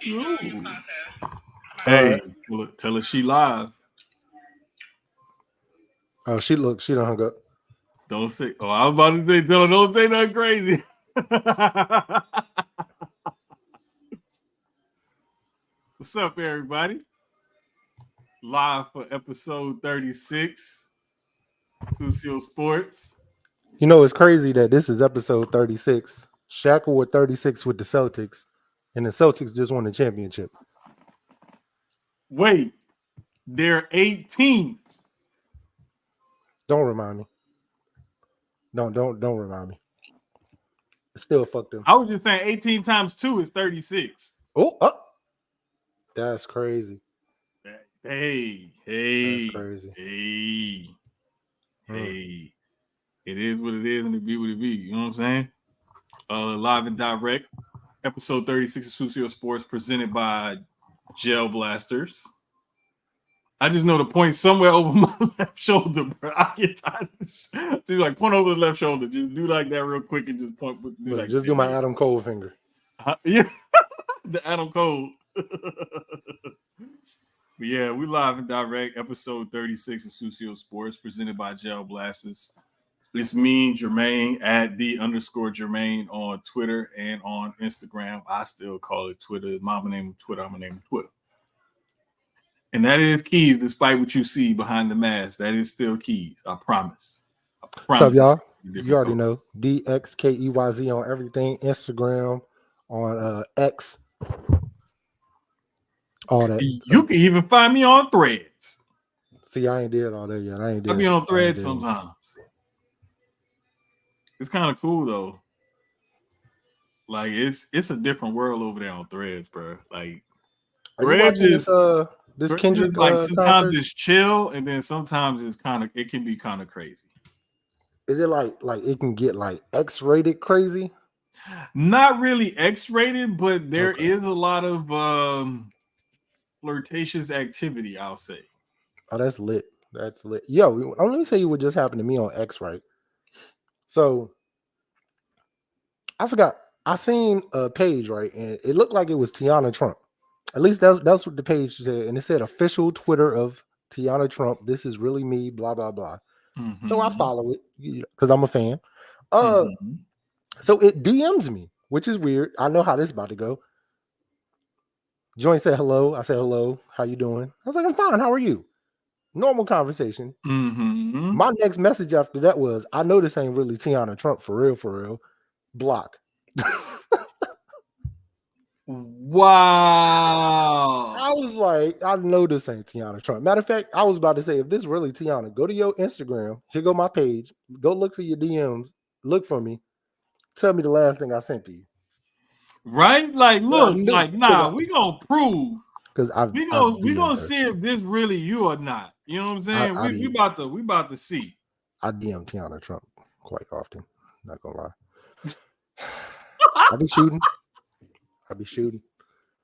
Ooh. Uh, Hey, tell her she live. oh, she done hung up. Don't say. Oh, I was about to say, tell her don't say nothing crazy. What's up, everybody? Live for episode 36, Sucio Sports. You know, it's crazy that this is episode 36. Shaq wore 36 with the Celtics, and the Celtics just won the championship. Wait, they're 18th. Don't remind me. Don't remind me. Still fuck them. I was just saying 18 times 2 is 36. Oh, that's crazy. Hey, That's crazy. hey. It is what it is and it be what it be. You know what I'm saying? Live and direct. Episode 36 of Sucio Sports presented by Gel Blasters. I just know the point somewhere over my left shoulder, bro. I get tired of this. Do like point over the left shoulder. Just do like that real quick and just point. Look, like just do my Adam Cole finger. Yeah, the Adam Cole. But yeah, we live and direct. Episode 36 of Sucio Sports presented by Gel Blasters. It's me, Jermaine, at @the_Jermaine on Twitter and on Instagram. I still call it Twitter. Mama name Twitter. I'm gonna name Twitter. And that is Keyz, despite what you see behind the mask. That is still Keyz. I promise. What's up, y'all? You already know. DXKEYZ on everything. Instagram, on X. All that. You can even find me on Threads. See, I ain't did all that yet. I be on Threads sometimes. It's kind of cool though. Like it's a different world over there on Threads, bro. Like Threads is this Kendrick like sometimes concert? It's chill, and then sometimes it can be kind of crazy. Is it like it can get like X-rated crazy? Not really X-rated, but there is a lot of flirtatious activity, I'll say. Oh, that's lit. That's lit. Yo, let me tell you what just happened to me on X, right? So I forgot. I seen a page, right, and it looked like it was Tiana Trump. At least that's what the page said, and it said official Twitter of Tiana Trump. This is really me. Blah blah blah. Mm-hmm. So I follow it because I'm a fan. So it DMs me, which is weird. I know how this is about to go. Joint said hello. I said hello. How you doing? I was like, I'm fine. How are you? Normal conversation. Mm-hmm. My next message after that was, I know this ain't really Tiana Trump for real. Block. Wow. I was like, I know this ain't Tiana Trump. Matter of fact, I was about to say, if this really Tiana, go to your Instagram. Here go my page. Go look for your DMs. Look for me. Tell me the last thing I sent to you. Right? Like, look, like, nah, we gonna prove. Because we gonna see if this really you or not. You know what I'm saying? We about to see. I DM Tiana Trump quite often. Not gonna lie. I be shooting.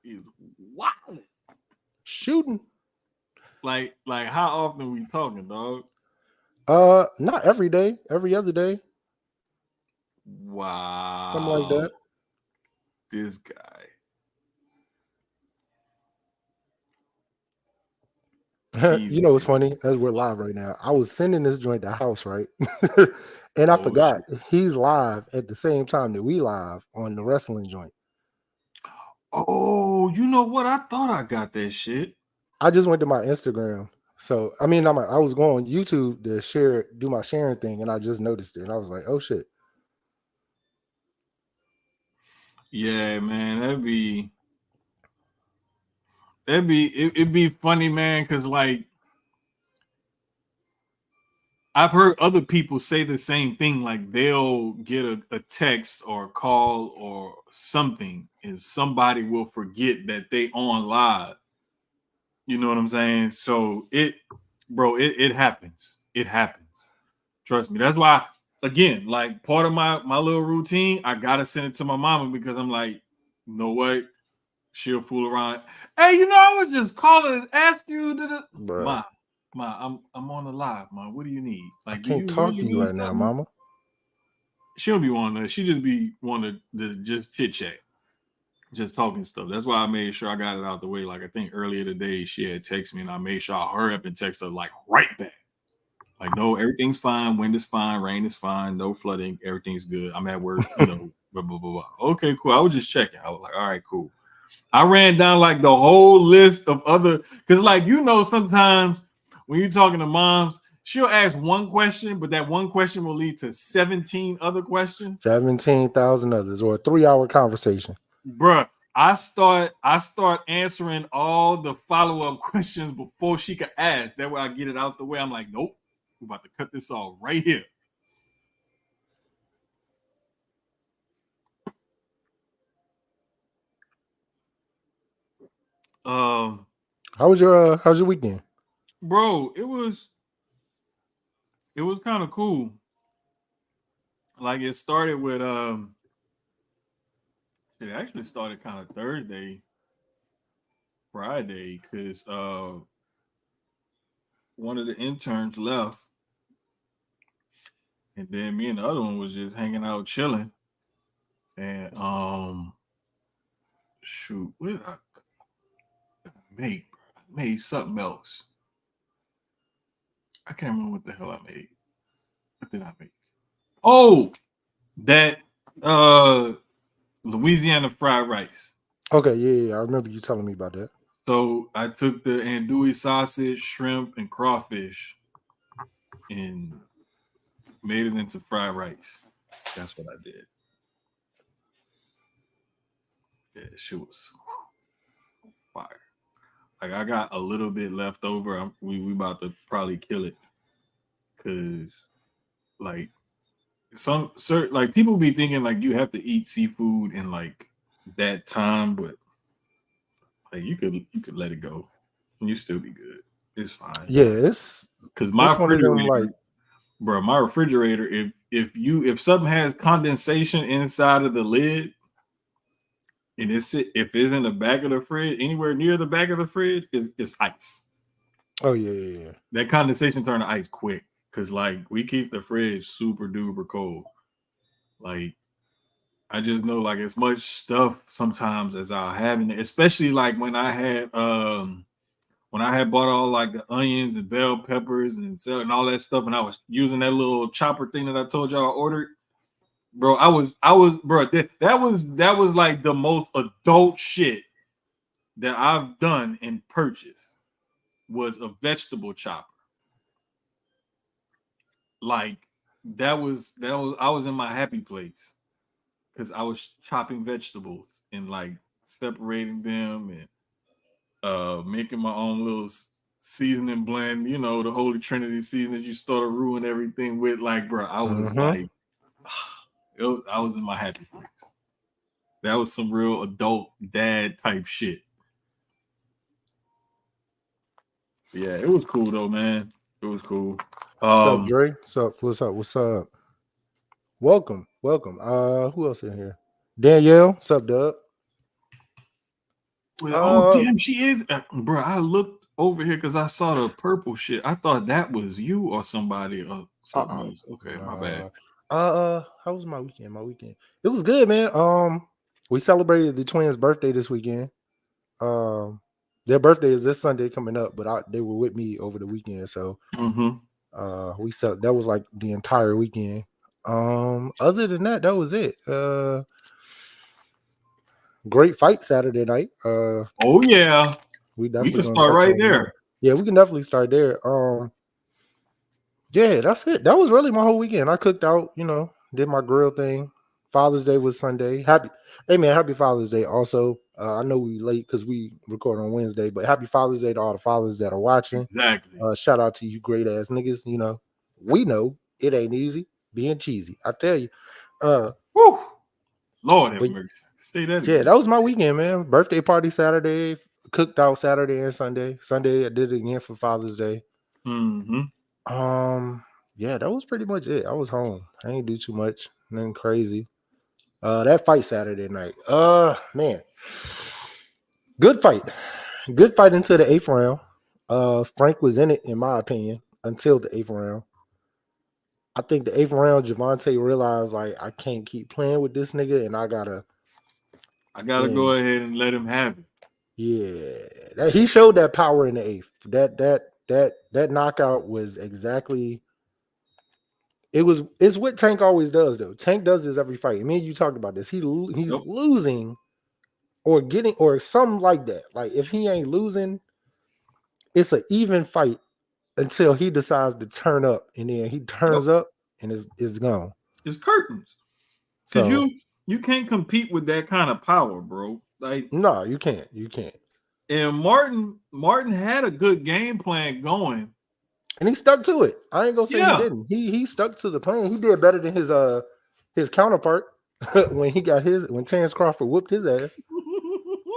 He's wild. Shooting. Like how often we talking, dog? Not every day. Every other day. Wow. Something like that. This guy. You know what's funny? As we're live right now, I was sending this joint to house, right? And I forgot he's live at the same time that we live on the wrestling joint. Oh, you know what? I thought I got that shit. I just went to my Instagram. So I mean, I was going on YouTube to do my sharing thing, and I just noticed it. And I was like, oh shit. Yeah, man, it'd be funny, man, because like I've heard other people say the same thing. Like they'll get a text or a call or something, and somebody will forget that they on live. You know what I'm saying? So it happens. It happens. Trust me. That's why, again, like part of my little routine, I gotta send it to my mama because I'm like, you know what? She'll fool around. Hey, you know, I was just calling to ask you, Ma, I'm on the live, Ma. What do you need? Like, I can't talk to you right now, Mama. She'll be wanting to. She just be wanting to just chit chat. just talking stuff. That's why I made sure I got it out the way. Like I think earlier today, she had texted me, and I made sure I hurry up and text her like right back. Like, no, everything's fine. Wind is fine. Rain is fine. No flooding. Everything's good. I'm at work. Blah blah blah blah. Okay, cool. I was just checking. I was like, all right, cool. I ran down like the whole list of other, because like sometimes when you're talking to moms, she'll ask one question, but that one question will lead to 17 other questions. 17,000 others, or a 3-hour conversation. Bruh, I start answering all the follow-up questions before she could ask. That way I get it out the way. I'm like, nope, we're about to cut this off right here. How's your weekend? Bro, it was kind of cool. Like it started with it actually started kind of Thursday, Friday, because one of the interns left, and then me and the other one was just hanging out chilling. And shoot, what did I make? I made something else. I can't remember what the hell I made. What did I make? Oh, that Louisiana fried rice. Okay, yeah, I remember you telling me about that. So I took the andouille sausage, shrimp, and crawfish, and made it into fried rice. That's what I did. Yeah, shit was fire. Like I got a little bit left over. We about to probably kill it, cause like like people be thinking like you have to eat seafood in like that time, but like you could let it go and you still be good. It's fine. Yeah, it's because my one of them, refrigerator, like, bro, my refrigerator, if something has condensation inside of the lid and if it's in the back of the fridge, anywhere near the back of the fridge, it's ice. Oh yeah. That condensation turn to ice quick because like we keep the fridge super duper cold. Like I just know like as much stuff sometimes as I'll have in it, especially like when I had bought all like the onions and bell peppers and all that stuff, and I was using that little chopper thing that I told y'all I ordered. Bro, I was bro, that was like the most adult shit that I've done and purchased was a vegetable chopper. Like that was I was in my happy place because I was chopping vegetables and like separating them and making my own little seasoning blend, the Holy Trinity seasoning that you start to ruin everything with. Like, bro, I was like, I was in my happy place. That was some real adult dad type shit. Yeah, it was cool though, man. It was cool. What's up, Dre? What's up? Welcome. Who else in here? Danielle. What's up, Dub? Well, damn, she is, bro. I looked over here because I saw the purple shit. I thought that was you or somebody or something else. Okay, my bad. How was my weekend? It was good, man. We celebrated the twins' birthday this weekend. Their birthday is this Sunday coming up, but they were with me over the weekend, so that was like the entire weekend. Other than that, that was it. Great fight Saturday night. Oh yeah, we can start right there. Yeah, we can definitely start there. Yeah, that's it. That was really my whole weekend. I cooked out, did my grill thing. Father's Day was Sunday. Happy Father's Day. Also, I know we late because we record on Wednesday, but happy Father's Day to all the fathers that are watching. Exactly. Shout out to you, great ass niggas. We know it ain't easy being cheesy. I tell you. Woo! Lord have mercy. Say that again. Yeah, that was my weekend, man. Birthday party Saturday. Cooked out Saturday and Sunday. Sunday I did it again for Father's Day. Yeah, that was pretty much it. I was home. I didn't do too much, nothing crazy. That fight Saturday night. Man. Good fight into the 8th round. Frank was in it, in my opinion, until the 8th round. I think the 8th round, Javante realized like I can't keep playing with this nigga, and I I gotta go And ahead and let him have it. yeah, he showed that power in the eighth. That knockout was exactly. It's what Tank always does though. Tank does this every fight. Me and you talked about this. He's Yep. losing or getting or something like that. Like if he ain't losing, it's an even fight until he decides to turn up, and then he Yep. turns up and it's gone. It's curtains. Cause So you can't compete with that kind of power, bro. Like, no, you can't. You can't. and Martin had a good game plan going. And he stuck to it. I ain't gonna say he Yeah. didn't. He stuck to the plan. He did better than his counterpart when Terrence Crawford whooped his ass.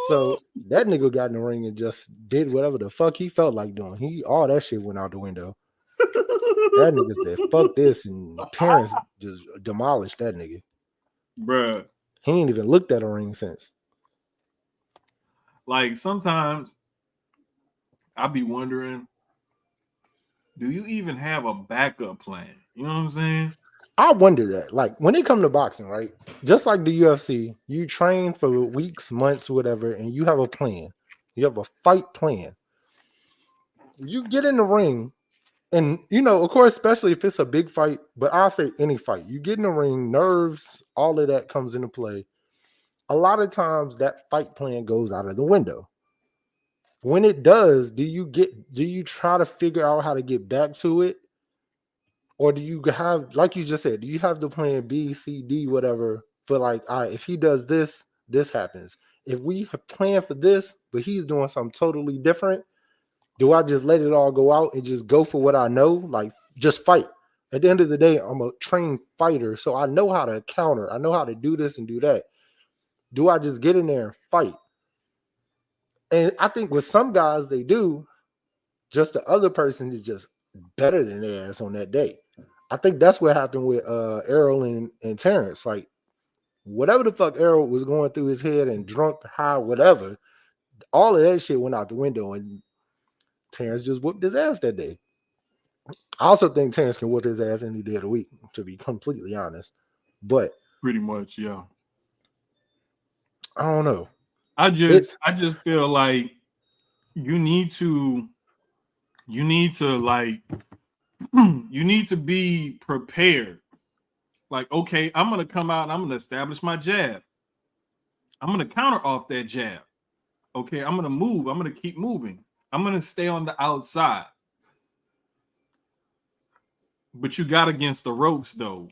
So that nigga got in the ring and just did whatever the fuck he felt like doing. All that shit went out the window. That nigga said, fuck this, and Terrence just demolished that nigga. Bruh. He ain't even looked at a ring since. Like sometimes I be wondering, do you even have a backup plan? You know what I'm saying? I wonder that. Like when it come to boxing, right? Just like the UFC, you train for weeks, months, whatever, and you have a plan. You have a fight plan. You get in the ring, and of course, especially if it's a big fight, but I'll say any fight. You get in the ring, nerves, all of that comes into play. A lot of times that fight plan goes out of the window. When it does, do you try to figure out how to get back to it? Or do you have, like you just said, do you have the plan B, C, D, whatever, for like, all right, if he does this, this happens. If we have planned for this, but he's doing something totally different, do I just let it all go out and just go for what I know? Like, just fight. At the end of the day, I'm a trained fighter, so I know how to counter. I know how to do this and do that. Do I just get in there and fight? And I think with some guys, they do. Just the other person is just better than their ass on that day. I think that's what happened with Errol and Terrence. Like, whatever the fuck Errol was going through his head and drunk, high, whatever, all of that shit went out the window, and Terrence just whooped his ass that day. I also think Terrence can whoop his ass any day of the week, to be completely honest. But Pretty much, yeah. I don't know. I just feel like you need to like you need to be prepared. Like, okay, I'm gonna come out and I'm gonna establish my jab. I'm gonna counter off that jab. Okay, I'm gonna move. I'm gonna keep moving. I'm gonna stay on the outside. But you got against the ropes though.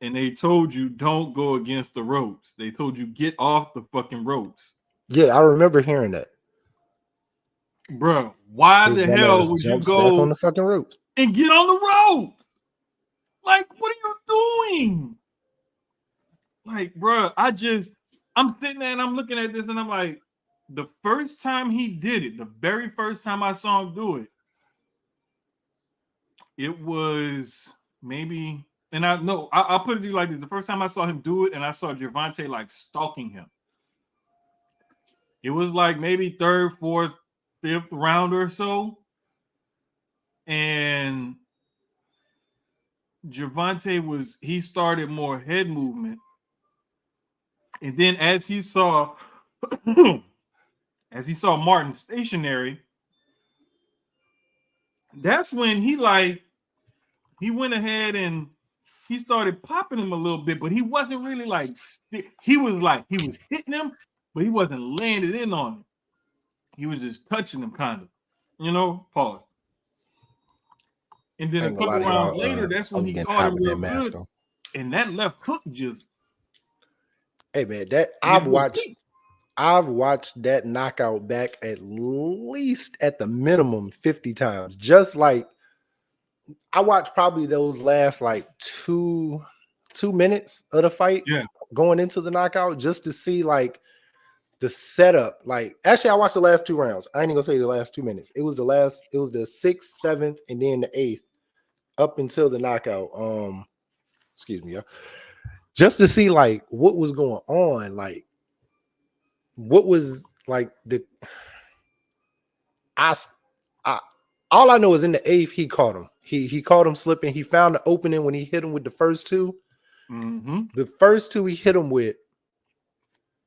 And they told you don't go against the ropes. They told you get off the fucking ropes. Yeah, I remember hearing that. Bruh, why His the dumb hell ass would you jumps back on go the fucking ropes and get on the rope? Like, what are you doing? Like, bruh, I'm sitting there and I'm looking at this and I'm like, the first time he did it, the very first time I saw him do it, it was maybe, and I know, I'll put it to you like this. The first time I saw him do it and I saw Gervonta like stalking him, it was like maybe third, fourth, fifth round or so. And Gervonta he started more head movement. And then as he saw Martin stationary, that's when he went ahead and he started popping him a little bit, but he wasn't really like, he was hitting him, but he wasn't laying it in on him. He was just touching him kind of, pause. And then a couple rounds later, that's when he caught him real good. And that left hook just. Hey man, I've watched that knockout back at least at the minimum 50 times. Just like I watched probably those last like two minutes of the fight going into the knockout just to see like the setup. Like actually I watched the last 2 rounds. I ain't even gonna say the last 2 minutes. It was the 6th, 7th, and then the 8th up until the knockout. Excuse me, just to see like what was going on, like what was like all I know is in the 8th he caught him. He caught him slipping. He found the opening when he hit him with the first 2. Mm-hmm. The first 2 he hit him with,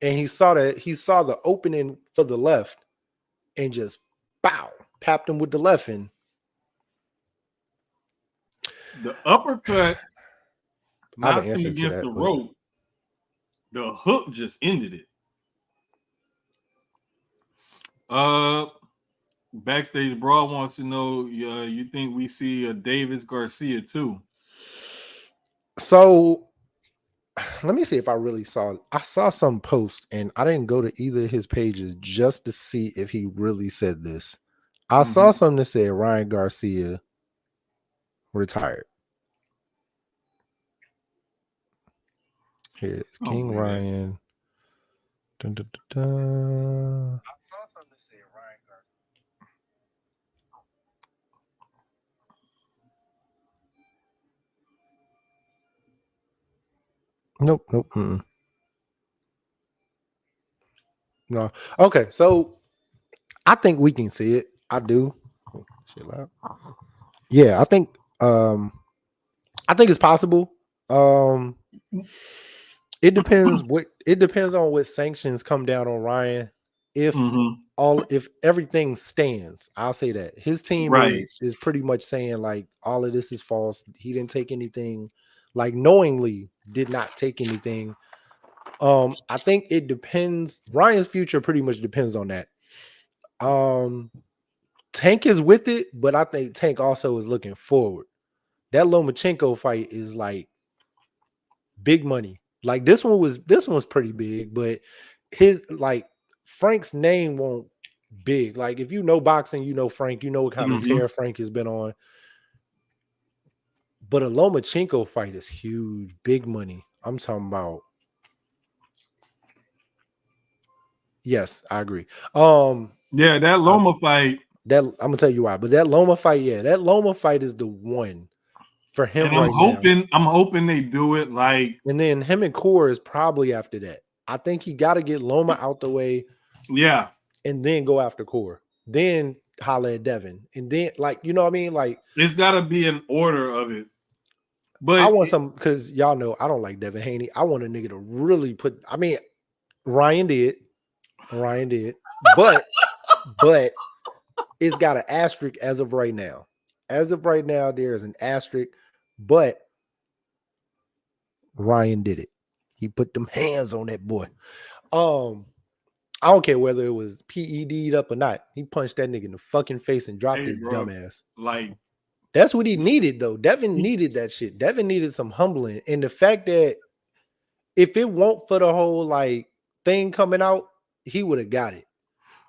and he saw the opening for the left, and just bow, tapped him with the left, and The uppercut I have an knocked him answer to against that. the But rope. The hook just ended it. Backstage Brawl wants to know, you think we see a Davis Garcia too? so let me see if I really saw it. I saw some post, and I didn't go to either of his pages just to see if he really said this. I saw something that said Ryan Garcia retired. Here it is. King Ryan. Dun, dun, dun, dun. I saw something that said Ryan Garcia. Nope. No. Okay, so I think we can see it. I do. Chill out. Yeah, I think it's possible. It depends on what sanctions come down on Ryan. If everything stands, I'll say that his team is pretty much saying like all of this is false. He didn't take anything, like knowingly did not take anything. I think it depends. Ryan's future pretty much depends on that. Tank is with it, but I think Tank also is looking forward. That Lomachenko fight is like big money. Like this one's pretty big, but his like Frank's name won't big. Like if you know boxing, you know Frank, you know what kind of tear Frank has been on. But a Lomachenko fight is huge, big money. I'm talking about. Yes, I agree. Yeah, that Loma fight. That I'm gonna tell you why, but that Loma fight, that Loma fight is the one for him. And I'm hoping they do it like. And then him and Core is probably after that. I think he got to get Loma out the way. Yeah. And then go after Core. Then holla at Devin. And then, like, you know what I mean? Like, it's got to be an order of it. But I want some, because y'all know I don't like Devin Haney. I want a nigga to really put, I mean, Ryan did. But it's got an asterisk as of right now. As of right now, there is an asterisk, but Ryan did it. He put them hands on that boy. I don't care whether it was PED'd up or not. He punched that nigga in the fucking face and dropped his dumb ass. Like, that's what he needed, though. Devin needed that shit. Devin needed some humbling. And the fact that if it weren't for the whole like thing coming out, he would have got it.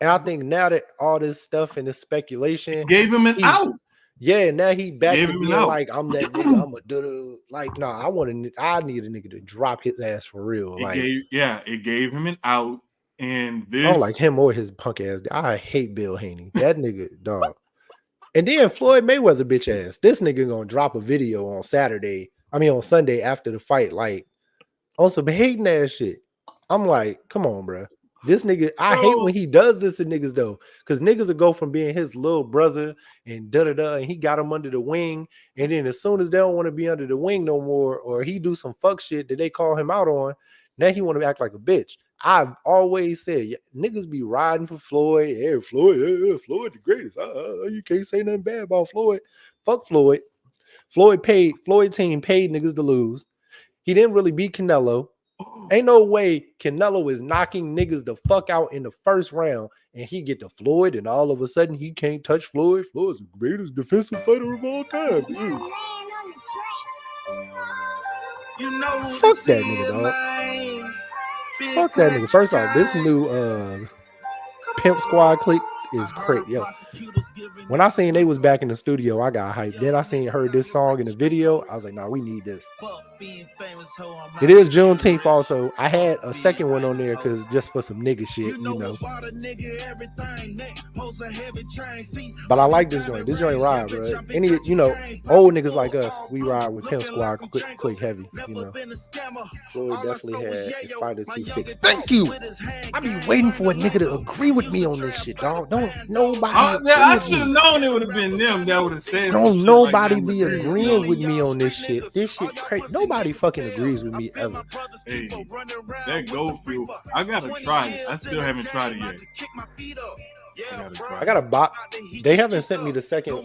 And I think now that all this stuff and this speculation gave him an out. Yeah, now he back to being like, I'm that nigga, I'm a dude. Like, no, I need a nigga to drop his ass for real. It gave him an out. And this, I don't like him or his punk ass. I hate Bill Haney. That nigga, dog. And then Floyd Mayweather bitch ass. This nigga gonna drop a video on Sunday after the fight, like on some hating ass shit. I'm like, come on, bro. This nigga, I hate when he does this to niggas though, because niggas will go from being his little brother and and he got him under the wing, and then as soon as they don't want to be under the wing no more, or he do some fuck shit that they call him out on, now he want to act like a bitch. I've always said niggas be riding for Floyd. Hey, Floyd the greatest. You can't say nothing bad about Floyd. Fuck Floyd. Floyd team paid niggas to lose. He didn't really beat Canelo. Ain't no way Canelo is knocking niggas the fuck out in the first round and he get to Floyd and all of a sudden he can't touch Floyd. Floyd's the greatest defensive fighter of all time. Fuck that nigga, dog. Fuck that nigga. First off, this new Pimp Squad clique is crazy. Yo, when I seen they was back in the studio, I got hyped. Then I heard this song in the video. I was like, nah, we need this. It is Juneteenth also. I had a second one on there because just for some nigga shit, you know. But I like this joint. This joint ride, bro. Any, old niggas like us, we ride with Pimp Squad click heavy, you know. Floyd definitely had a fighter to fix. Thank you. I be waiting for a nigga to agree with me on this shit, dog. Don't nobody agree I with should have me. known it would have been them that would have said some Don't shit like that. nobody be agreeing with me on this shit. This shit crazy. Nobody fucking agrees with me ever. Hey, that Go Fuel, I gotta try it. I still haven't tried it yet. I got a box. They haven't sent me the second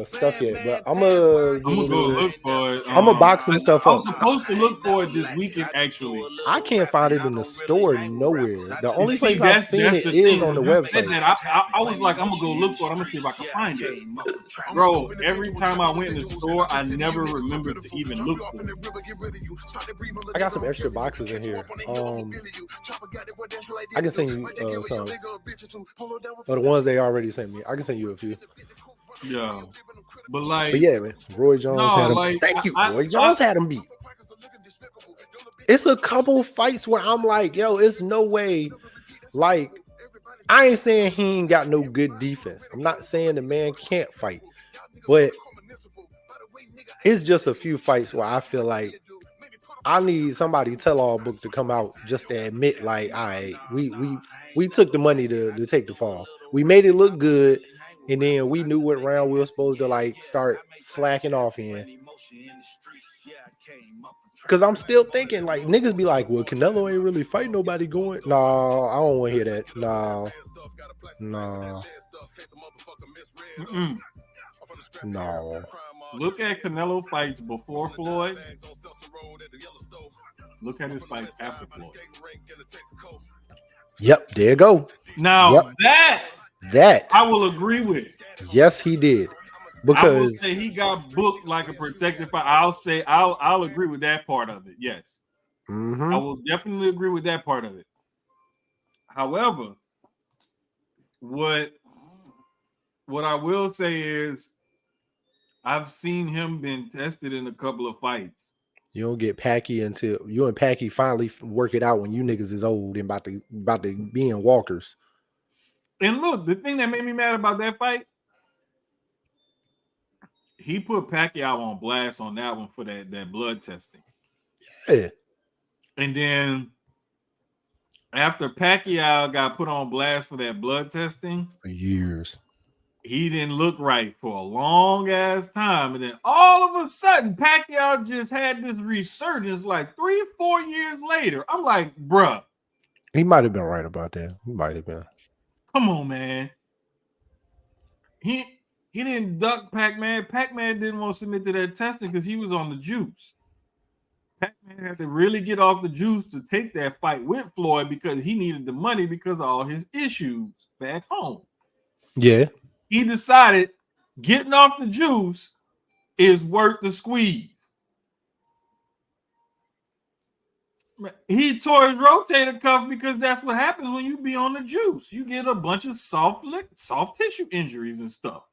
stuff yet, but I'm gonna go look for it. I'm gonna box some stuff I up. was supposed to look for it this weekend, actually. I can't find it in the store nowhere. The only See, place I've seen it is on the website. I was like, I'm gonna go look for it. I'm gonna see if I can find it. Bro, every time I went in the store, I never remembered to even look for it. I got some extra boxes in here. I can send you some. Or the ones they already sent me. I can send you a few. Yeah. But yeah, man. Roy Jones had him. Thank you. Roy Jones had him beat. It's a couple fights where I'm like, yo, it's no way. Like, I ain't saying he ain't got no good defense. I'm not saying the man can't fight. But it's just a few fights where I feel like I need somebody tell-all book to come out just to admit, like, all right, we took the money to take the fall. We made it look good, and then we knew what round we were supposed to like start slacking off in. Cause I'm still thinking, like, niggas be like, well, Canelo ain't really fight nobody going. No, I don't want to hear that. No. No. Look at Canelo fights before Floyd. Look at his fights after Floyd. Yep, there you go. Now that I will agree with. Yes, he did. Because I will say he got booked like a protected fight. I'll agree with that part of it. Yes. Mm-hmm. I will definitely agree with that part of it. However, what I will say is I've seen him been tested in a couple of fights. You don't get Packy until you and Packy finally work it out when you niggas is old and about to be in walkers. And look, the thing that made me mad about that fight, he put Pacquiao on blast on that one for that blood testing. Yeah. And then after Pacquiao got put on blast for that blood testing for years, he didn't look right for a long ass time. And then all of a sudden, Pacquiao just had this resurgence like 3 or 4 years later. I'm like, bruh. He might have been right about that. He might have been. Come on, man. He didn't duck Pac-Man. Pac-Man didn't want to submit to that testing because he was on the juice. Pac-Man had to really get off the juice to take that fight with Floyd because he needed the money because of all his issues back home. Yeah. He decided getting off the juice is worth the squeeze. He tore his rotator cuff because that's what happens when you be on the juice. You get a bunch of soft tissue injuries and stuff.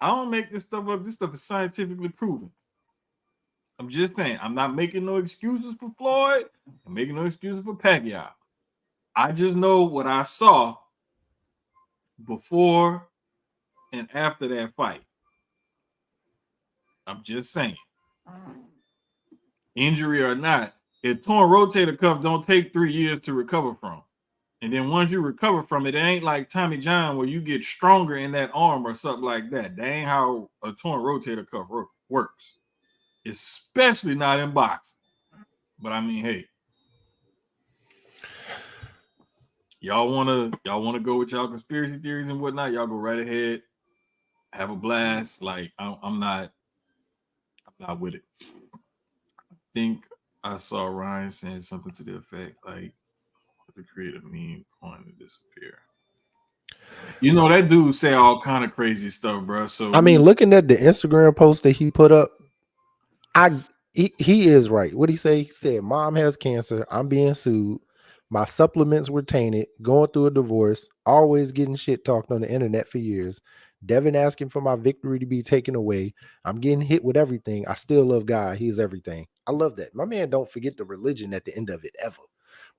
I don't make this stuff up. This stuff is scientifically proven. I'm just saying, I'm not making no excuses for Floyd. I'm making no excuses for Pacquiao. I just know what I saw before and after that fight. I'm just saying. Injury or not, a torn rotator cuff don't take 3 years to recover from. And then once you recover from it, it ain't like Tommy John where you get stronger in that arm or something like that. That ain't how a torn rotator cuff works. Especially not in boxing. But I mean, hey. Y'all wanna go with y'all conspiracy theories and whatnot, y'all go right ahead. Have a blast. Like, I'm not with it. I think I saw Ryan saying something to the effect like to create a meme going to disappear. You know, that dude say all kind of crazy stuff, bro. So I mean, looking at the Instagram post that he put up, he is right. What he say? He said, "Mom has cancer. I'm being sued. My supplements were tainted. Going through a divorce. Always getting shit talked on the internet for years. Devin asking for my victory to be taken away. I'm getting hit with everything. I still love God. He's everything." I love that. My man don't forget the religion at the end of it ever.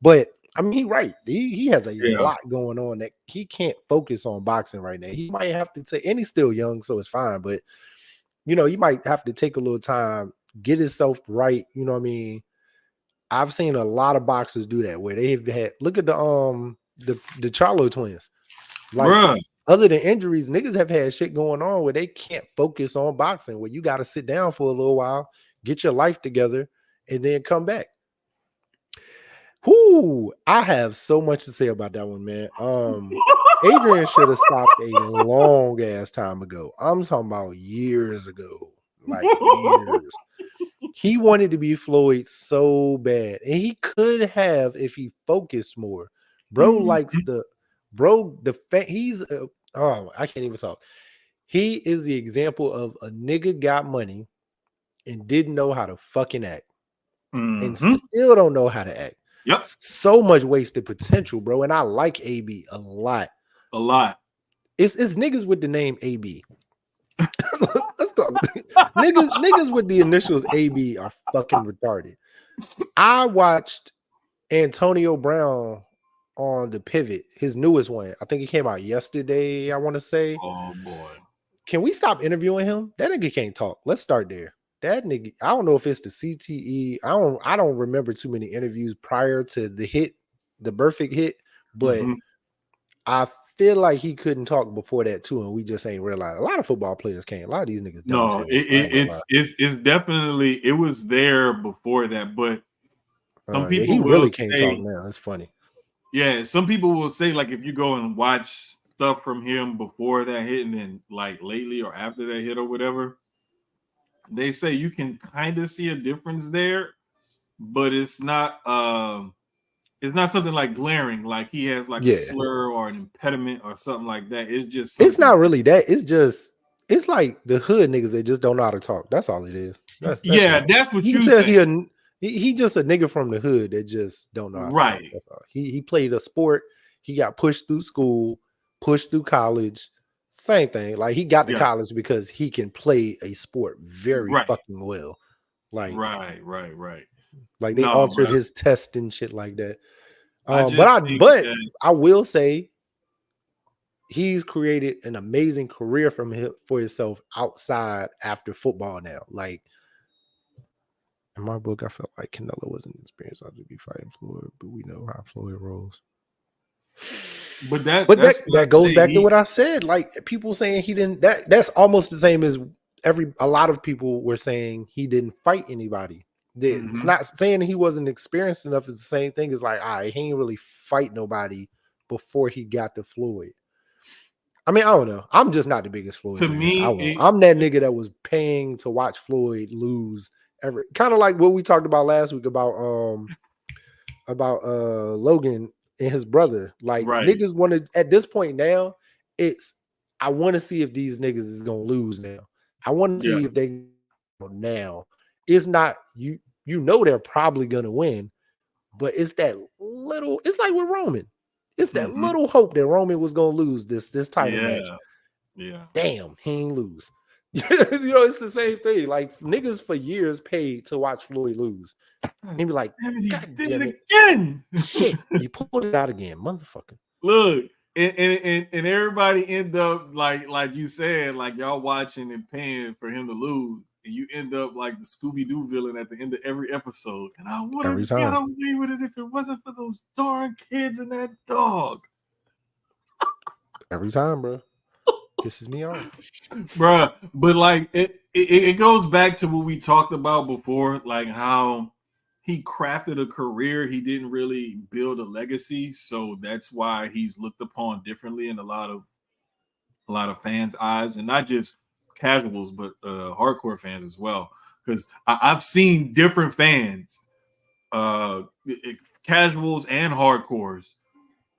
But I mean, he's right. He has a lot going on that he can't focus on boxing right now. He might have to take, and he's still young, so it's fine. But you know, he might have to take a little time, get himself right. You know what I mean? I've seen a lot of boxers do that where they've had. Look at the Charlo twins. Like, bruh. other than injuries, niggas have had shit going on where they can't focus on boxing, where you got to sit down for a little while, get your life together, and then come back. Whoo, I have so much to say about that one, man. Adrian should have stopped a long ass time ago. I'm talking about years ago, like years. He wanted to be Floyd so bad, and he could have if he focused more. Bro likes he's oh, I can't even talk. He is the example of a nigga got money and didn't know how to fucking act, and still don't know how to act. Yep. So much wasted potential, bro. And I like AB a lot. A lot. It's niggas with the name AB. Let's talk. niggas with the initials AB are fucking retarded. I watched Antonio Brown on The Pivot, his newest one. I think it came out yesterday, I want to say. Oh boy. Can we stop interviewing him? That nigga can't talk. Let's start there. That nigga, I don't know if it's the CTE. I don't remember too many interviews prior to the perfect hit, but I feel like he couldn't talk before that too, and we just ain't realized. A lot of football players can't. A lot of these niggas dumb as hell. It's definitely, it was there before that, but some people he really can't talk now. It's funny. Yeah, some people will say, like, if you go and watch stuff from him before that hit and then like lately or after that hit or whatever, they say you can kind of see a difference there, but it's not something like glaring, like he has like a slur or an impediment or something like that. It's just it's not really that. It's like the hood niggas that just don't know how to talk. That's all it is. That's what you say. He just a nigga from the hood that just don't know how to talk. That's all. He played a sport. He got pushed through school, pushed through college. Same thing. Like, he got to college because he can play a sport very fucking well. Like, right. Like, they altered his test and shit like that. But I will say he's created an amazing career for himself outside after football now. Like, in my book, I felt like Canelo wasn't experienced enough to be fighting Floyd, but we know how Floyd rolls. But that goes back to what I said. Like, people saying he didn't. That's almost the same as a lot of people were saying he didn't fight anybody. It's not saying he wasn't experienced enough. It's the same thing as like, he ain't really fight nobody before he got to Floyd. I mean, I don't know. I'm just not the biggest Floyd fan. I'm that nigga that was paying to watch Floyd lose. Kind of like what we talked about last week about Logan and his brother. Like, niggas want to, at this point now, I want to see if these niggas is gonna lose now. I want to see if they now. It's not you know they're probably gonna win, but it's that little. It's like with Roman. It's that little hope that Roman was gonna lose this title match. Yeah. Damn, he ain't lose. It's the same thing. Like, niggas for years paid to watch Floyd lose. And be like, God damn it again. Shit, you pulled it out again, motherfucker. Look, and everybody end up like you said, like, y'all watching and paying for him to lose, and you end up like the Scooby-Doo villain at the end of every episode. And I would have got away with it if it wasn't for those darn kids and that dog. Every time, bro. Pisses me off, bruh. But like it goes back to what we talked about before, like how he crafted a career. He didn't really build a legacy, so that's why he's looked upon differently in a lot of fans' eyes, and not just casuals, but hardcore fans as well. Because I've seen different fans, casuals and hardcores,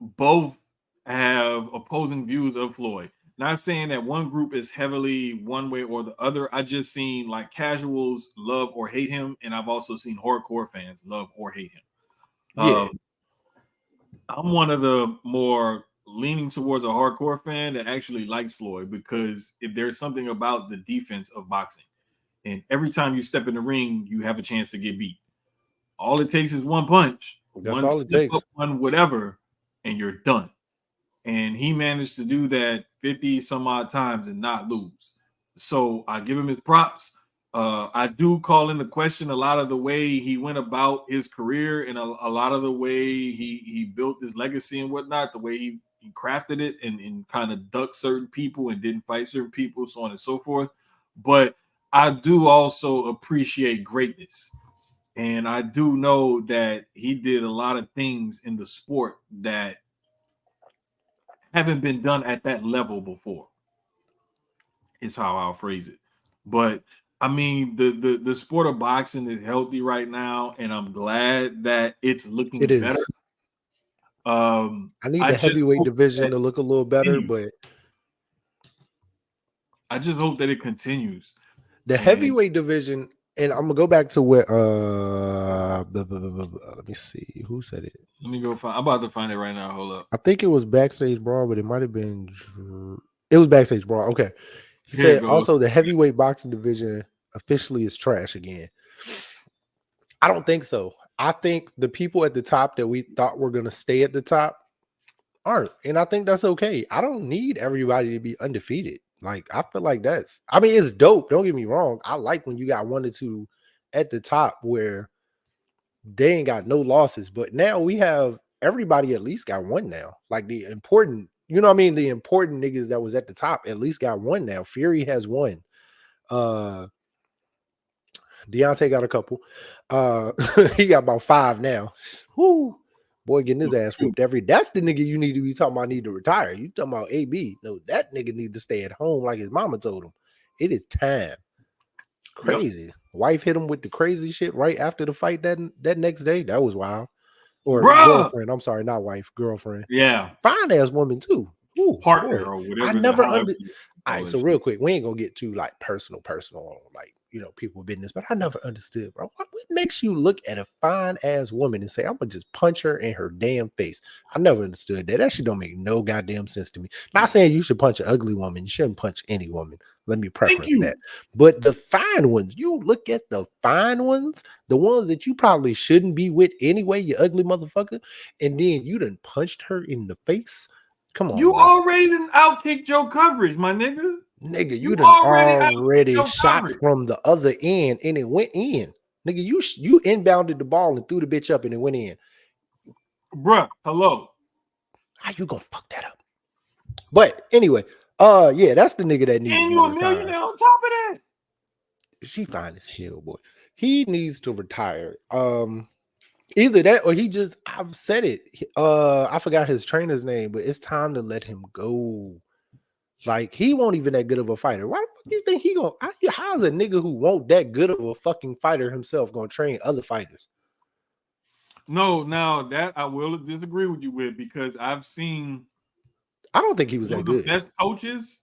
both have opposing views of Floyd. Not saying that one group is heavily one way or the other. I just seen like casuals love or hate him, and I've also seen hardcore fans love or hate him. I'm one of the more leaning towards a hardcore fan that actually likes Floyd, because if there's something about the defense of boxing, and every time you step in the ring, you have a chance to get beat. All it takes is one punch, that's all it takes, one whatever, and you're done. And he managed to do that 50 some odd times and not lose. So I give him his props. I do call into question a lot of the way he went about his career, and a lot of the way he built his legacy and whatnot, the way he crafted it and kind of ducked certain people and didn't fight certain people, so on and so forth. But I do also appreciate greatness. And I do know that he did a lot of things in the sport that haven't been done at that level before, is how I'll phrase it. But I mean, the sport of boxing is healthy right now, and I'm glad that it's looking It better. is. I need I the just heavyweight hope division that to look a little better, but I just hope that it continues. the And heavyweight division, and I'm gonna go back to where let me see who said it. let me go find. I'm about to find it right now. Hold up. I think it was Backstage Brawl, but it might have been it was Backstage Brawl. Okay. He Here it said goes. also the heavyweight boxing division officially is trash again. I don't think so. I think the people at the top that we thought were gonna stay at the top aren't, and I think that's okay. I don't need everybody to be undefeated. Like, I feel like I mean, it's dope. Don't get me wrong. I like when you got 1 or 2 at the top where they ain't got no losses. But now we have everybody at least got 1 now. Like the important, you know what I mean? The important niggas that was at the top at least got 1 now. Fury has 1. Deontay got a couple. He got about 5 now. Whoo. Boy, getting his ass whooped that's the nigga you need to be talking about need to retire. You talking about AB. No, that nigga need to stay at home like his mama told him. It is time. It's crazy. Yep. Wife hit him with the crazy shit right after the fight that next day. That was wild. Or girlfriend. I'm sorry, not wife, girlfriend. Yeah. Fine ass woman too. Ooh, partner boy. or whatever. I never understood. All right, so real quick, we ain't gonna get too like personal on like, you know, people business, but I never understood, bro. What makes you look at a fine ass woman and say, I'm gonna just punch her in her damn face? I never understood that. That shit don't make no goddamn sense to me. Not saying you should punch an ugly woman. You shouldn't punch any woman. Let me preference that. But the fine ones, you look at the fine ones, the ones that you probably shouldn't be with anyway, you ugly motherfucker, and then you done punched her in the face. Come on, you bro. already done outkicked your coverage, my nigga. Nigga, you done already shot coverage from the other end and it went in. Nigga, you inbounded the ball and threw the bitch up and it went in. Bruh, hello. How you gonna fuck that up? But anyway, yeah, that's the nigga that needs to you a millionaire on top of that. She fine as hell, boy. He needs to retire. Either that or I've said it. I forgot his trainer's name, but it's time to let him go. Like, he won't even that good of a fighter. Why the fuck do you think he gonna? How's a nigga who won't that good of a fucking fighter himself gonna train other fighters? No, now that I will disagree with you with, because I've seen. I don't think he was that good. The best coaches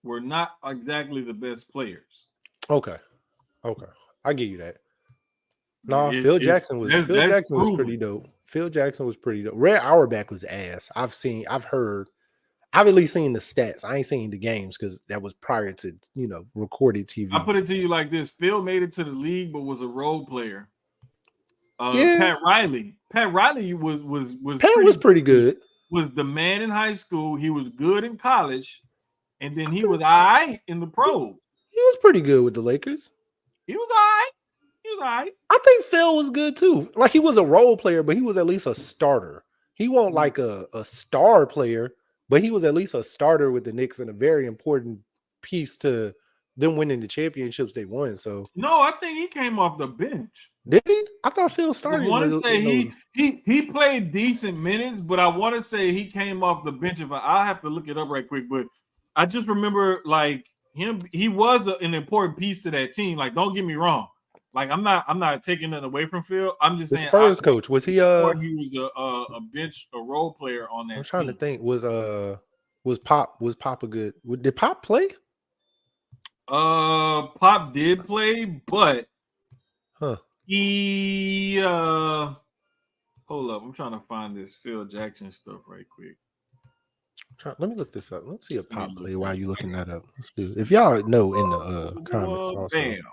were not exactly the best players. Okay, I give you that. No, Phil Jackson was pretty dope. Phil Jackson was pretty dope. Red Auerbach was ass. I've at least seen the stats. I ain't seen the games because that was prior to, you know, recorded TV. I put it to you like this: Phil made it to the league, but was a role player. Pat Riley was pretty good. Was the man in high school. He was good in college, and then he was all right in the pros. He was pretty good with the Lakers. He was all right. I think Phil was good too. Like, he was a role player, but he was at least a starter. He wasn't like a star player, but he was at least a starter with the Knicks and a very important piece to them winning the championships they won. So no, I think he came off the bench. Did he? I thought Phil started. I want to say he played decent minutes, but I want to say he came off the bench. I'll have to look it up right quick, but I just remember like him. He was an important piece to that team. Like, don't get me wrong. Like, I'm not taking nothing away from Phil. I'm just saying. Spurs coach, was he? He was a role player on that. I'm trying to think. Was Pop a good? Did Pop play? Pop did play, but he hold up. I'm trying to find this Phil Jackson stuff right quick. Let me look this up. Let's see if Pop played while you looking that up. Let's do it. If y'all know in the comments also. Bam.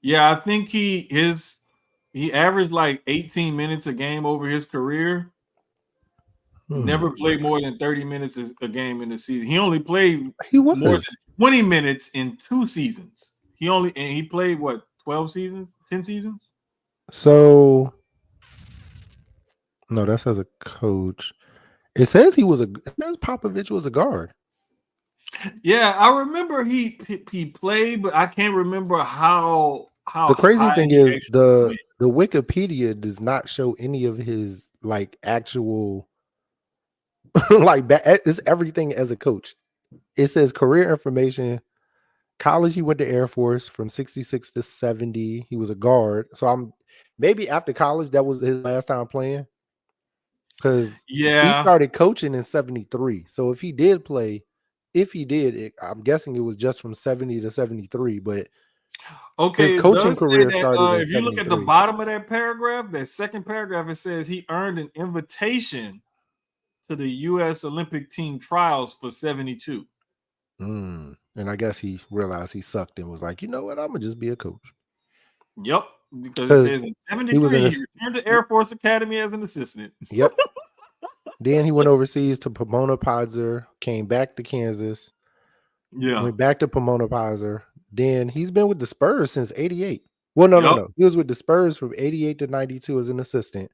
Yeah, I think he averaged like 18 minutes a game over his career. Never played more than 30 minutes a game in the season. He only played more than 20 minutes in 2 seasons. He played what, 12 seasons, 10 seasons? So No, that says a coach. It says it says Popovich was a guard. Yeah, I remember he played, but I can't remember how The crazy high thing he is actually the went. the Wikipedia does not show any of his like actual like it's everything as a coach. It says career information. College, he went to Air Force from 66 to 70. He was a guard. So I'm maybe after college, that was his last time playing because he Yeah. started coaching in 73. So if he did play, if he did, I'm guessing it was just from 70 to 73, but his Okay, it coaching does say career that started in if you look at the 73. bottom of that paragraph, that second paragraph, it says he earned an invitation to the U.S. Olympic team trials for 72. And I guess he realized he sucked and was like, you know what? I'm gonna just be a coach Yep, because it says because in he was in 73 he this. returned to Air Force Academy as an assistant. Yep. Then he went overseas to Pomona Pizer, came back to Kansas, Yeah. went back to Pomona Pizer. Then he's been with the Spurs since 88. Well, no, no, Yep. no. He was with the Spurs from 88 to 92 as an assistant.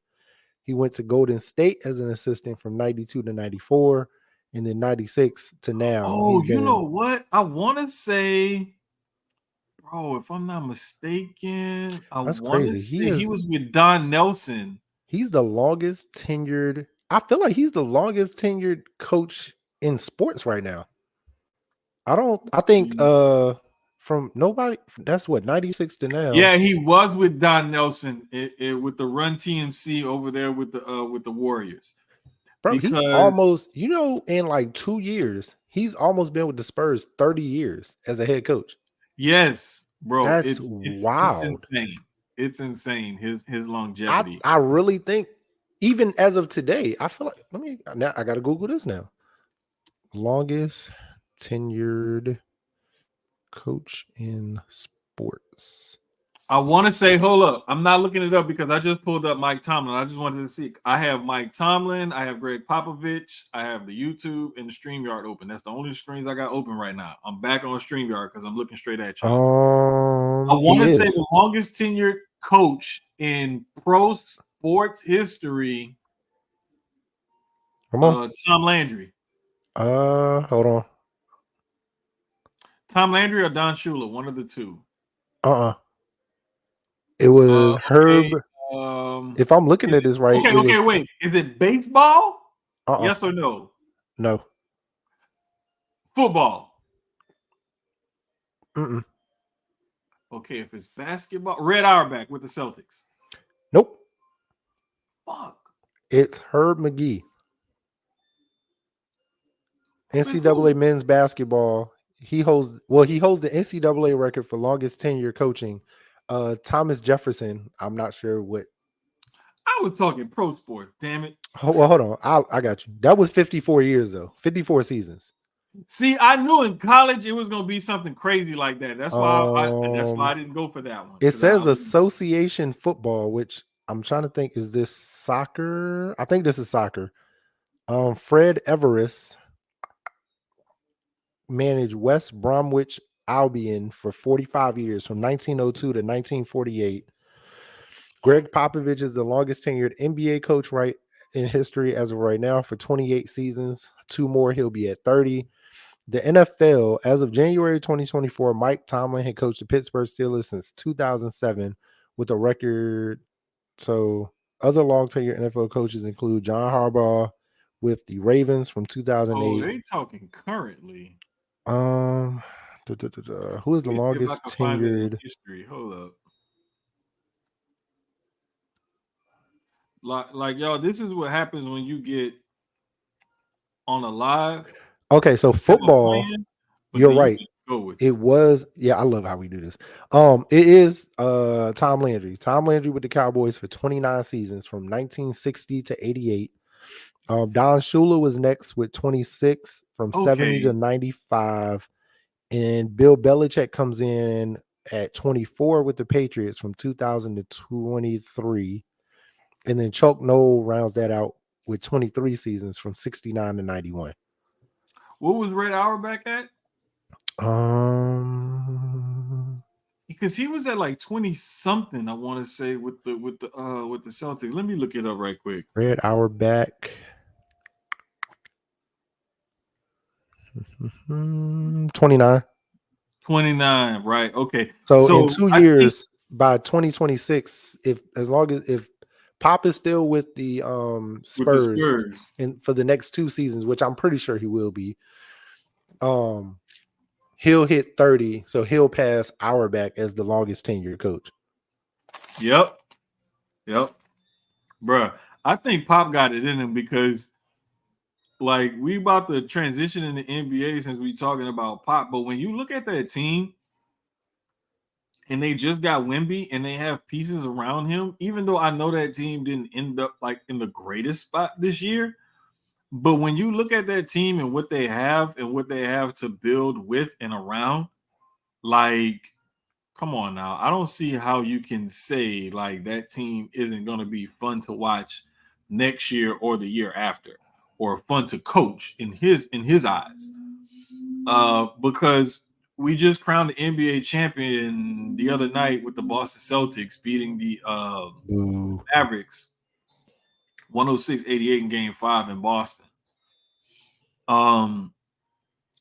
He went to Golden State as an assistant from 92 to 94. And then 96 to now. Oh, He's you been know in. what? I want to say, bro, if I'm not mistaken, I That's want to crazy. say he was with Don Nelson. He's the longest tenured. I feel like he's the longest tenured coach in sports right now. I think from nobody that's what 96 to now. Yeah, he was with Don Nelson with the Run TMC over there with the Warriors. Bro, he's Because almost, in like 2 years, he's almost been with the Spurs 30 years as a head coach. yes, bro, That's it's wild. insane. It's insane his I longevity. I really think even as of today, I feel like now I gotta Google this now. Longest tenured coach in sports. I want to say, hold up. I'm not looking it up because I just pulled up Mike Tomlin. I just wanted to see. I have Mike Tomlin, I have Greg Popovich, I have the YouTube and the StreamYard open. That's the only screens I got open right now. I'm back on StreamYard because I'm looking straight at y'all. I want He to say is. the longest tenured coach in pro sports history, Come on. Tom Landry. Hold on. Tom Landry or Don Shula, one of the two. Uh-uh. It was Okay. Herb. If I'm looking at this right, it Okay, was wait. Is it baseball? uh-uh. Yes or no? No. Football. Mm-mm. Okay, if it's basketball, Red Auerbach with the Celtics. Nope. Fuck. It's Herb McGee. With NCAA who? men's basketball. He holds the NCAA record for longest tenure coaching. Thomas Jefferson. I'm not sure what. I was talking pro sports. Damn it. Hold on. I got you. That was 54 years though. 54 seasons. See, I knew in college it was gonna be something crazy like that. That's why I Um, didn't go for that one it because I says was association football, which I'm trying to think. Is this soccer? I think this is soccer. Fred Everest managed West Bromwich Albion for 45 years, from 1902 to 1948. Greg Popovich is the longest tenured NBA coach in history as of right now for 28 seasons. Two more, he'll be at 30. The NFL, as of January 2024, Mike Tomlin had coached the Pittsburgh Steelers since 2007 with a record. So other long tenured NFL coaches include John Harbaugh with the Ravens from oh, 2008. they talking currently. Um, who is Let the me see if I longest can find it in tenured? history. Hold up. Like y'all, this is what happens when you get on a live Okay, so have a football, plan, but you're then you right. just go with it. It was, yeah, I love how we do this. It is Tom Landry. Tom Landry with the Cowboys for 29 seasons from 1960 to 88. Don Shula was next with 26 from 70 to Okay. 95. And Bill Belichick comes in at 24 with the Patriots from 2000 to 23. And then Chuck Noll rounds that out with 23 seasons from 69 to 91. What was Red Auerbach at? Um, He because he was at like 20 something, I want to say, with the Celtics. Let me look it up right quick. Red Auerbach. 29. 29, right? Okay. So in So 2 years, by 2026, if Pop is still with the with the Spurs Spurs, and for the next 2 seasons, which I'm pretty sure he will be, um, he'll hit 30. So he'll pass Auerbach as the longest tenured coach. yep, yep, bruh. I think Pop got it in him because like we about to transition in the NBA since we talking about Pop, but when you look at that team and they just got Wemby and they have pieces around him, even though I know that team didn't end up like in the greatest spot this year, but when you look at that team and what they have to build with and around, like come on now. I don't see how you can say like that team isn't going to be fun to watch next year or the year after or fun to coach in his eyes. Because we just crowned the NBA champion the other night with the Boston Celtics beating the Ooh. Mavericks 106-88 in game 5 in Boston. Um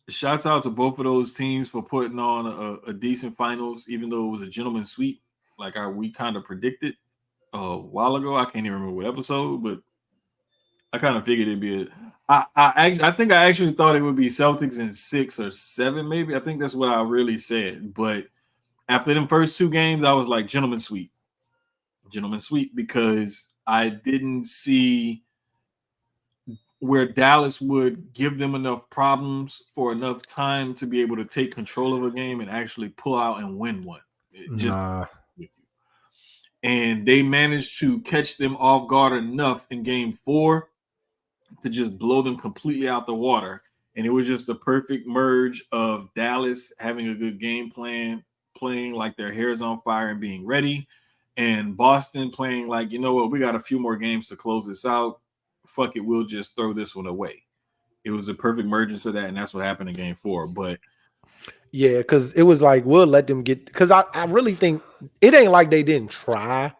Shouts out to both of those teams for putting on a decent finals, even though it was a gentleman's sweep, like we kind of predicted a while ago. I can't even remember what episode, but I kind of figured it'd be a. I think I actually thought it would be Celtics in 6 or 7, maybe. I think that's what I really said. But after them first 2 games, I was like gentleman sweep, because I didn't see where Dallas would give them enough problems for enough time to be able to take control of a game and actually pull out and win one. Just Nah. and they managed to catch them off guard enough in game 4 to just blow them completely out the water. And it was just the perfect merge of Dallas having a good game plan, playing like their hair's on fire and being ready, and Boston playing like, you know what, we got a few more games to close this out. Fuck it, we'll just throw this one away. It was the perfect mergence of that, and that's what happened in game 4. But Yeah, because it was like we'll let them get, because I really think it ain't like they didn't try,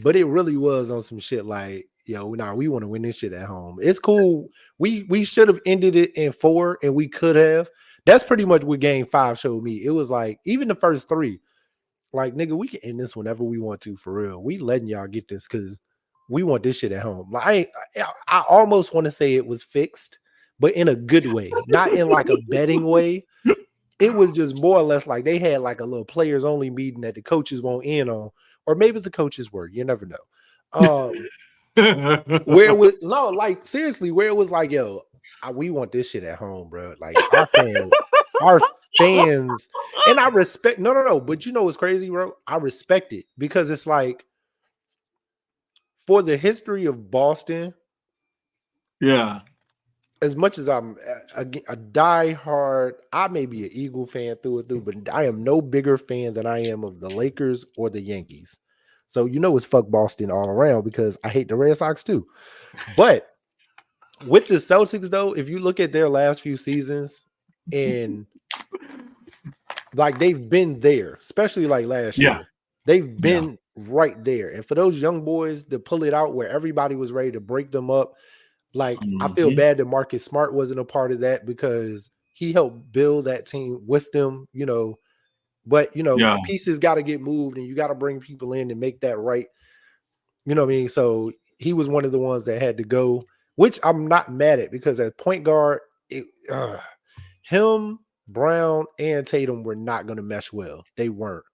but it really was on some shit like, yo, nah, we want to win this shit at home. It's cool. We should have ended it in 4, and we could have. That's pretty much what game 5 showed me. It was like even the first 3, like nigga, we can end this whenever we want to, for real. We letting y'all get this because we want this shit at home. Like I almost want to say it was fixed, but in a good way, not in like a betting way. It was just more or less like they had like a little players only meeting that the coaches won't in on, or maybe the coaches were. You never know. Where it was no, like seriously, where it was like, yo, we want this shit at home, bro. Like our fans, and I respect. No. But you know what's crazy, bro? I respect it because it's like for the history of Boston. yeah, As much as I'm a diehard, I may be an Eagle fan through and through, but I am no bigger fan than I am of the Lakers or the Yankees. So you know it's fuck Boston all around because I hate the Red Sox too. But with the Celtics, though, if you look at their last few seasons, and like they've been there, especially like last yeah, year, they've been right there. And for those young boys to pull it out where everybody was ready to break them up. Like, I feel bad that Marcus Smart wasn't a part of that because he helped build that team with them, you know. But, you know, pieces got to get moved and you got to bring people in and make that right. You know what I mean? So he was one of the ones that had to go, which I'm not mad at because at point guard, him, Brown, and Tatum were not going to mesh well. They weren't.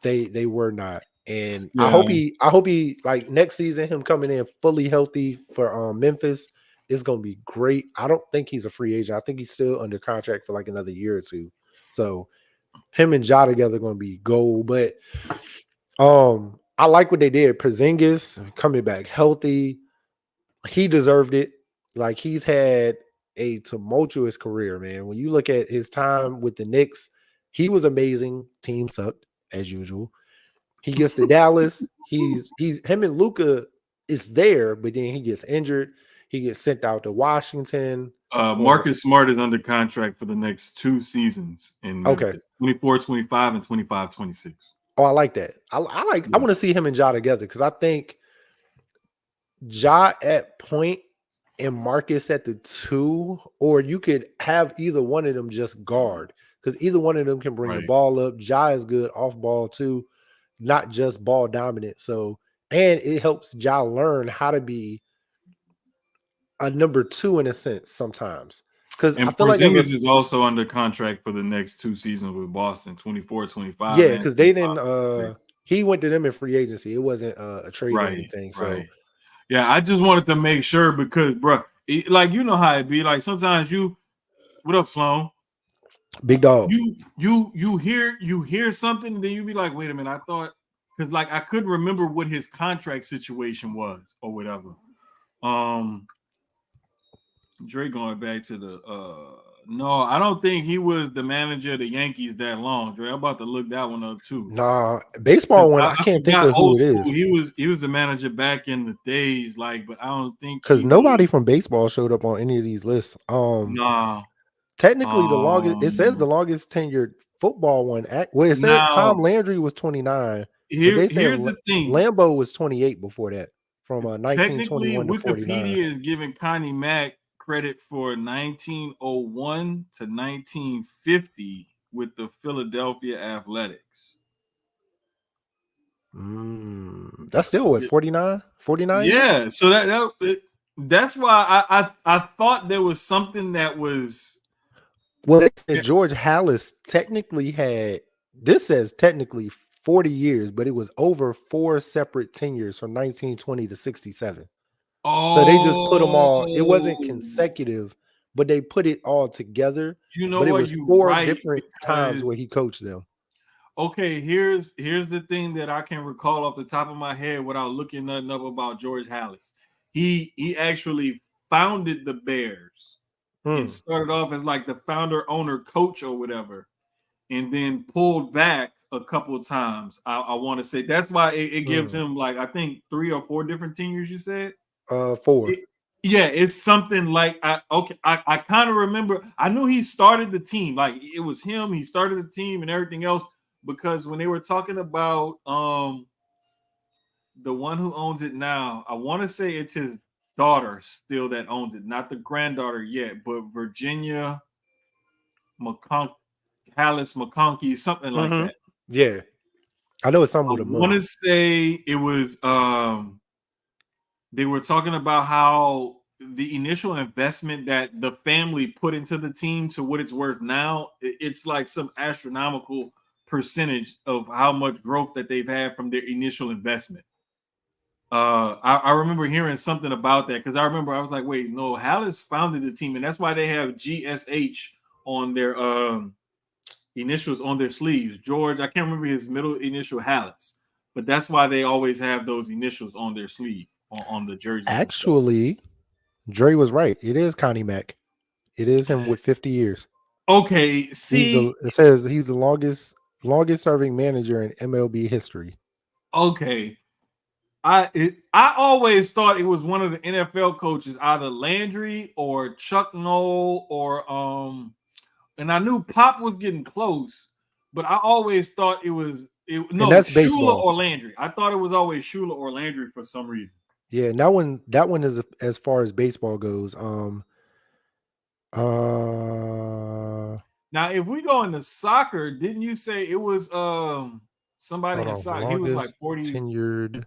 They were not. And I hope he like next season, him coming in fully healthy for Memphis is gonna be great. I don't think he's a free agent. I think he's still under contract for like another year or 2. So him and Ja together gonna be gold. But I like what they did. Porzingis coming back healthy. He deserved it. Like he's had a tumultuous career, man. When you look at his time with the Knicks, he was amazing. Team sucked as usual. He gets to Dallas. He's him and Luka is there, but then he gets injured. He gets sent out to Washington. Marcus Smart is under contract for the next 2 seasons in Okay. Memphis, 24-25 and 25-26. Oh, I like that. I Yeah. want to see him and Ja together because I think Ja at point and Marcus at the 2, or you could have either one of them just guard because either one of them can bring the Right. ball up. Ja is good off ball too, not just ball dominant. So, and it helps Ja learn how to be a number 2 in a sense sometimes. Because I And feel like as a Porzingis is also under contract for the next 2 seasons with Boston, 24-25 yeah, and because they didn't 25-26. he went to them in free agency. It wasn't a trade or Right, anything. So right. Yeah, I just wanted to make sure because, bro, like you know how it be. Like sometimes what up, Sloan? big dog. You hear something, then you be like, wait a minute, I thought because like I couldn't remember what his contract situation was or whatever. Dre going back to the no, I don't think he was the manager of the Yankees that long. Dre, I'm about to look that one up too. Nah, baseball one, I I can't think forgot of who old it school. is. He was the manager back in the days, like, but I don't think Because he nobody was. from baseball showed up on any of these lists. Nah. Technically, the longest it says the longest tenured football one. Well, it said Tom Now Landry was 29, but they said here's the thing. Lambeau was 28 before that, from Technically, 1921 to 49. Wikipedia is giving Connie Mack credit for 1901 to 1950 with the Philadelphia Athletics. That's still what 49 years. Yeah, so that's why I thought there was something that was. Well, they said George Halas technically had. This says technically 40 years, but it was over 4 separate tenures from 1920 to 67. So they just put them all. It wasn't Oh, consecutive, but they put it all together. you know But it what? was You 4 right different times because where he coached them. okay, here's the thing that I can recall off the top of my head without looking nothing up about George Halas. He actually founded the Bears and started off as like the founder, owner, coach, or whatever, and then pulled back a couple of times. I want to say that's why it gives him like I think 3 or 4 different tenures. You said 4. yeah, it's something like I kind of remember. I knew he started the team, like it was him. He started the team and everything else because when they were talking about the one who owns it now, I want to say it's his daughter still that owns it, not the granddaughter yet, but Virginia Hallis McConkey, something like that. Yeah, I know it's something I with a want month. to say it was they were talking about how the initial investment that the family put into the team to what it's worth now, it's like some astronomical percentage of how much growth that they've had from their initial investment. I remember hearing something about that because I remember I was like, wait, no, Hallis founded the team, and that's why they have GSH on their initials on their sleeves. George, I can't remember his middle initial, Hallis, but that's why they always have those initials on their sleeve on the jerseys and stuff. Actually, Dre was right. It is Connie Mack. It is him with 50 years. Okay, see, It says he's the longest serving manager in MLB history. okay. I always thought it was one of the NFL coaches, either Landry or Chuck Noll or and I knew Pop was getting close, but I always thought it was And no that's Shula baseball. or Landry. I thought it was always Shula or Landry for some reason. Yeah, and that one is as far as baseball goes. Now, if we go into soccer, didn't you say it was somebody Hold in on, soccer? He was like longest 45 tenured.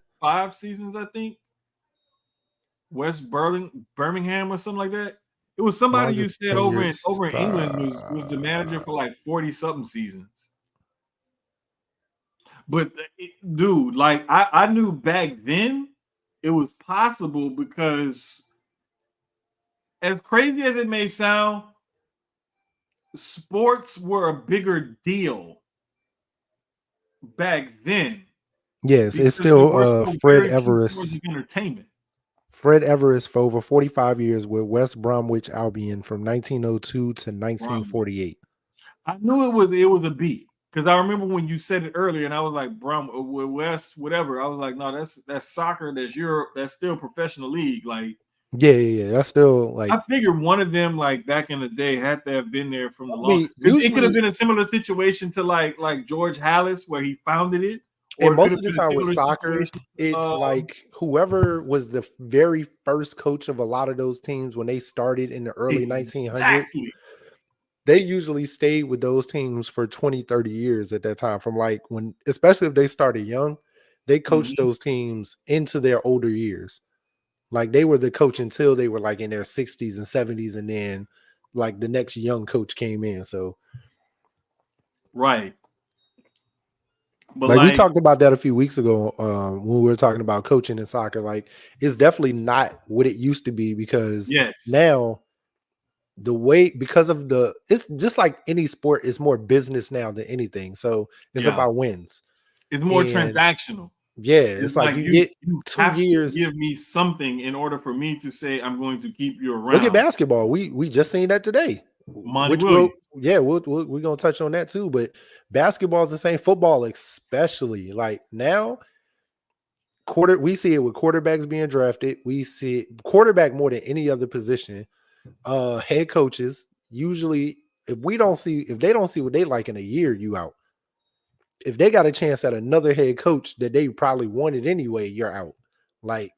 seasons, I think. Birmingham or something like that. It was somebody you Longest said tenured. over in England was the manager for like 40 something seasons. But dude, like I knew back then it was possible because as crazy as it may sound, sports were a bigger deal back then Yes, it's because we were still so Fred very key towards Everest. the entertainment. Fred Everest for over 45 years with West Bromwich Albion from 1902 to Brom. 1948. I knew it was a beat because I remember when you said it earlier, and I was like, Brom, West, whatever. I was like, no, that's soccer, that's Europe, that's still professional league. Like Yeah. That's still like I figured one of them, like back in the day, had to have been there from the long. It could have usually, been a similar situation to like George Hallis, where he founded it, or and it could most have of the been a time with similar soccer, situation. it's like whoever was the very first coach of a lot of those teams when they started in the early 1900s, Exactly. they usually stayed with those teams for 20, 30 years at that time. From like when, especially if they started young, they coached Mhm. those teams into their older years. Like they were the coach until they were like in their 60s and 70s, and then like the next young coach came in. So Right. But like we like, talked about that a few weeks ago when we were talking about coaching in soccer. Like it's definitely not what it used to be, because yes, now the way, because of the, it's just like any sport, is more business now than anything. So it's yeah, about wins. it's more And transactional. yeah, It's it's like like you you get you 2 have to years. give me something in order for me to say I'm going to keep you Look at around. basketball. We just seen that today. Monty Which will, Williams. yeah, we're gonna touch on that too. But basketball is the same. Football, especially, like now, we see it with quarterbacks being drafted. We see it, quarterback more than any other position. Head coaches usually, if they don't see what they like in a year, you out. If they got a chance at another head coach that they probably wanted anyway, you're out. Like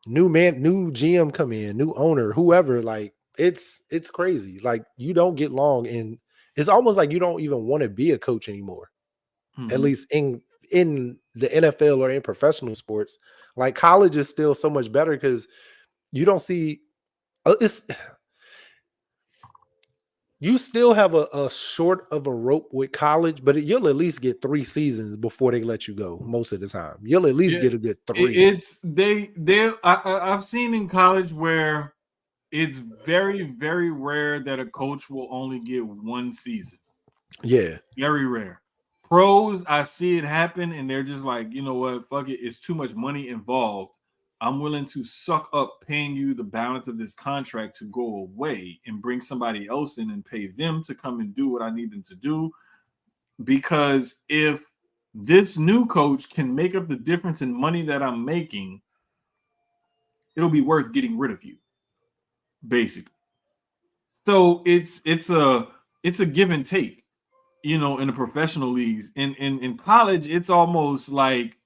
new GM come in, new owner, whoever, like it's crazy. Like you don't get long, and it's almost like you don't even want to be a coach anymore. At Mhm. least in the NFL or in professional sports. Like college is still so much better because you don't see it's you still have a short of a rope with college, but you'll at least get 3 seasons before they let you go. Most of the time, you'll at least Yeah, get a good three. it's I've seen in college where it's very, very rare that a coach will only get one season. Yeah, Very rare. Pros, I see it happen, and they're just like, you know what, fuck it, it's too much money involved. I'm willing to suck up paying you the balance of this contract to go away and bring somebody else in and pay them to come and do what I need them to do. Because if this new coach can make up the difference in money that I'm making, it'll be worth getting rid of you, basically. So it's a give and take, in the professional leagues. In college, it's almost like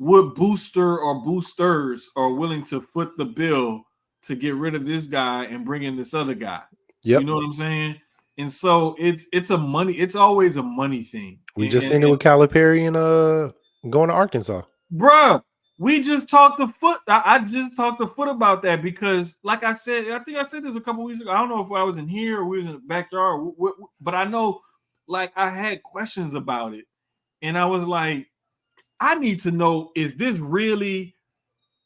what booster or boosters are willing to foot the bill to get rid of this guy and bring in this other guy. You yep. know what I'm saying? And so it's always a money thing. We just And seen it with Calipari and going to Arkansas. bruh, we just talked to Foot. I just talked to Foot about that because, like I said, I think I said this a couple weeks ago. I don't know if I was in here or we was in the backyard, but I know, like, I had questions about it, and I was like, I need to know: is this really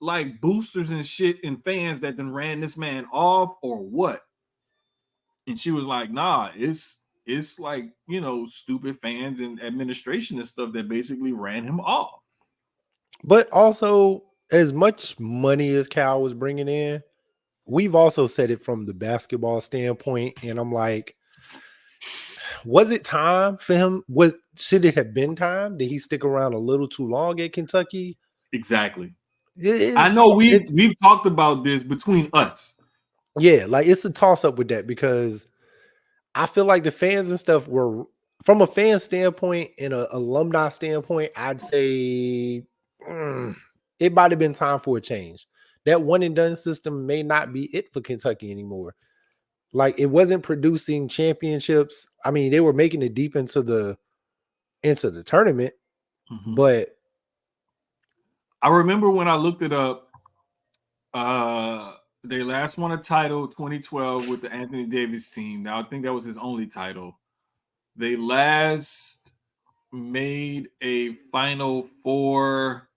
like boosters and shit and fans that then ran this man off, or what? And she was like, Nah, it's like stupid fans and administration and stuff that basically ran him off. But also, as much money as Cal was bringing in, we've also said it from the basketball standpoint, and I'm like, was it time for him? Should it have been time? Did he stick around a little too long at Kentucky? Exactly. I It's know we've it's we've talked about this between us. yeah, like it's a toss up with that, because I feel like the fans and stuff were, from a fan standpoint and a alumni standpoint, I'd say mm, it might have been time for a change. That one and done system may not be it for Kentucky anymore. Like it wasn't producing championships. I mean, they were making it deep into the tournament, Mhm. but I remember when I looked it up. Uh, they last won a title 2012 with the Anthony Davis team. Now I think that was his only title. They last made a Final Four.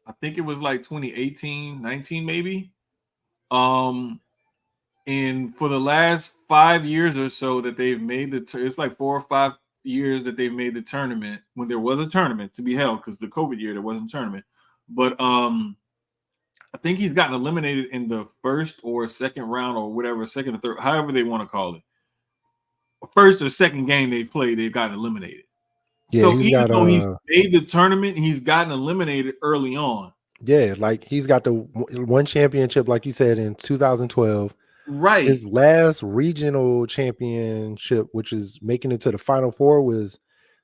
I think it was like 2018, 19 maybe. Um, and for the last 5 years or so that they've made it's like 4 or 5 years that they've made the tournament when there was a tournament to be held, because the COVID year there wasn't a tournament. But I think he's gotten eliminated in the first or second round or whatever, second or third, however they want to call it. First or second game they've played, they've gotten eliminated. yeah, So he's even got though he's made the tournament, he's gotten eliminated early on. Yeah, like he's got the one championship, like you said, in 2012. Right. His last regional championship, which is making it to the Final Four, was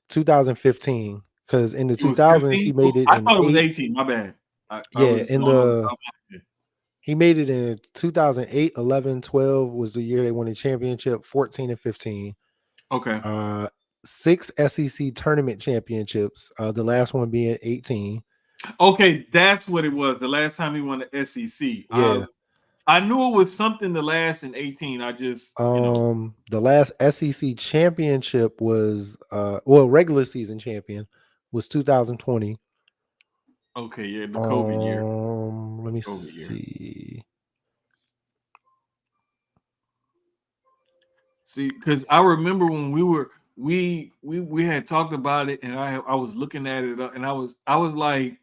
2015. Because in the It was 2000s, he 15. Oh, made it I in thought it was eight. 18. My bad. I Yeah, was in going on the the top of my head. he made it in 2008, 11, 12 was the year they won the championship. 14 and 15. Okay. Uh, 6 SEC tournament championships. The last one being 18. Okay, that's what it was. The last time he won the SEC. Yeah. I knew it was something the last in 18. I just, The last SEC championship was well, regular season champion was 2020. okay, yeah, the COVID year. Let me COVID year. see. See, because I remember when we had talked about it, and I was looking at it, and I was like,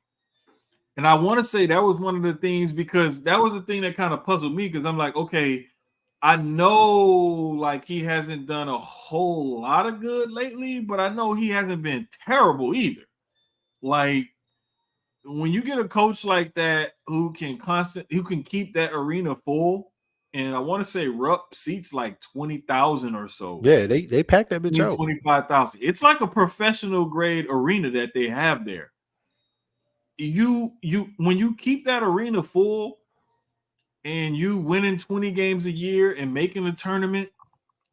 and I want to say that was one of the things because that was the thing that kind of puzzled me because I'm like, okay, I know like he hasn't done a whole lot of good lately, but I know he hasn't been terrible either. Like when you get a coach like that who can keep that arena full, and I want to say Rupp seats like 20,000 or so. Yeah, they packed that bitch out. 25,000. It's like a professional grade arena that they have there. You when you keep that arena full and you winning 20 games a year and making a tournament.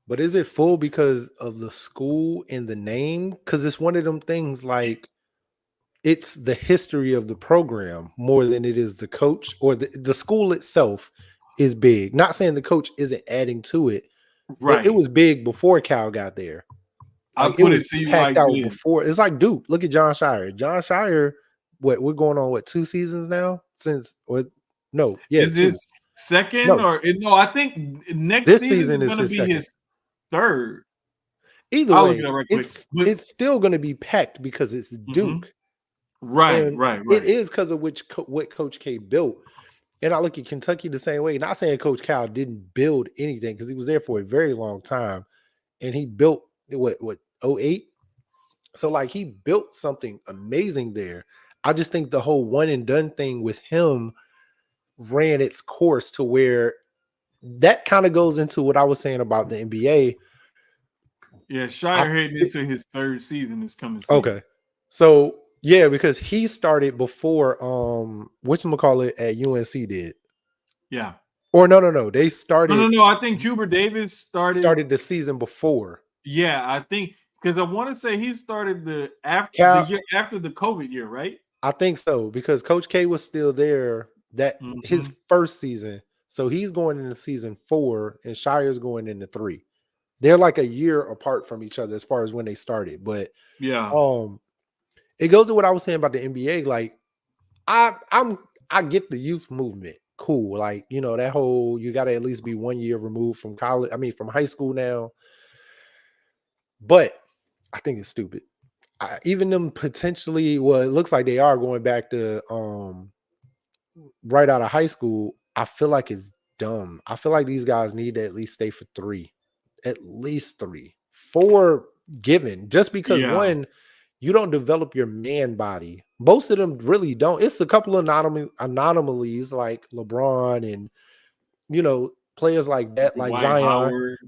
But is it full because of the school and the name? Because it's one of them things like it's the history of the program more than it is the coach or the school itself is big. Not saying the coach isn't adding to it, but it Right. was big before Cal got there. I Like it put was it to you packed like out this. before. It's like Duke. Look at John Shire. John Shire, what we're going on 2 seasons now? Since or no, yeah, Is two. this second No, or no? I think next this season season is is going to his be second. his third. Either I'll look way, it up right quick. But it's still going to be packed because it's mhm. Duke, Right, and right, it right. is because of what Coach K built. And I look at Kentucky the same way. Not saying Coach Cal didn't build anything because he was there for a very long time, and he built what 08. So like he built something amazing there. I just think the whole one and done thing with him ran its course to where that kind of goes into what I was saying about the NBA. Yeah, I Shire heading into his third season this coming season. okay. So yeah, because he started before whatchamacallit at UNC did. Yeah. Or no. They No, no, started no. I think Hubert Davis started. the season before. Yeah, I think because I want to say he started the Cal year after the COVID year, right? I think so because Coach K was still there that his Hmm. first season. So he's going into season 4 and Shire's going into 3. They're like a year apart from each other as far as when they started. But Yeah. um it goes to what I was saying about the NBA. Like I get the youth movement. Cool. Like, that whole you gotta at least be 1 year removed from college. I mean from high school now. But I think it's stupid. Even them potentially, well, it looks like they are going back to right out of high school. I feel like it's dumb. I feel like these guys need to at least stay for 3, at least 3, 4 given. Just because Yeah. one, you don't develop your man body. Most of them really don't. It's a couple of anomalies like LeBron and players like that, like Dwight Zion. Howard,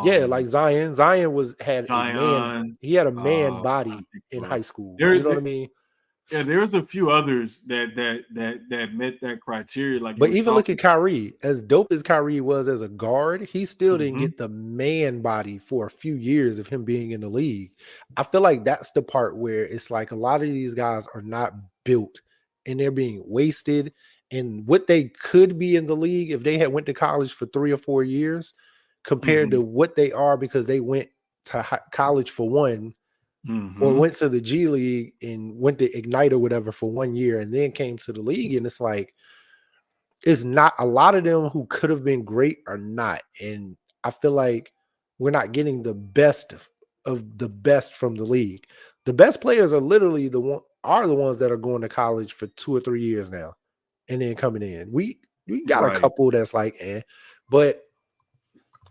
Yeah, like Zion. Zion had a man. Zion. He had a man I body think in so. high school. There, You know what there, I mean? yeah, there's a few others that met that criteria, like you But were even look at talking. Kyrie. As dope as Kyrie was as a guard, he still didn't Hmm. get the man body for a few years of him being in the league. I feel like that's the part where it's like a lot of these guys are not built and they're being wasted. And what they could be in the league if they had went to college for 3 or 4 years compared Hmm. to what they are because they went to college for one or Hmm. went to the G League and went to Ignite or whatever for 1 year and then came to the league. And it's like, it's not a lot of them who could have been great are not. And I feel like we're not getting the best of the best from the league. The best players are literally the ones that are going to college for 2 or 3 years now and then coming in. We got a Right. couple that's like, but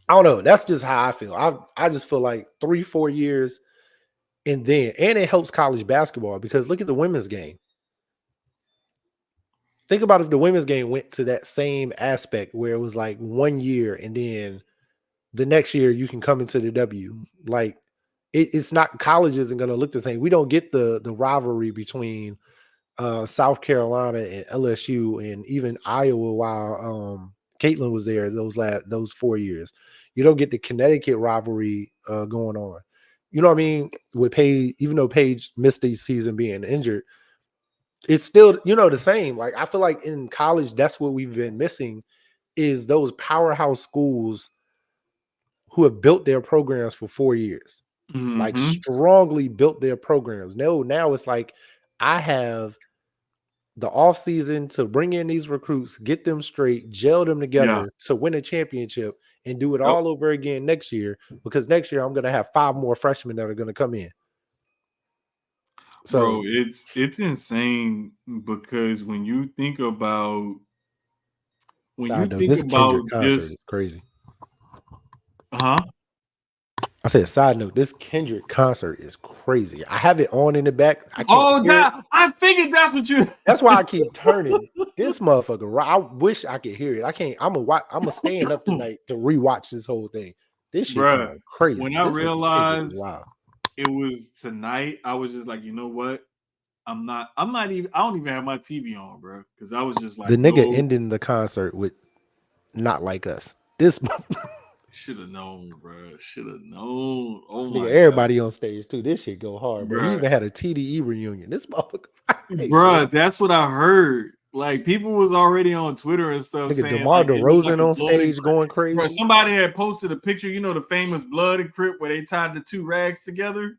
I don't know. That's just how I feel. I just feel like 3, 4 years and it helps college basketball because look at the women's game. think about if the women's game went to that same aspect where it was like 1 year and then the next year you can come into the W. Like it's not, college isn't going to look the same. We don't get the rivalry between South Carolina and LSU and even Iowa while Caitlin was there those 4 years. You don't get the Connecticut rivalry going on. You know what I mean? With Paige, even though Paige missed the season being injured, it's still, the same. Like I feel like in college, that's what we've been missing is those powerhouse schools who have built their programs for 4 years, like Mm-hmm. strongly built their programs. No, now it's like I have the off season to bring in these recruits, get them straight, gel them Yeah. together to win a championship and do it Yep. all over again next year, because next year I'm going to have 5 more freshmen that are going to come in. Bro, So it's insane because when you think about this Kendrick concert this, is crazy. huh? I said, side note, this Kendrick concert is crazy. I have it on in the back. I can't hear it. I figured that's what you. That's why I keep turning. This motherfucker, I wish I could hear it. I can't. I'm a staying up tonight to rewatch this whole thing. This shit Bruh, going crazy. when I This nigga Kendrick is realized wild. it was tonight, I was just like, you know what? I'm not even, I don't even have my TV on, bro. Because I was just like, The nigga no, ending the concert with "Not Like Us." This should have known, bro. Should have known. Oh nigga, my everybody on stage too. This shit go hard, bro. He God. even had a TDE reunion. This motherfucker, Bruh, that's what I heard. Like people was already on Twitter and stuff nigga, saying DeMar like it looked like DeRozan a on blood and stage crip. going crazy. Bro, somebody had posted a picture, the famous blood and crip where they tied the two rags together.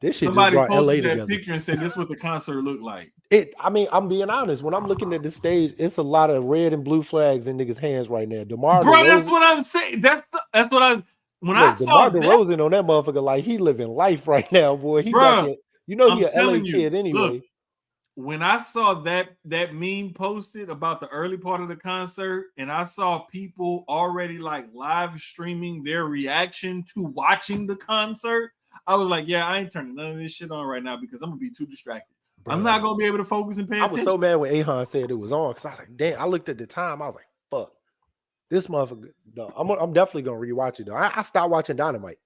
This shit Somebody just brought LA posted that together. picture and said this is what the concert looked like. I mean, I'm being honest. When I'm looking at the stage, it's a lot of red and blue flags in niggas' hands right now. DeMar Bro, DeRozan, that's what I'm saying. That's what I when I saw DeMar that, DeRozan on that motherfucker, like he living life right now, boy. He got bro. that. He I'm an LA telling you, kid anyway. look, when I saw that meme posted about the early part of the concert, and I saw people already like live streaming their reaction to watching the concert, I was like, yeah, I ain't turning none of this shit on right now because I'm gonna be too distracted. Bro, I'm not gonna be able to focus and pay attention. I was so mad when Ahan said it was on because I was like, damn. I looked at the time, I was like, fuck, this motherfucker. No, I'm definitely gonna rewatch it though. I stopped watching Dynamite,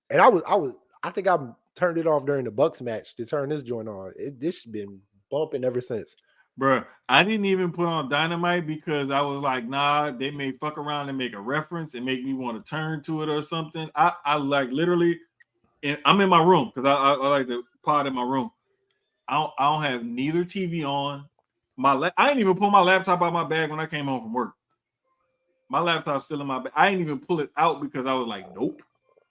and I think I turned it off during the Bucks match to turn this joint on. This has been bumping ever since. Bro, I didn't even put on Dynamite because I was like, nah, they may fuck around and make a reference and make me want to turn to it or something. I like literally, and I'm in my room because I like the pod in my room. I don't have neither TV on. I didn't even pull my laptop out of my bag when I came home from work. My laptop's still in my bag. I didn't even pull it out because I was like, nope,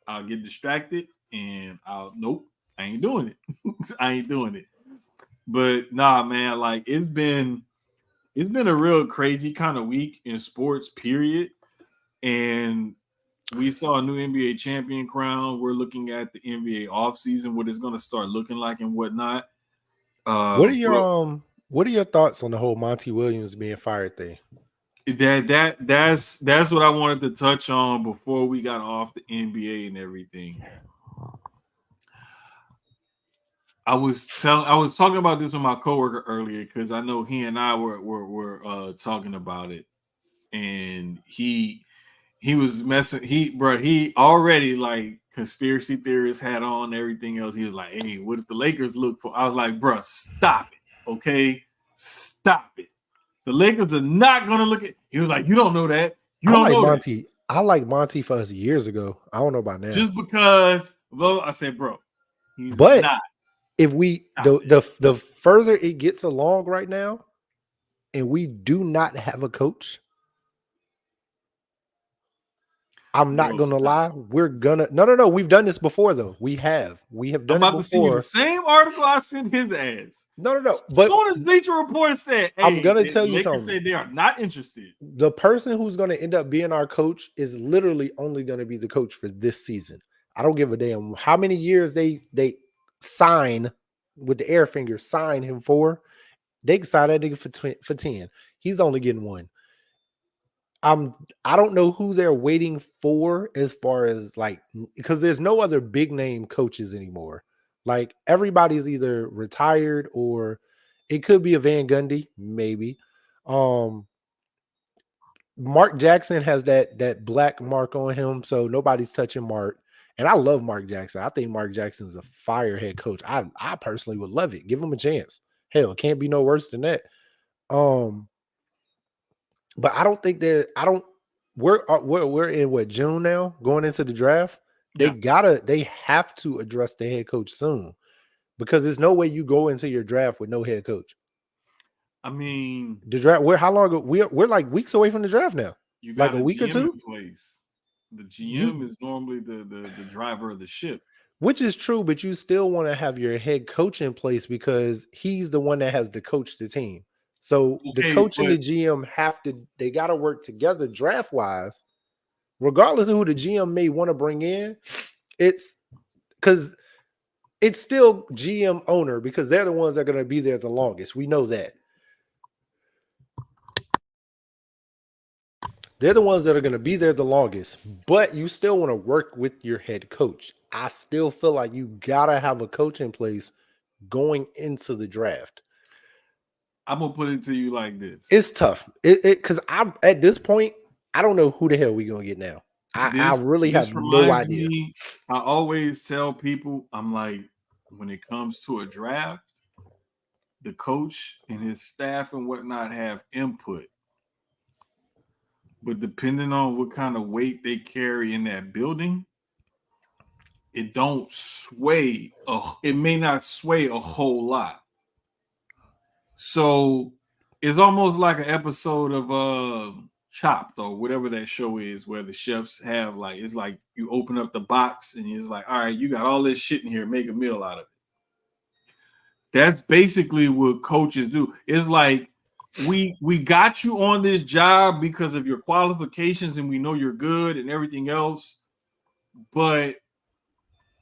I'll get distracted and nope, I ain't doing it. I ain't doing it. But nah, man, like it's been a real crazy kind of week in sports, period. And we saw a new NBA champion crown. We're looking at the NBA offseason, what it's going to start looking like and whatnot. What are your thoughts on the whole Monty Williams being fired thing? That's what I wanted to touch on before we got off the NBA and everything. I was talking about this with my coworker earlier because I know he and I were talking about it, and he was messing. He already like conspiracy theorist hat on, everything else. He was like, "Hey, what if the Lakers look for?" I was like, "Bro, stop it, okay? Stop it. The Lakers are not gonna look at." He was like, "You don't know that. You don't know Monty. that." I like Monty for us years ago. I don't know about now. Just because, well, I said, bro, he's but not. If we the further it gets along right now, and we do not have a coach, I'm not gonna lie. We're gonna no. We've done this before though. We have done it before. To send you the same article I sent his ass. No. But as soon as Bleacher Report said, hey, I'm gonna tell you something. Say they are not interested. The person who's gonna end up being our coach is literally only gonna be the coach for this season. I don't give a damn how many years they sign with the air finger, sign him for. They can sign that nigga for 10. He's only getting one. I don't know who they're waiting for as far as like, because there's no other big name coaches anymore. Like everybody's either retired or It could be a Van Gundy, maybe. Um, Mark Jackson has that black mark on him, so nobody's touching Mark. And I love Mark Jackson. I think Mark Jackson is a fire head coach. I personally would love it. Give him a chance. Hell, it can't be no worse than that. Um, but I don't think that I don't. We're in what, June now, going into the draft. Yeah. They have to address the head coach soon, because there's no way you go into your draft with no head coach. I mean, The draft. How long? We're like weeks away from the draft now. you Like got a a week or GM in two. place. The You GM is normally the driver of the ship. Which is true, but you still want to have your head coach in place because he's the one that has to coach the team. So the Okay, coach and but the GM they got to work together draft wise, regardless of who the GM may want to bring in. It's because it's still GM owner, because they're the ones that are going to be there the longest. We know that. They're the ones that are going to be there the longest, but you still want to work with your head coach. I still feel like you got to have a coach in place going into the draft. I'm gonna put it to you like this. It's tough. Because I at this point, I don't know who the hell we gonna get now. I really have This no reminds idea. me. I always tell people, I'm like, when it comes to a draft, the coach and his staff and whatnot have input, but depending on what kind of weight they carry in that building, it don't sway. It may not sway a whole lot. So it's almost like an episode of Chopped or whatever that show is, where the chefs have like, it's like you open up the box and it's like, all right, you got all this shit in here, make a meal out of it. That's basically what coaches do. It's like, we got you on this job because of your qualifications and we know you're good and everything else, but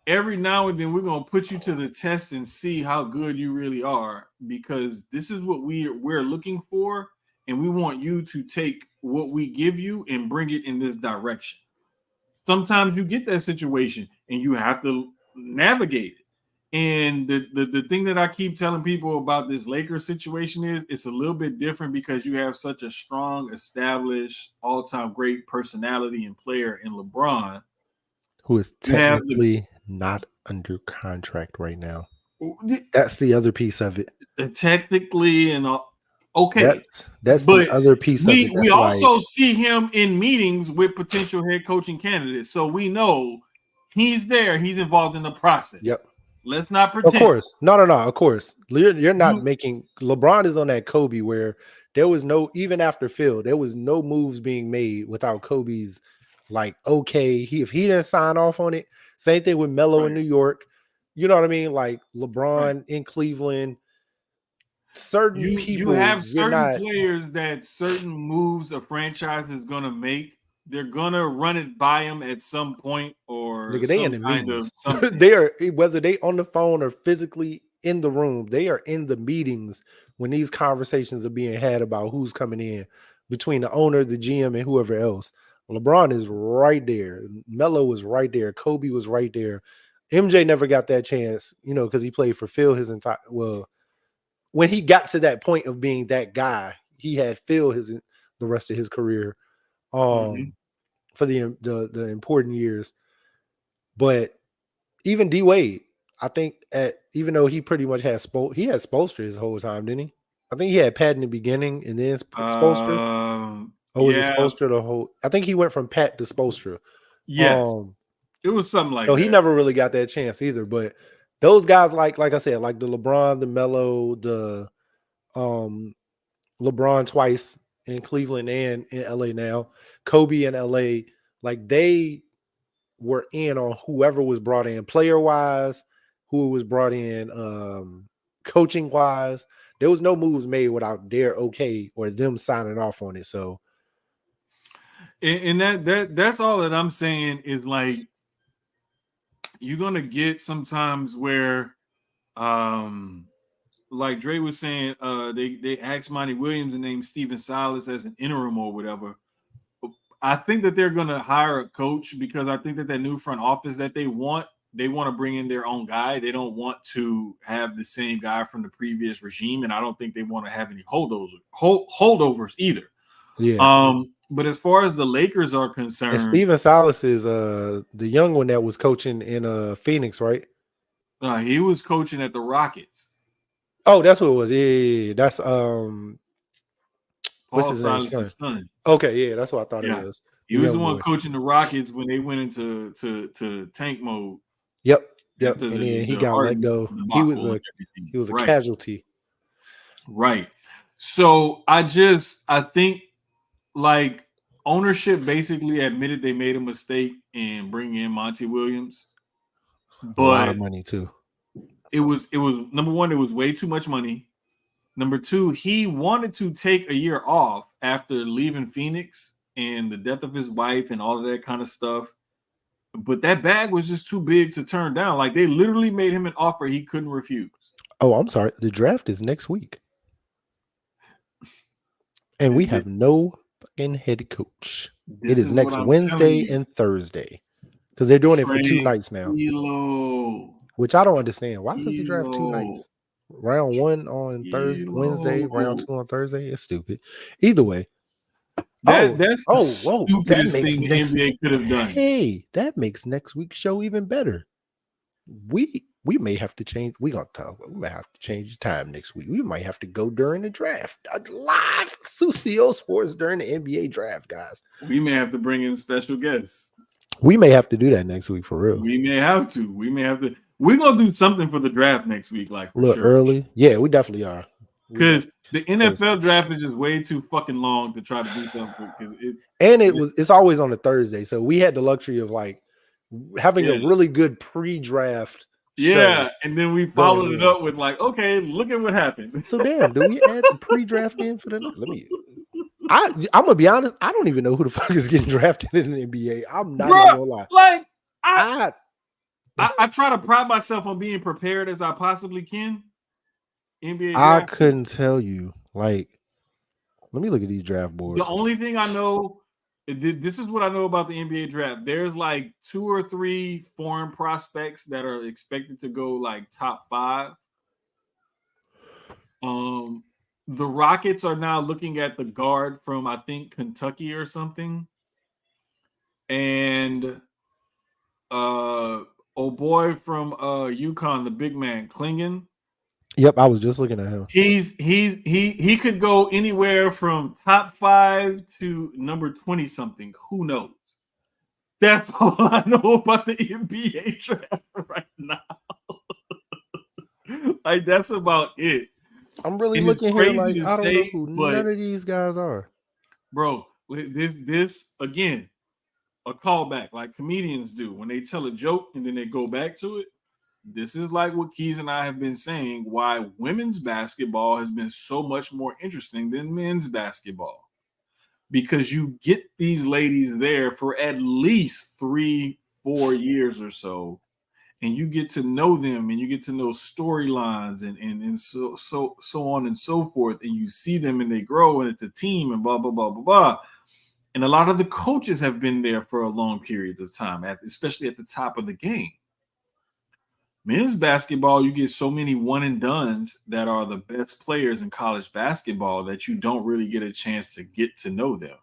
every now and then we're going to put you to the test and see how good you really are, because this is what we're looking for, and we want you to take what we give you and bring it in this direction. Sometimes you get that situation and you have to navigate it. And the thing that I keep telling people about this Lakers situation is it's a little bit different because you have such a strong, established, all-time great personality and player in LeBron. Who is You have the technically not under contract right now. That's the other piece of it. technically and all, okay, That's the but other piece of it. we That's like, also see him in meetings with potential head coaching candidates, so we know he's there. He's involved in the process. yep. Let's not Of pretend. course. No. Of course. You're not You making LeBron is on that Kobe where there was no, even after Phil, there was no moves being made without Kobe's like, okay, if he didn't sign off on it. Same thing with Melo in right, New York. You know what I mean? Like right. LeBron in Cleveland. Certain You people, have you're certain not, players that certain moves a franchise is gonna make. They're gonna run it by him at some point or nigga, they in some the kind of meetings. something. They are, whether they on the phone or physically in the room, they are in the meetings when these conversations are being had about who's coming in between the owner, the GM, and whoever else. LeBron is right there. Melo was right there. Kobe was right there. MJ never got that chance, because he played for Phil his entire, well, when he got to that point of being that guy, he had Phil the rest of his career, Mm-hmm. for the important years. But even D Wade, I think, even though he pretty much he had Spoelstra his whole time, didn't he? I think he had Pat in the beginning and then Spoelstra. Or was it Yeah, Spoelstra the whole? I think he went from Pat to Spoelstra. yes, Um, it was something so like he that. never really got that chance either. But those guys, like I said, like the LeBron, the Melo, the um LeBron twice in Cleveland and in LA now, Kobe in LA, like they were in on whoever was brought in player wise, who was brought in coaching wise. There was no moves made without their okay or them signing off on it. So And that's all that I'm saying is like you're gonna get sometimes where like Dre was saying, they asked Monty Williams and named Steven Silas as an interim or whatever. I think that they're gonna hire a coach because I think that new front office that they want they want to bring in their own guy. They don't want to have the same guy from the previous regime, and I don't think they want to have any holdovers either. Yeah. But as far as the Lakers are And concerned, Steven Silas is the young one that was coaching in Phoenix, right? he was coaching at the Rockets. Oh, that's what it was. Yeah. That's what's Paul his name? Silas' Son. son. Okay, yeah, that's what I thought it Yeah, was. he The was the young one boy. coaching the Rockets when they went into tank mode. Yep. After And then he the got let Harden go. debacle and everything. He was a Right. casualty. Right. So I think like ownership basically admitted they made a mistake in bringing in Monty Williams. A lot of But money too. it was number one, it was way too much money. Number two, he wanted to take a year off after leaving Phoenix and the death of his wife and all of that kind of stuff. But that bag was just too big to turn down. Like they literally made him an offer he couldn't refuse. Oh, I'm sorry. The draft is next week. And we have no fucking head coach. It is next Wednesday and Thursday. Because they're doing it for 2 nights now. Which I don't understand. Why is the draft 2 nights? Round 1 on Wednesday, round 2 on Thursday. It's stupid. Either way. That's the stupidest thing the NBA could have done. Hey, that makes next week's show even better. We may have to change. We may have to change the time next week. We might have to go during the draft. Live Sucio Sports during the NBA draft, guys. We may have to bring in special guests. We may have to do that next week for real. We may have to. We're gonna do something for the draft next week, like for sure. Early. Yeah, we definitely are. Because the NFL draft is just way too fucking long to try to do something. It's always on a Thursday, so we had the luxury of like having a really good pre-draft. Yeah, and then we followed it up with like, okay, look at what happened. So damn, do we add the pre-draft in for the? Let me. I'm gonna be honest. I don't even know who the fuck is getting drafted in the NBA. I'm not even gonna lie. Like I try to pride myself on being prepared as I possibly can. NBA draft. I couldn't tell you. Like, let me look at these draft boards. The only thing I know, this is what I know about the NBA draft. There's like 2 or 3 foreign prospects that are expected to go like top 5. The Rockets are now looking at the guard from I think Kentucky or something, and boy from UConn, the big man Klingon. Yep, I was just looking at him. He could go anywhere from top 5 to number 20 something. Who knows? That's all I know about the NBA draft right now. Like that's about it. I'm really looking here like I don't know who none of these guys are. Bro, this again, a callback like comedians do when they tell a joke and then they go back to it. This is like what Keyz and I have been saying, why women's basketball has been so much more interesting than men's basketball. Because you get these ladies there for at least 3-4 years or so, and you get to know them and you get to know storylines and so on and so forth, and you see them and they grow and it's a team and blah, blah, blah, blah, blah. And a lot of the coaches have been there for a long periods of time, especially at the top of the game. Men's basketball, you get so many one and dones that are the best players in college basketball that you don't really get a chance to get to know them.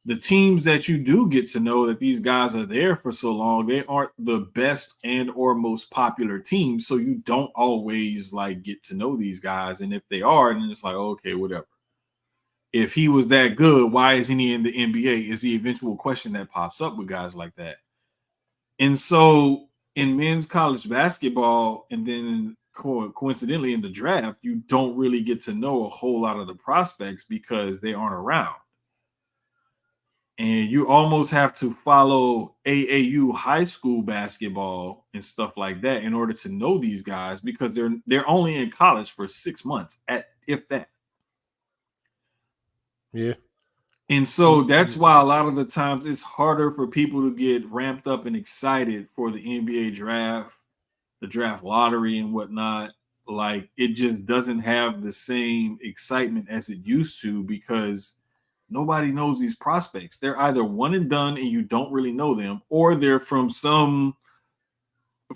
The teams that you do get to know that these guys are there for so long, they aren't the best and or most popular teams. So you don't always like get to know these guys. And if they are, then it's like, okay, whatever. If he was that good, why isn't he in the NBA? Is the eventual question that pops up with guys like that. And so in men's college basketball, and then coincidentally in the draft, you don't really get to know a whole lot of the prospects because they aren't around. And you almost have to follow AAU high school basketball and stuff like that in order to know these guys because they're only in college for 6 months, if that. Yeah. And so that's why a lot of the times it's harder for people to get ramped up and excited for the NBA draft, the draft lottery and whatnot. Like it just doesn't have the same excitement as it used to because nobody knows these prospects. They're either one and done and you don't really know them, or they're from some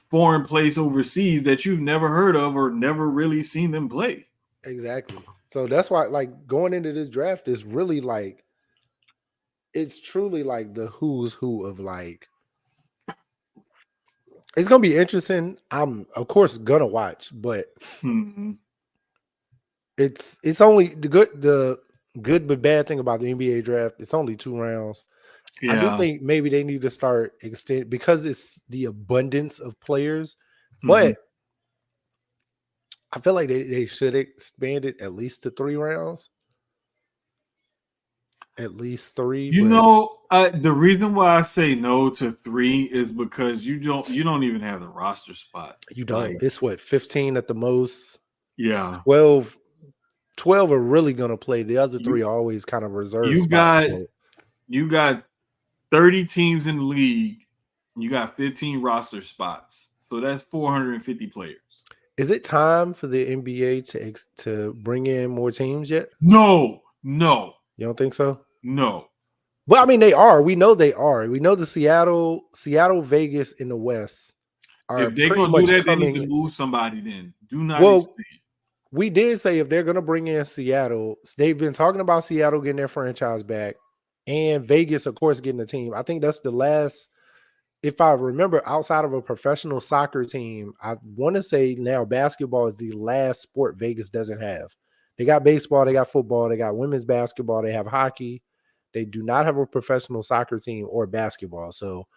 foreign place overseas that you've never heard of or never really seen them play. Exactly. So that's why, like, going into this draft is really like, it's truly like the who's who of like. It's gonna be interesting. I'm of course gonna watch, but Mm-hmm. it's only the good but bad thing about the NBA draft. It's only 2 rounds. I do Yeah. think maybe they need to start extend because it's the abundance of players, Mm-hmm. but I feel like they should expand it at least to 3 rounds. At least 3, You but know, the reason why I say no to 3 is because you don't even have the roster spot. you don't. Like, It's what, 15 at the most. yeah, 12 are really gonna play. The other 3 you are always kind of reserved you spots. got But you got 30 teams in the league. You got 15 roster spots, so that's 450 players. is it time for the NBA to bring in more teams yet? No, You don't think so? no. Well, I mean, they are. We know they are. We know the Seattle, Vegas, in the West are If they're pretty gonna do much that, they need to coming. move somebody. Then do not Well, expand. we did say if they're going to bring in Seattle, they've been talking about Seattle getting their franchise back and Vegas, of course, getting a team. I think that's the last, if I remember, outside of a professional soccer team, I want to say now basketball is the last sport Vegas doesn't have. They got baseball, they got football, they got women's basketball, they have hockey. They do not have a professional soccer team or basketball. So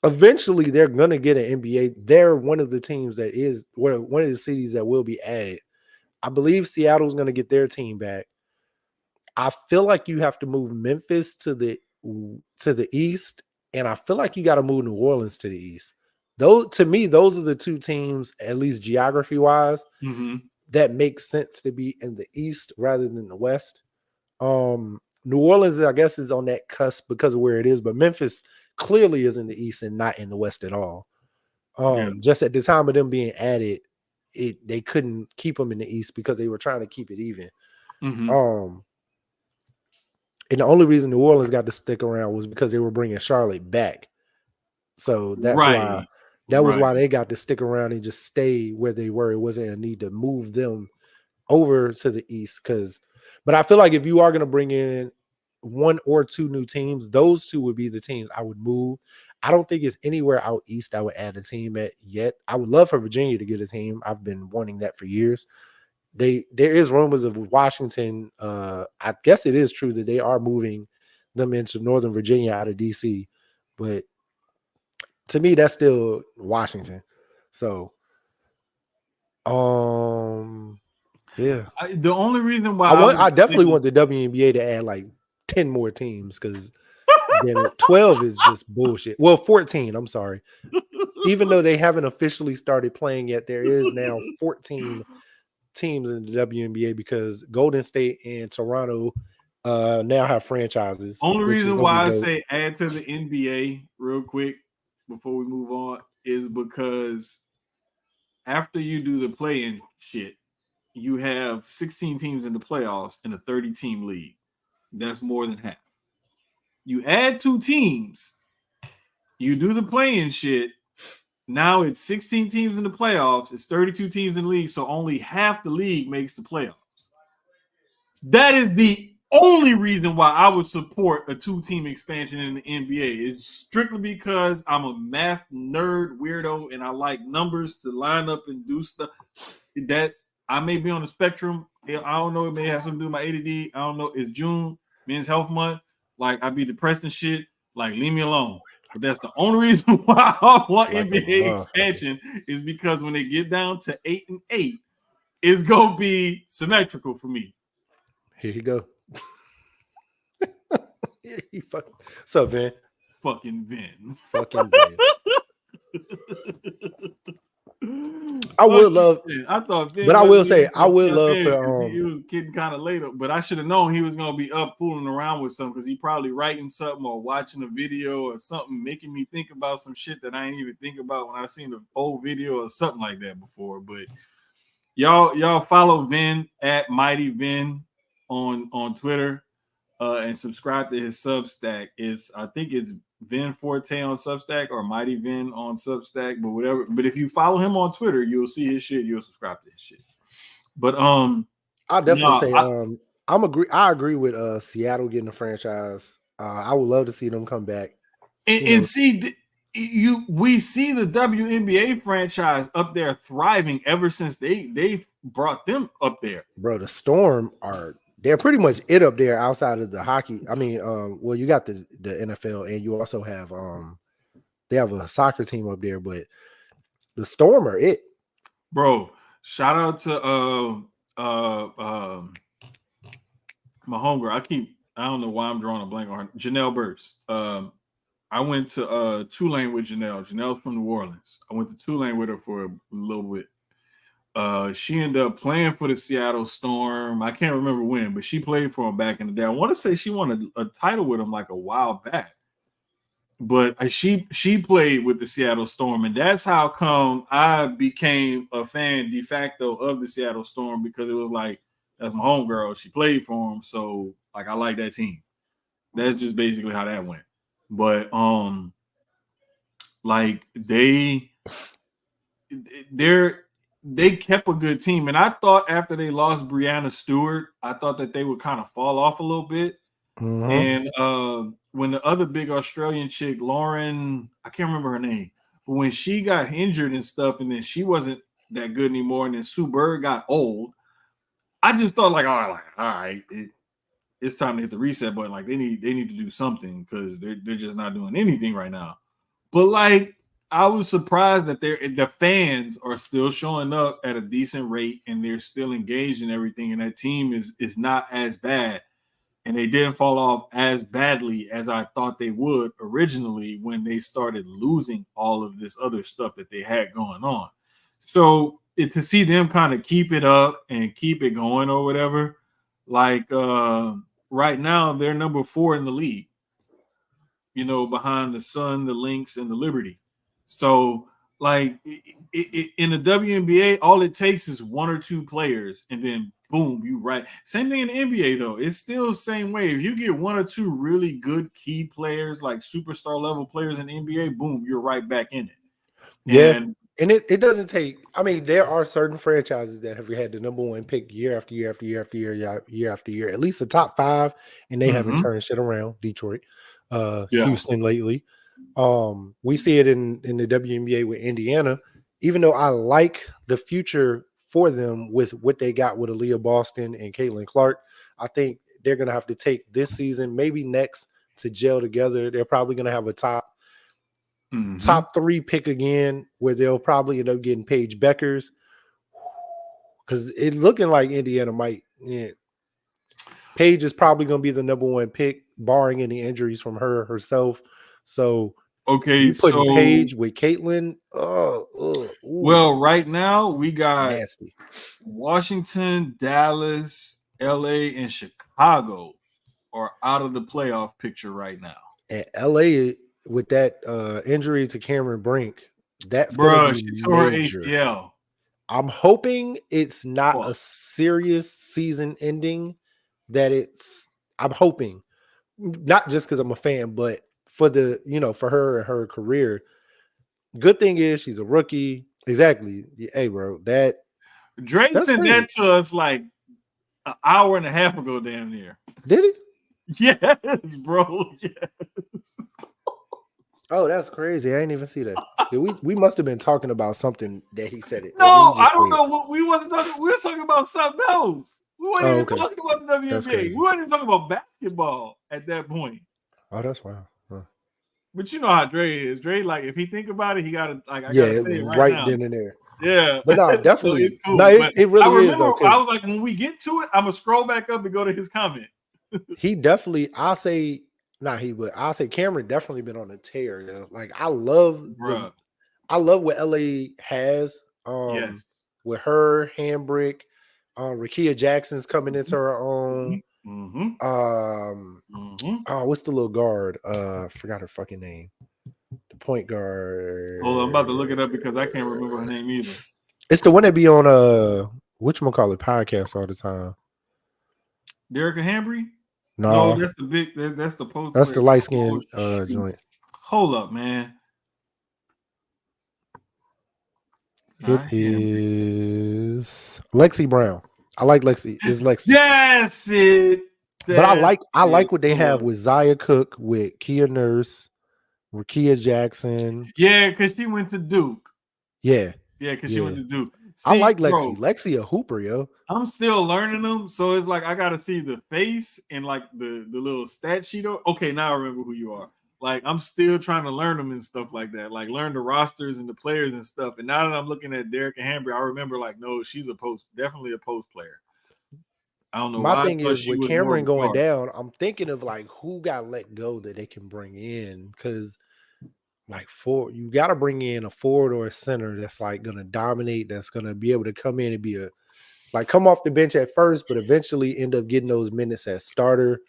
eventually they're going to get an NBA. They're one of the teams that is one of the cities that will be added. I believe Seattle's going to get their team back. I feel like you have to move Memphis to the east, and I feel like you got to move New Orleans to the east. Those, to me, those are the 2 teams, at least geography wise, Mm-hmm. that make sense to be in the east rather than the west. New Orleans, I guess, is on that cusp because of where it is, but Memphis clearly is in the east and not in the west at all. Yeah. Just at the time of them being added, they couldn't keep them in the east because they were trying to keep it even. Mm-hmm. And the only reason New Orleans got to stick around was because they were bringing Charlotte back. So that's why, Right. that was why Right. they got to stick around and just stay where they were. It wasn't a need to move them over to the east but I feel like if you are going to bring in 1 or 2 new teams, those 2 would be the teams I would move. I don't think it's anywhere out east I would add a team at yet. I would love for Virginia to get a team. I've been wanting that for years. There is rumors of Washington. I guess it is true that they are moving them into Northern Virginia out of DC, but to me that's still Washington. So yeah. The only reason why I I would definitely say want the WNBA to add like 10 more teams because damn it, 12 is just bullshit. Well, 14, I'm sorry. Even though they haven't officially started playing yet, there is now 14 teams in the WNBA because Golden State and Toronto now have franchises, only which is reason gonna be why I dope. say add to the NBA real quick before we move on is because after you do the play-in shit, you have 16 teams in the playoffs in a 30-team league. That's more than half. You add 2 teams, you do the play-in shit. Now it's 16 teams in the playoffs. It's 32 teams in the league, so only half the league makes the playoffs. That is the only reason why I would support a 2-team expansion in the NBA. Is strictly because I'm a math nerd weirdo and I like numbers to line up and do stuff. That I may be on the spectrum. I don't know. It may have something to do with my ADD. I don't know. It's June, Men's Health Month. Like I be depressed and shit. Like leave me alone. But that's the only reason why I want Like a NBA motherfucker. expansion is because when they get down to 8-8, it's gonna be symmetrical for me. Here you go. He fucking, what's up, Vin? Fucking Vin. Fucking Vin. I would Fucking love, Vin. I thought Vin but I will wasn't say even I gonna would tap love in because for he was getting kind of late. But I should have known he was gonna be up fooling around with something because he probably writing something or watching a video or something, making me think about some shit that I ain't even think about when I seen the old video or something like that before. But y'all follow Vin at Mighty Vin on Twitter. and subscribe to his Substack. I think it's Vin Forte on Substack or Mighty Vin on Substack, but whatever. But if you follow him on Twitter, you'll see his shit. You'll subscribe to his shit. But I'll definitely say I agree with Seattle getting a franchise. I would love to see them come back. And see, we see the WNBA franchise up there thriving ever since they brought them up there. Bro, the Storm they're pretty much it up there outside of the hockey. I mean, well, you got the NFL and you also have they have a soccer team up there, but the Storm are it. Bro, shout out to my homegirl. I don't know why I'm drawing a blank on her. Janelle Burst. I went to Tulane with Janelle. Janelle's from New Orleans. I went to Tulane with her for a little bit. She ended up playing for the Seattle Storm. I can't remember when, but she played for them back in the day. I want to say she won a title with them like a while back. But she played with the Seattle Storm, and that's how come I became a fan de facto of the Seattle Storm, because it was like, that's my homegirl. She played for them, so like I like that team. That's just basically how that went. But like they kept a good team, and I thought after they lost Breanna Stewart, I thought that they would kind of fall off a little bit. Mm-hmm. And when the other big Australian chick, Lauren, I can't remember her name, but when she got injured and stuff, and then she wasn't that good anymore, and then Sue Bird got old, I just thought like, all right, it's time to hit the reset button. Like they need to do something, because they're just not doing anything right now. But like I was surprised that the fans are still showing up at a decent rate, and they're still engaged in everything, and that team is not as bad, and they didn't fall off as badly as I thought they would originally when they started losing all of this other stuff that they had going on. So to see them kind of keep it up and keep it going or whatever, like right now they're number 4 in the league, behind the Sun, the Lynx, and the Liberty. So like in the WNBA, all it takes is 1 or 2 players, and then boom, you right. Same thing in the NBA though. It's still the same way. If you get 1 or 2 really good key players, like superstar level players in the NBA, boom, you're right back in it. Yeah. And it doesn't take, I mean, there are certain franchises that have had the number 1 pick year after year after year after year after year, at least the top 5, and they haven't turned shit around. Detroit, Houston lately. We see it in the WNBA with Indiana, even though I like the future for them with what they got with Aaliyah Boston and Caitlin Clark. I think they're going to have to take this season, maybe next, to gel together. They're probably going to have a top 3 pick again, where they'll probably end up getting Paige Beckers, because it's looking like Indiana might. Yeah. Paige is probably going to be the number 1 pick, barring any injuries from herself. So okay, putting Paige with Caitlin. Well, right now we got nasty. Washington, Dallas, LA, and Chicago are out of the playoff picture right now. And LA, with that injury to Cameron Brink, that's bro, she tore her ACL. I'm hoping it's not a serious season ending. I'm hoping, not just because I'm a fan, but for for her and her career. Good thing is she's a rookie. Exactly. Hey, bro, Drake sent that to us like an hour and a half ago down there. Did he? Yes, bro. Yes. Oh, that's crazy. I didn't even see that. We must have been talking about something that he said it. No, I don't know what we wasn't talking. We were talking about something else. We weren't even talking about the WNBA. We weren't even talking about basketball at that point. Oh, that's wild. Huh. But you know how Dre is. Dre, like, if he think about it, he gotta like. I gotta say it right now. Then and there. Yeah, but no, definitely, so it's cool. No, it really I remember, is. Though, I was like, when we get to it, I'm gonna scroll back up and go to his comment. He definitely. I'll say Cameron definitely been on a tear. You know? Like I love what LA has. Yes. With her Hambrick, Rakia Jackson's coming into her own. What's the little guard? Forgot her fucking name. The point guard. Oh, I'm about to look it up because I can't remember her name either. It's the one that be on whatchamacallit podcast all the time. Derrick Hambry? No, Nah, that's the big. That's the post that's player. the light Oh skin shoot! joint. Hold up, man. It Not him. is Lexi Brown. I like Lexi. It's Lexi. That's it. But That's I it. like what they Hold have up. with Zaya Cook, with Kia Nurse, Rakia Jackson. Yeah, because she went to Duke. Yeah, Yeah, because she yeah. went to Duke. I See, like Lexi. bro, Lexi a hooper, yo. I'm still learning them, so it's like I gotta see the face and like the little stat sheet. Okay, now I remember who you are. Like I'm still trying to learn them and stuff like that. Like learn the rosters and the players and stuff. And now that I'm looking at Derek and Hambry, I remember like, no, she's definitely a post player. I don't know My why I thing thought is she with was more of Cameron a going guard. down, I'm thinking of like who got let go that they can bring in, because like you got to bring in a forward or a center that's like gonna dominate, that's gonna be able to come in and be a like come off the bench at first, but eventually end up getting those minutes as starter.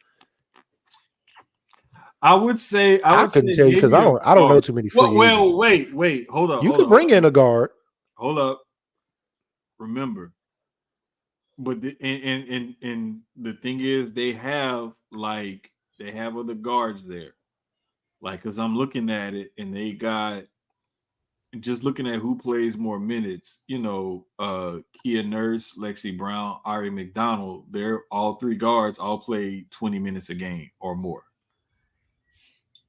I would say I couldn't tell you because maybe a I don't know guard. too many Well, free agents. wait, hold up, You could bring in a guard. hold up. Remember, but and the thing is, they have other guards there. Like, cause I'm looking at it, and they got just looking at who plays more minutes. Kia Nurse, Lexi Brown, Ari McDonald. They're all three guards. All play 20 minutes a game or more.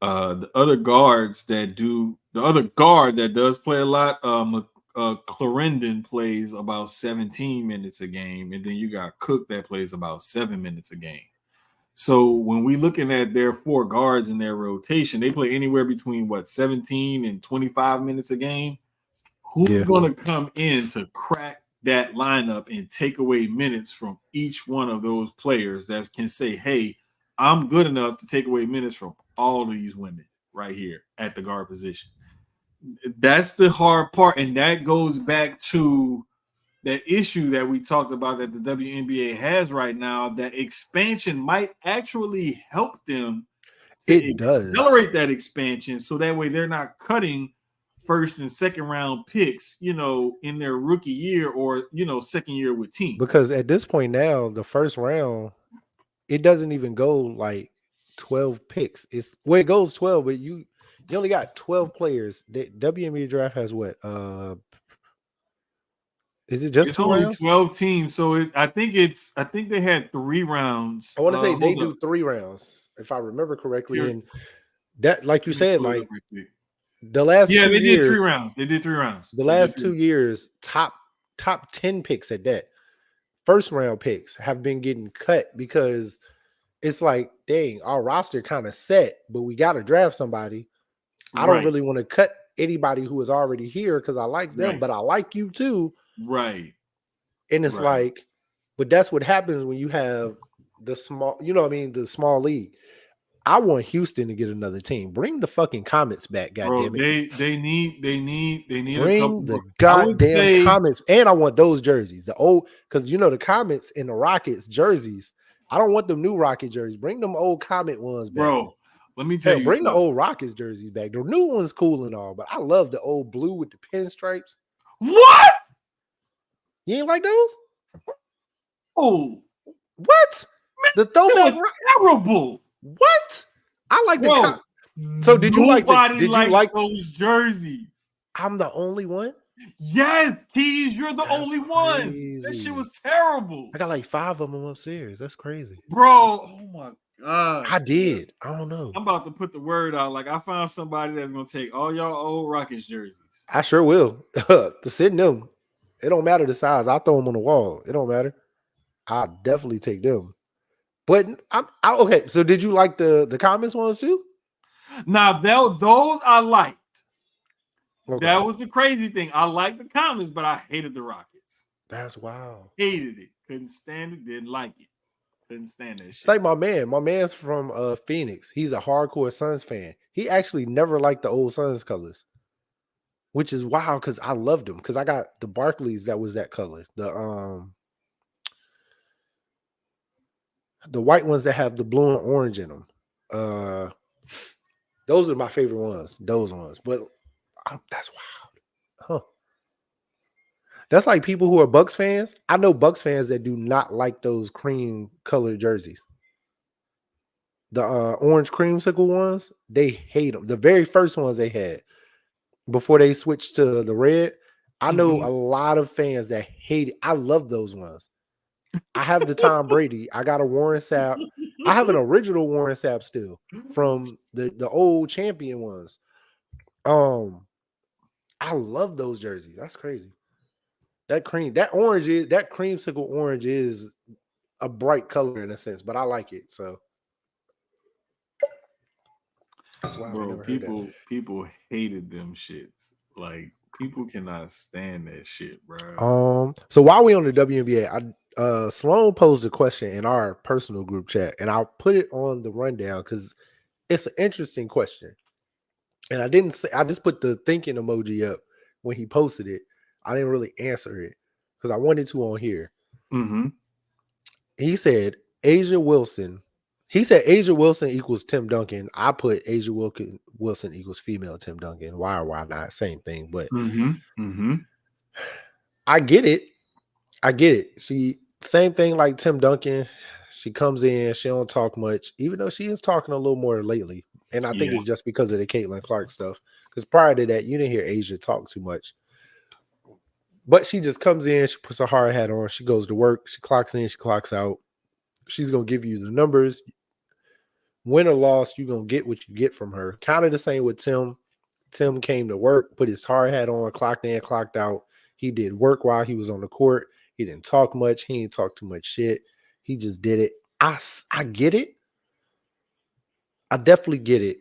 The other the other guard that does play a lot, Clarendon plays about 17 minutes a game, and then you got Cook that plays about 7 minutes a game. So when we looking at their four guards in their rotation, they play anywhere between 17 and 25 minutes a game. Who's Yeah, gonna come in to crack that lineup and take away minutes from each one of those players that can say, hey, I'm good enough to take away minutes from all of these women right here at the guard position. That's the hard part, and that goes back to that issue that we talked about that the WNBA has right now. That expansion might actually help them to it does. accelerate that expansion, so that way they're not cutting first and second round picks, in their rookie year or second year with teams. Because at this point now, the first round, it doesn't even go like 12 picks. It's it goes 12, but you only got 12 players. The WNBA draft has what? Is it just It's 2 only rounds? 12 teams, so I think they had 3 rounds. I want to say they Hold up, do 3 rounds, if I remember correctly. here, And that, like you let me said, pull it up like right quick. the last Yeah, 2 they did three years, rounds. They did 3 rounds. the They did last three. 2 years, top 10 picks at that. First round picks have been getting cut because it's like, dang, our roster kind of set, but we got to draft somebody. I don't Right, really want to cut anybody who is already here because I like them, right, but I like you too. right, And it's right. like, but that's what happens when you have the small, what I mean, the small league. I want Houston to get another team. Bring the fucking Comets back, Bro, goddamn it. they need a couple Bring the more. I would goddamn say, Comets. And I want those jerseys. The old, because the Comets and the Rockets jerseys. I don't want them new Rocket jerseys. Bring them old Comet ones back. bro, let me tell Hell, you bring the something. old Rockets jerseys back. The new one's cool and all, but I love the old blue with the pinstripes. What? You ain't like those? Oh, What? The it throwback? was terrible, What? I like the bro. So did you like the? Nobody Did you likes like? those jerseys. I'm the only one. Yes, Keyz, you're the That's only one. That shit crazy. was terrible, I got like 5 of them upstairs. That's crazy. bro. Oh my god. I did. I don't know. I'm about to put the word out. Like I found somebody that's gonna take all y'all old Rockets jerseys. I sure will. To sit in them. It don't matter the size. I'll throw them on the wall. It don't matter. I'll definitely take them. But okay. So did you like the comments ones too? Now those I liked. Okay. That was the crazy thing. I liked the comments, but I hated the Rockets. That's wild. Hated it. Couldn't stand it. Didn't like it. Couldn't stand that It's shit. like my man. My man's from Phoenix. He's a hardcore Suns fan. He actually never liked the old Suns colors, which is wild because I loved them. Because I got the Barclays that was that color. The white ones that have the blue and orange in them. Those are my favorite ones. Those ones. But that's wild. Huh. That's like people who are Bucks fans. I know Bucks fans that do not like those cream colored jerseys. The orange creamsicle ones, they hate them. The very first ones they had before they switched to the red. I know Mm-hmm. a lot of fans that hate it. I love those ones. I have the Tom Brady. I got a Warren Sapp. I have an original Warren Sapp still from the old champion ones. Um, I love those jerseys. That's crazy. That creamsicle orange is a bright color in a sense, but I like it. So that's why I've Bro, never heard that. people hated them shits. Like people cannot stand that shit, bro. So while we on the WNBA, Sloan posed a question in our personal group chat, and I'll put it on the rundown because it's an interesting question. And I didn't say I just put the thinking emoji up when he posted it. I didn't really answer it because I wanted to on here. Mm-hmm. He said Asia Wilson. He said Asia Wilson equals Tim Duncan. I put Asia Wilson equals female Tim Duncan. Why or why not? Same thing. But Mm-hmm. Mm-hmm. I get it. I get it. She same thing like Tim Duncan. She comes in, she don't talk much, even though she is talking a little more lately. And I think Yeah. it's just because of the Caitlin Clark stuff. Because prior to that, you didn't hear Asia talk too much. But she just comes in, she puts a hard hat on, she goes to work, she clocks in, she clocks out. She's gonna give you the numbers. Win or loss, you're gonna get what you get from her. Kind of the same with Tim. Tim came to work, put his hard hat on, clocked in, clocked out. He did work while he was on the court. He didn't talk much. He didn't talk too much shit. He just did it. I get it. I definitely get it.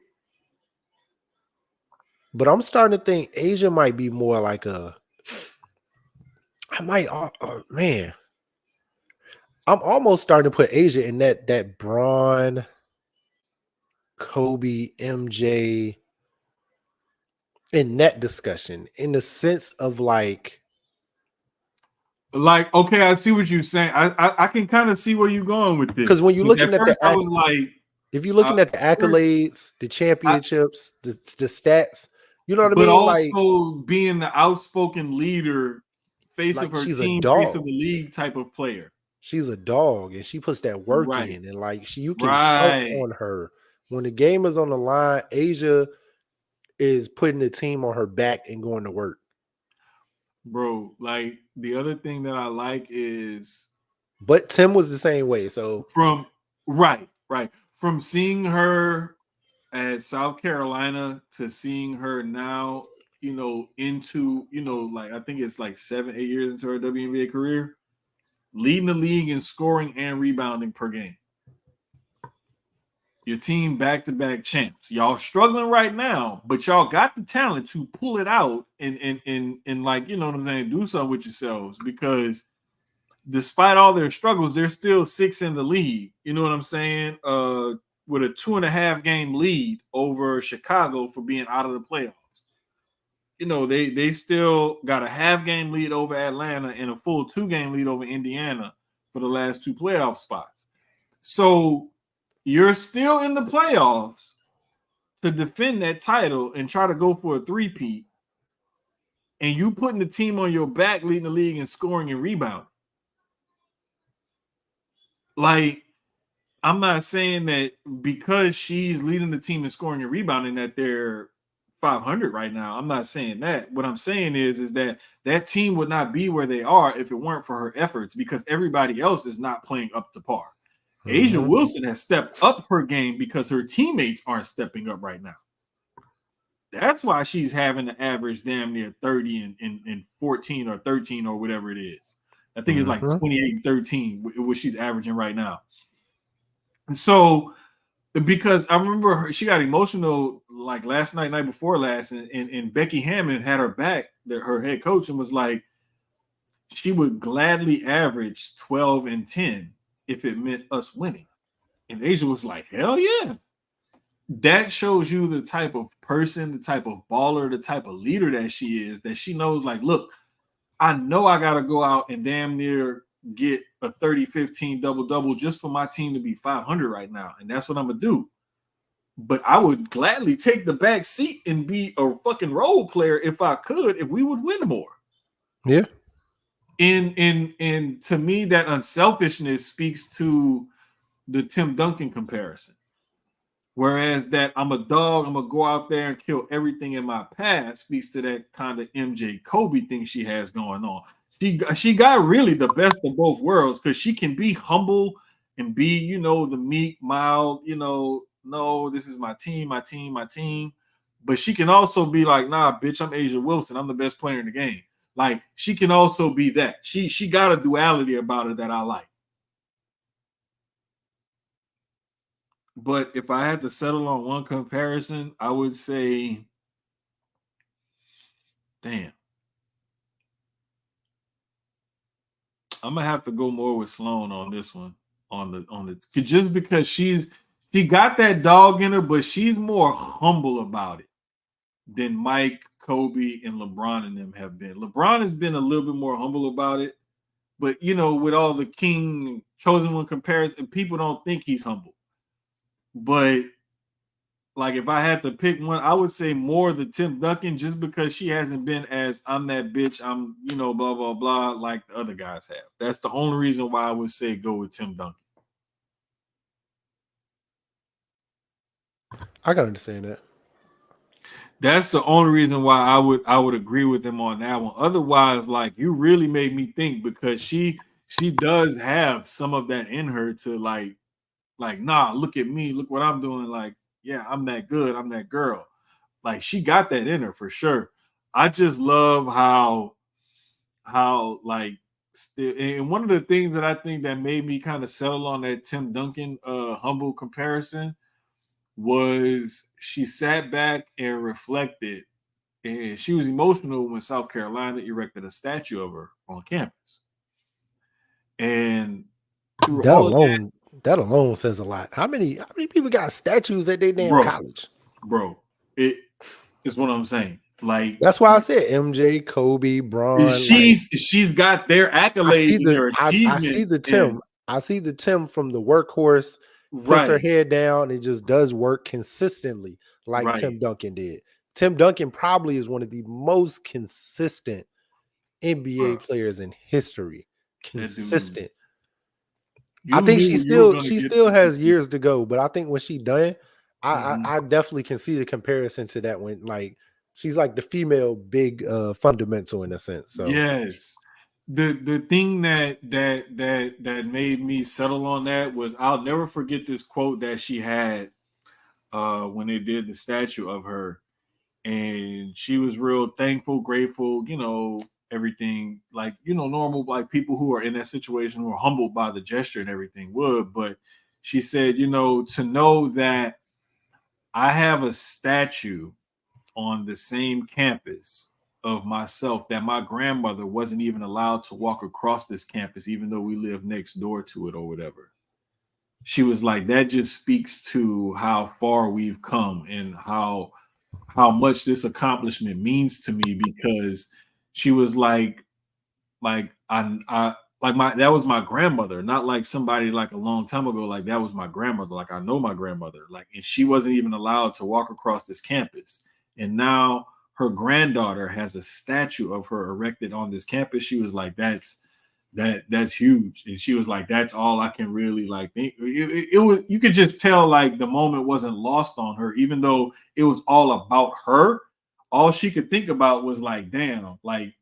But I'm starting to think Asia might be more like a. I might. Man, I'm almost starting to put Asia in that Braun, Kobe, MJ in that discussion in the sense of Like, okay, I see what you're saying. I can kind of see where you're going with because this. when you're Because looking at at first I was like, if you're looking at the first, accolades, the I, championships, the stats, you know what I but mean? Like also being the outspoken leader, face of her she's a team, face of dog. the league type of player. She's a dog, and she puts that work Right, in, and you can count right, on her when the game is on the line. Asia is putting the team on her back and going to work. bro. Like the other thing that I like is But Tim was the same way. So from right from seeing her at South Carolina to seeing her now, into, like I think it's like 7-8 years into her WNBA career, leading the league in scoring and rebounding per game. Your team back-to-back champs. Y'all struggling right now, but y'all got the talent to pull it out and like, you know what I'm saying, do something with yourselves, because despite all their struggles, they're still 6th in the league. You know what I'm saying? With a 2.5 game lead over Chicago for being out of the playoffs. They still got a half game lead over Atlanta and a full 2 game lead over Indiana for the last 2 playoff spots. So you're still in the playoffs to defend that title and try to go for a three-peat, and you putting the team on your back, leading the league in scoring and rebounding. Like, I'm not saying that because she's leading the team in scoring and rebounding that they're 500 right now. I'm not saying that. What I'm saying is that team would not be where they are if it weren't for her efforts, because everybody else is not playing up to par. Asia mhm. Wilson has stepped up her game because her teammates aren't stepping up right now. That's why she's having to average damn near 30 and 14 or 13 or whatever it is. I think it's like Mhm. 28 and 13, what she's averaging right now. And so, because I remember she got emotional like last night before last, and Becky Hammond had her back, her head coach, and was like, she would gladly average 12 and 10 if it meant us winning. And Asia was like, hell yeah. That shows you the type of person, the type of baller, the type of leader that she is, that she knows, like, look, I know I got to go out and damn near get a 30-15 double-double just for my team to be 500 right now. And that's what I'm going to do. But I would gladly take the back seat and be a fucking role player if I could, if we would win more. Yeah. And to me, that unselfishness speaks to the Tim Duncan comparison. Whereas that I'm a dog, I'm gonna go out there and kill everything in my path speaks to that kind of MJ Kobe thing she has going on. She got really the best of both worlds because she can be humble and be, the meek, mild, no, this is my team, my team, my team. But she can also be like, nah, bitch, I'm Asia Wilson. I'm the best player in the game. Like she can also be that. She got a duality about her that I like. But if I had to settle on one comparison, I would say, damn, I'm gonna have to go more with Sloan on this one. Just because she got that dog in her, but she's more humble about it than Mike, Kobe, and LeBron and them have been. LeBron has been a little bit more humble about it, but with all the king chosen one comparison, people don't think he's humble. But like if I had to pick one, I would say more the Tim Duncan, just because she hasn't been as I'm that bitch, I'm blah blah blah like the other guys have. That's the only reason why I would say go with Tim Duncan. I can understand that. That's the only reason why I would agree with him on that one. Otherwise, like you really made me think because she does have some of that in her to like nah, look at me, look what I'm doing. Like, yeah, I'm that good, I'm that girl. Like she got that in her for sure. I just love how like still, and one of the things that I think that made me kind of settle on that Tim Duncan humble comparison was she sat back and reflected, and she was emotional when South Carolina erected a statue of her on campus. And through That all of that, alone, that alone says a lot. How many people got statues at their damn bro, college? bro, it is what I'm saying. Like That's why I said MJ, Kobe, Braun. Like she's got their I see accolades and the their I see achievements, the and Tim. I see the Tim from the workhorse, puts her right, head down and just does work consistently like right, Tim Duncan did. Tim Duncan probably is one of the most consistent NBA bro. players in history. That dude, Consistent. I you think knew you were gonna she get still some has critique. years to go, but I think when she done, Mhm. I definitely can see the comparison to that when like she's like the female big fundamental in a sense. So Yes. The thing that made me settle on that was I'll never forget this quote that she had when they did the statue of her, and she was real thankful, grateful, everything like normal like people who are in that situation who are humbled by the gesture and everything would. But she said, to know that I have a statue on the same campus of myself that my grandmother wasn't even allowed to walk across this campus, even though we live next door to it or whatever. She was like, that just speaks to how far we've come and how much this accomplishment means to me, because she was like I like my that was my grandmother, not like somebody like a long time ago. Like that was my grandmother. Like I know my grandmother. Like, and she wasn't even allowed to walk across this campus. And now her granddaughter has a statue of her erected on this campus. She was like, that's huge. And she was like, that's all I can really like think. It was, you could just tell like the moment wasn't lost on her, even though it was all about her. All she could think about was like, damn, like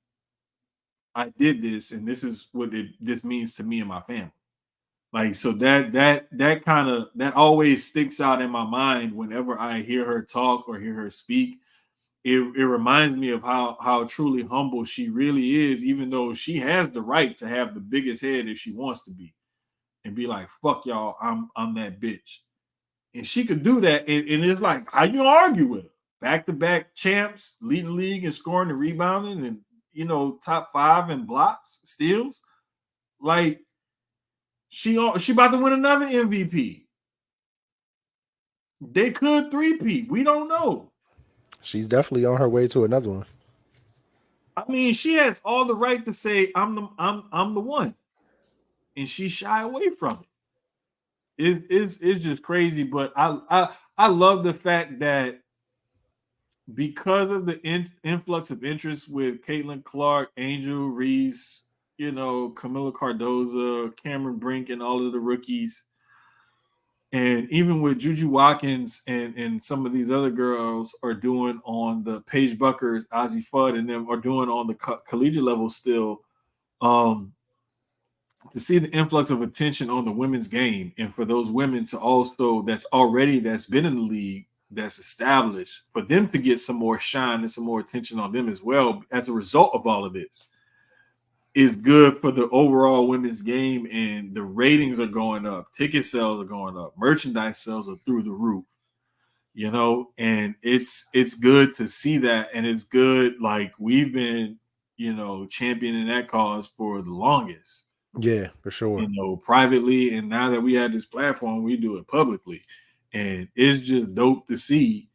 I did this, and this is what this means to me and my family. Like so that kind of that always sticks out in my mind whenever I hear her talk or hear her speak. It reminds me of how truly humble she really is, even though she has the right to have the biggest head if she wants to be, and be like, "Fuck y'all, I'm that bitch," and she could do that, and it's like, how you argue with her? Back to back champs, leading the league and scoring and rebounding, and top 5 in blocks, steals. Like she about to win another MVP. They could three-peat. We don't know. she's definitely on her way to another one. I mean, she has all the right to say I'm the one, and she shy away from it. It's just crazy, but I love the fact that because of the influx of interest with Caitlin Clark, Angel Reese, Camila Cardoza, Cameron Brink, and all of the rookies, And even with Juju Watkins and some of these other girls are doing on the Paige Buckers, Ozzie Fudd, and them are doing on the collegiate level still. Um, to see the influx of attention on the women's game, and for those women to also that's been in the league, that's established, for them to get some more shine and some more attention on them as well as a result of all of this, is good for the overall women's game, and the ratings are going up, ticket sales are going up, merchandise sales are through the roof, and it's good to see that, and it's good, like we've been, championing that cause for the longest, Yeah, for sure. privately, and now that we had this platform, we do it publicly, and it's just dope to see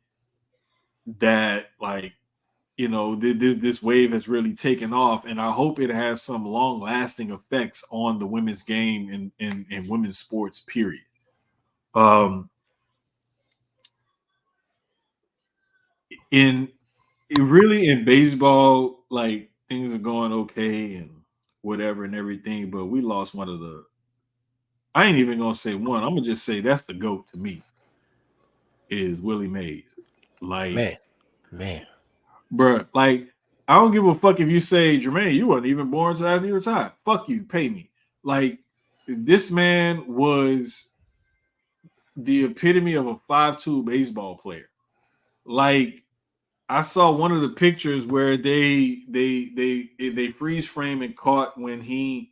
that, like, this wave has really taken off, and I hope it has some long lasting effects on the women's game and women's sports, period. Um, in really in baseball, like things are going okay and whatever and everything, but we lost one of the. I ain't even gonna say one. I'm gonna just say that's the GOAT to me. Is Willie Mays. Like, man. bruh, like, I don't give a fuck if you say, Jermaine, you weren't even born until after you retired. Fuck you, pay me. Like, this man was the epitome of a 5'2" baseball player. Like, I saw one of the pictures where they freeze frame and caught when he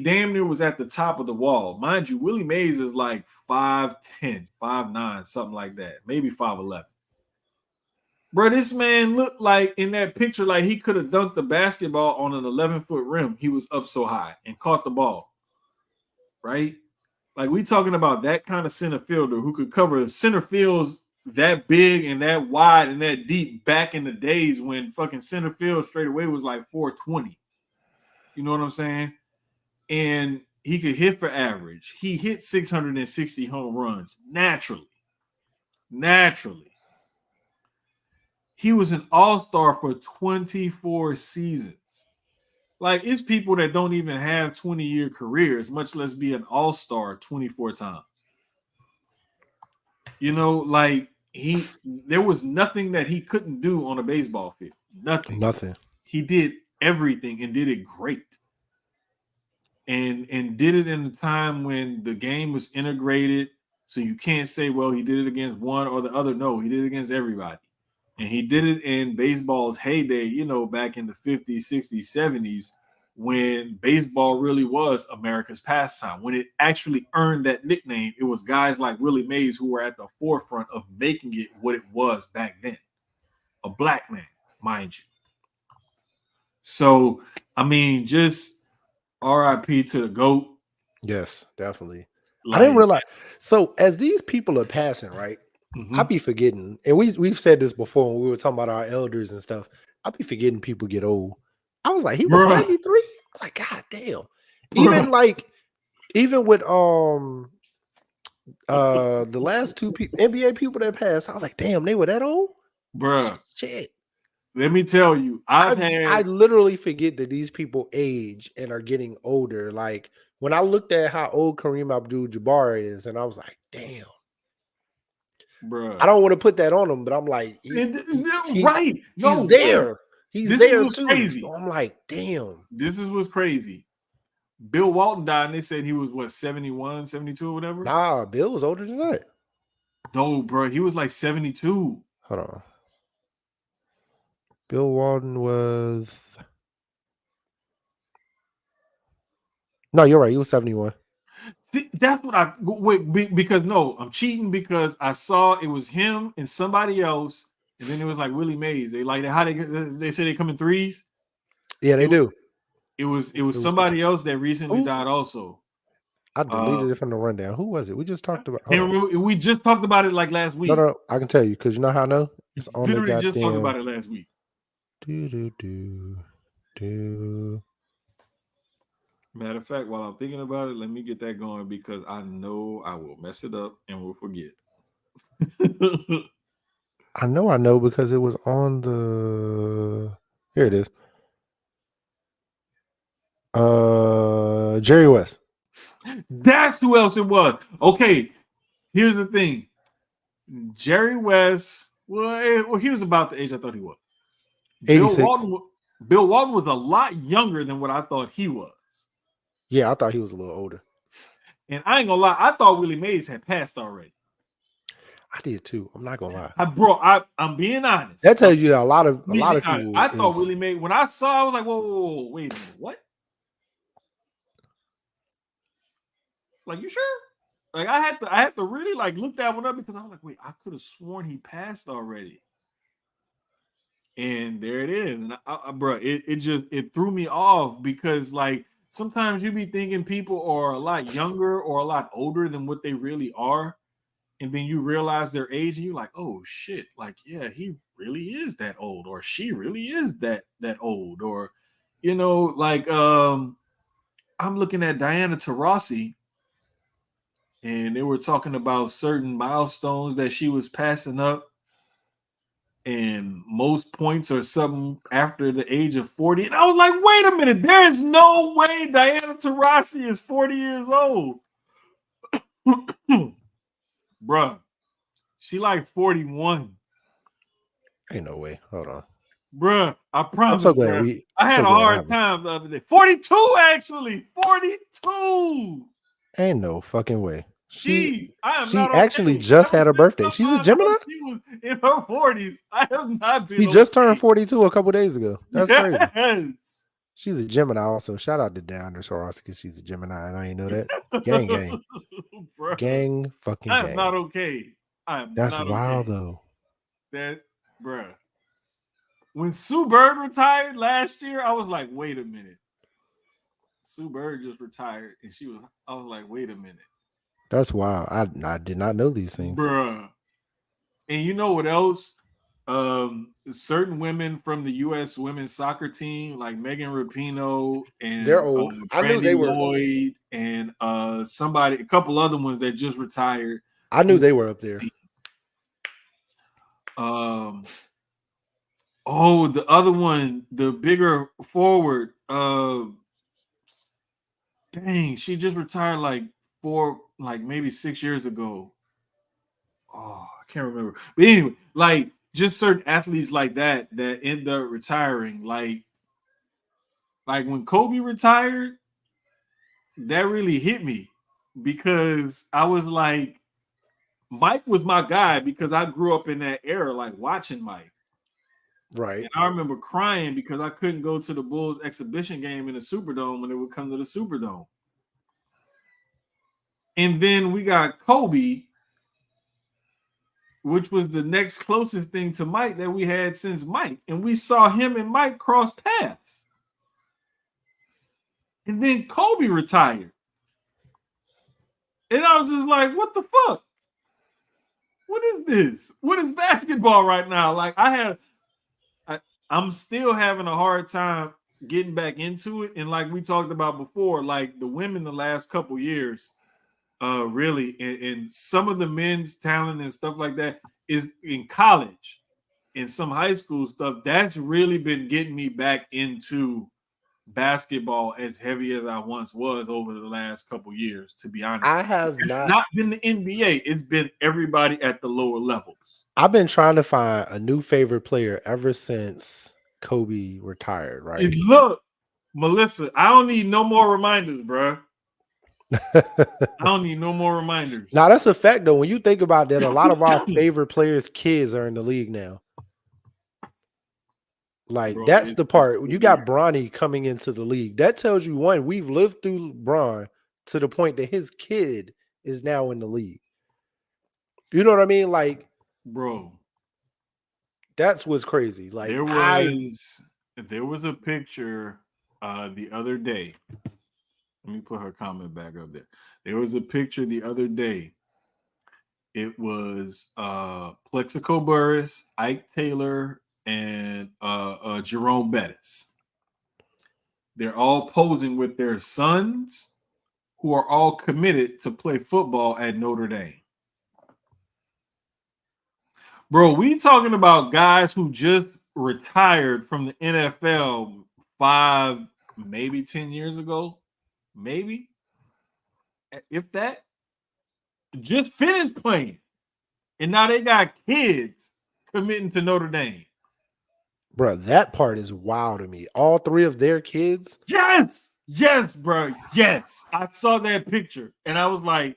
damn near was at the top of the wall. Mind you, Willie Mays is like 5'10", 5'9", something like that, maybe 5'11". Bro, this man looked like in that picture like he could have dunked the basketball on an 11-foot rim. He was up so high and caught the ball. Right? Like, we talking about that kind of center fielder who could cover center fields that big and that wide and that deep back in the days when fucking center field straight away was like 420. You know what I'm saying? And he could hit for average. He hit 660 home runs naturally. He was an all-star for 24 seasons. Like, it's people that don't even have 20-year careers, much less be an all-star 24 times. Like, there was nothing that he couldn't do on a baseball field. Nothing. He did everything and did it great. And did it in a time when the game was integrated. So you can't say, well, he did it against one or the other. No, he did it against everybody. And he did it in baseball's heyday, back in the 50s, 60s, 70s, when baseball really was America's pastime. When it actually earned that nickname, it was guys like Willie Mays who were at the forefront of making it what it was back then. A black man, mind you. So, I mean, just RIP to the GOAT. Yes, definitely. Like, I didn't realize. So as these people are passing, right? I be forgetting, and we've said this before when we were talking about our elders and stuff. I be forgetting people get old. I was like, he was 93. I was like, God damn. Even with the last two NBA people that passed, I was like, damn, they were that old? Bruh. Shit. Let me tell you, I literally forget that these people age and are getting older. Like, when I looked at how old Kareem Abdul-Jabbar is, and I was like, damn. Bruh. I don't want to put that on him, but I'm like, right. No, he's there. He's there too. Crazy. So I'm like, damn. This is what's crazy. Bill Walton died, and they said he was, what, 71, 72 or whatever? Nah, Bill was older than that. No, bro. He was like 72. Hold on. Bill Walton was... No, you're right. He was 71. That's what because I'm cheating because I saw it was him and somebody else, and then it was like Willie Mays. They like how they say they come in threes. Yeah, they do. It was somebody else that recently died also. I deleted it from the rundown. Who was it? We just talked about. We just talked about it like last week. No, I can tell you because you know how I know. It's on literally the just talked about it last week. Matter of fact, while I'm thinking about it, let me get that going because I know I will mess it up and we'll forget. I know because it was on the... Here it is. Jerry West. That's who else it was. Okay, Here's the thing. Jerry West, well, he was about the age I thought he was. Bill 86. Walton, Bill Walton was a lot younger than what I thought he was. Yeah, I thought he was a little older. And I ain't gonna lie, I thought Willie Mays had passed already. I did too. I'm not gonna lie. I'm being honest. That tells you that a lot of Honest. people. I thought Willie Mays, when I saw, I was like, whoa, wait a minute, what? Like, you sure? Like, I had to really like look that one up because I was like, wait, I could have sworn he passed already. And there it is. And bro, it threw me off because like sometimes you be thinking people are a lot younger or a lot older than what they really are. And then you realize their age and you're like, oh shit, like, yeah, he really is that old, or she really is that old, or like I'm looking at Diana Taurasi and they were talking about certain milestones that she was passing up. And most points are something after the age of 40. And I was like, wait a minute, there is no way Diana Taurasi is 40 years old. Bruh, she like 41. Ain't no way. Hold on. Bruh, I promise. I'm so glad I had a hard time the other day. 42, actually. 42. Ain't no fucking way. She actually just had a birthday. She's a Gemini? She was in her 40s. I have not been. He just turned 42 a couple days ago. That's crazy. Yes. She's a Gemini also. Shout out to Diana Taurasi because she's a Gemini and I ain't know that. Gang. Bro, gang, fucking gang. I'm not okay. That's not wild okay. though. That, bruh. When Sue Bird retired last year, I was like, wait a minute. Sue Bird just retired, and I was like, wait a minute. That's wild. I did not know these things. Bruh. And you know what else? Certain women from the U.S. women's soccer team, like Megan Rapinoe and they're old. I knew they were Lloyd and a couple other ones that just retired. I knew they were up there. The other one, the bigger forward. Dang, she just retired like maybe 6 years ago. Oh, I can't remember. But anyway, like just certain athletes like that end up retiring. Like when Kobe retired, that really hit me because I was like, Mike was my guy because I grew up in that era, like watching Mike. Right. And I remember crying because I couldn't go to the Bulls exhibition game in the Superdome when it would come to the Superdome. And then we got Kobe, which was the next closest thing to Mike that we had since Mike. And we saw him and Mike cross paths. And then Kobe retired. And I was just like, what the fuck? What is this? What is basketball right now? Like I'm still having a hard time getting back into it. And like we talked about before, like the women the last couple years, really, and some of the men's talent and stuff like that is in college and some high school stuff. That's really been getting me back into basketball as heavy as I once was over the last couple years, to be honest. It's not been the NBA. It's been everybody at the lower levels. I've been trying to find a new favorite player ever since Kobe retired, right? Look, Melissa, I don't need no more reminders, bro. I don't need no more reminders. Now, that's a fact, though. When you think about that, a lot of our favorite players' kids are in the league now. Like, bro, that's the part. You got Bronny coming into the league. That tells you, one, we've lived through Bron to the point that his kid is now in the league. You know what I mean? Like, bro, that's what's crazy. Like, there was a picture the other day. Let me put her comment back up there. There was a picture the other day. It was Plexico Burress, Ike Taylor, and Jerome Bettis. They're all posing with their sons, who are all committed to play football at Notre Dame. Bro, we talking about guys who just retired from the NFL 5, maybe 10 years ago. Maybe. If that. just finished playing, and now they got kids committing to Notre Dame. Bro, that part is wild to me. All three of their kids. Yes, bro. Yes, I saw that picture, and I was like,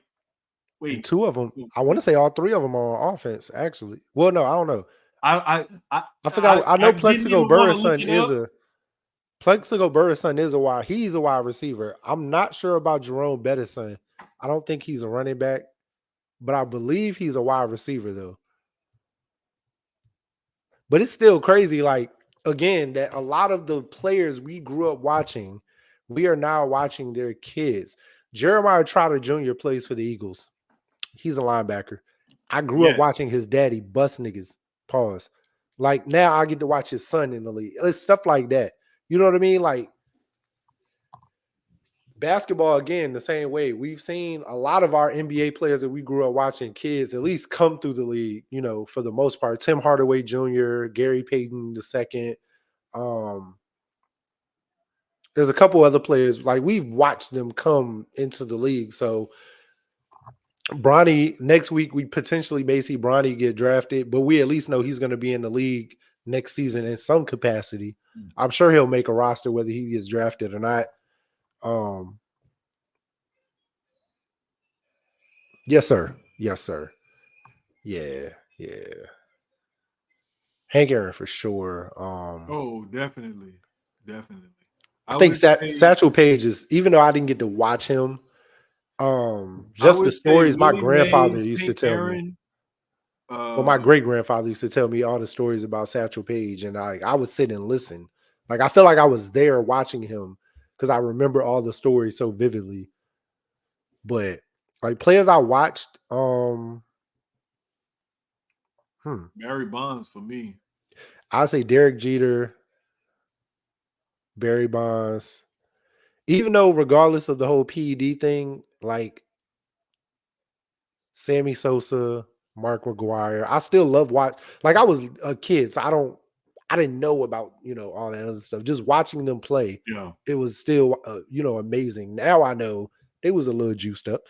And wait. two of them, I want to say all three of them are on offense, actually. Well, no, I don't know. I forgot. I know didn't Plexico even want to Burris' look son it is up. a Plexico Burris' son is a wide. He's a wide receiver. I'm not sure about Jerome Bettis' son. I don't think he's a running back, but I believe he's a wide receiver though. But it's still crazy, like again, that a lot of the players we grew up watching, we are now watching their kids. Jeremiah Trotter Jr. plays for the Eagles. He's a linebacker. I grew up Yes. watching his daddy bust niggas. Pause. Like now I get to watch his son in the league. It's stuff like that. You know what I mean? Like basketball, again, the same way. We've seen a lot of our NBA players that we grew up watching, kids at least come through the league, you know, for the most part. Tim Hardaway Jr., Gary Payton II. There's a couple other players, like we've watched them come into the league. So Bronny, next week we potentially may see Bronny get drafted, but we at least know he's going to be in the league next season in some capacity. I'm sure he'll make a roster whether he gets drafted or not. Yes, sir. Yes, sir. Yeah, yeah. Hank Aaron for sure. Oh, definitely. Definitely. I I think would say Satchel Paige is, even though I didn't get to watch him, I just the would say stories my Willie grandfather Mays, used to Hank tell me. Aaron. Well, my Uh, great grandfather used to tell me all the stories about Satchel Paige, and I would sit and listen. Like I feel like I was there watching him because I remember all the stories so vividly. But like players I watched, Barry Bonds for me. I'd say Derek Jeter, Barry Bonds. Even though, regardless of the whole PED thing, like Sammy Sosa, Mark McGuire, I still love watch. Like I was a kid, so I didn't know about all that other stuff. Just watching them play, Yeah. it was still amazing. Now I know they was a little juiced up,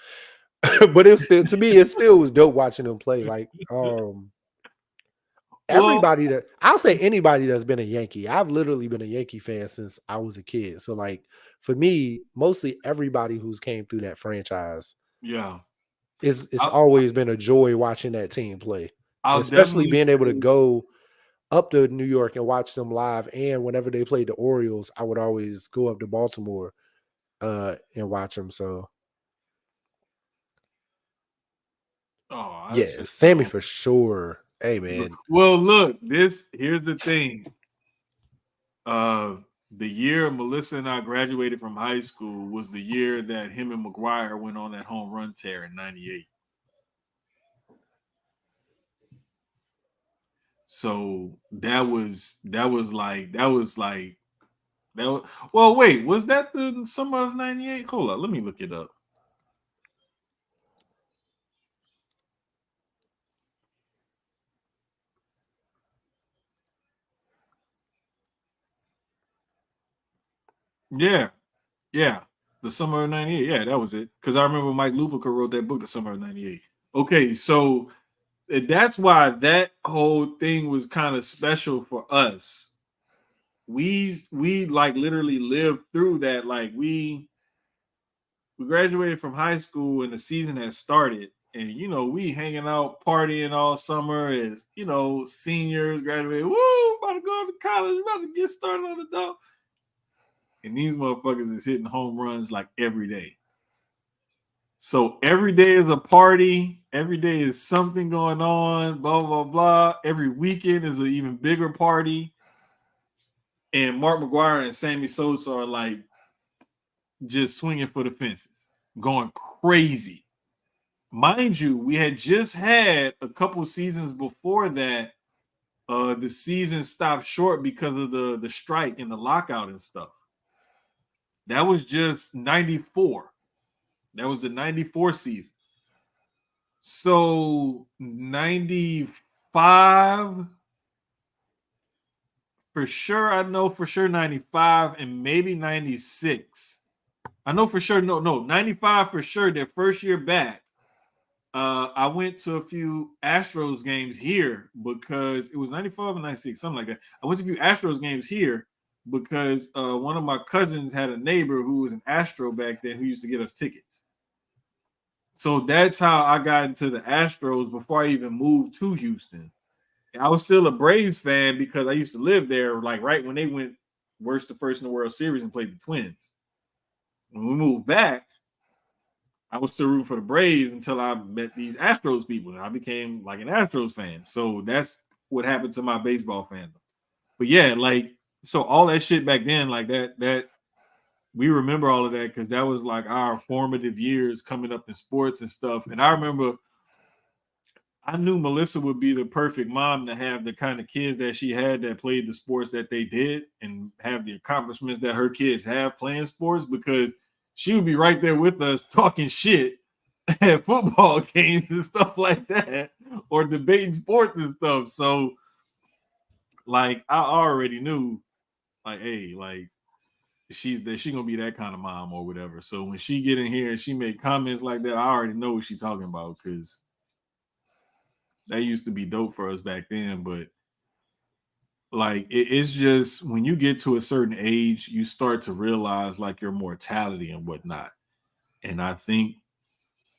but it's still, to me, it still was dope watching them play. Like Well, everybody that I'll say anybody that's been a Yankee. I've literally been a Yankee fan since I was a kid. So like for me, mostly everybody who's came through that franchise, yeah. it's I'll, always been a joy watching that team play, I'll especially definitely being able to say, go up to New York and watch them live. And whenever they played the Orioles, I would always go up to Baltimore and watch them. So oh, yeah, that's just Sammy dope. for sure. Hey man, Well, look, here's the thing. Uh, the year Melissa and I graduated from high school was the year that him and McGuire went on that home run tear in '98. So that was, well, wait, was that the summer of '98? Hold on, let me look it up. Yeah, yeah, the summer of '98. Yeah, that was it. Because I remember Mike Lupica wrote that book, The Summer of '98. Okay, so that's why that whole thing was kind of special for us. We like literally lived through that. Like we graduated from high school and the season had started, and we hanging out partying all summer as seniors graduated. Woo, about to go to college, about to get started on the dog. And these motherfuckers is hitting home runs like every day. So every day is a party. Every day is something going on. Blah blah blah. Every weekend is an even bigger party. And Mark McGuire and Sammy Sosa are like just swinging for the fences, going crazy. Mind you, we had just had a couple seasons before that. The season stopped short because of the strike and the lockout and stuff. That was just '94. That was the '94 season. So '95 for sure. I know for sure '95 and maybe '96. I know for sure. No, '95 for sure. Their first year back. I went to a few Astros games here because it was 95 and 96, something like that. I went to a few Astros games here because one of my cousins had a neighbor who was an Astro back then who used to get us tickets. So that's how I got into the Astros before I even moved to Houston. And I was still a Braves fan because I used to live there, like right when they went worst to first in the World Series and played the Twins. When we moved back, I was still rooting for the Braves until I met these Astros people, and I became like an Astros fan. So that's what happened to my baseball fandom. But yeah, like so all that shit back then, like that we remember all of that because that was like our formative years coming up in sports and stuff. And I remember I knew Melissa would be the perfect mom to have the kind of kids that she had that played the sports that they did and have the accomplishments that her kids have playing sports because she would be right there with us talking shit at football games and stuff like that or debating sports and stuff. So like I already knew like, hey, like she gonna be that kind of mom or whatever. So when she get in here and she make comments like that, I already know what she's talking about because that used to be dope for us back then. But like it's just when you get to a certain age, you start to realize like your mortality and whatnot. And I think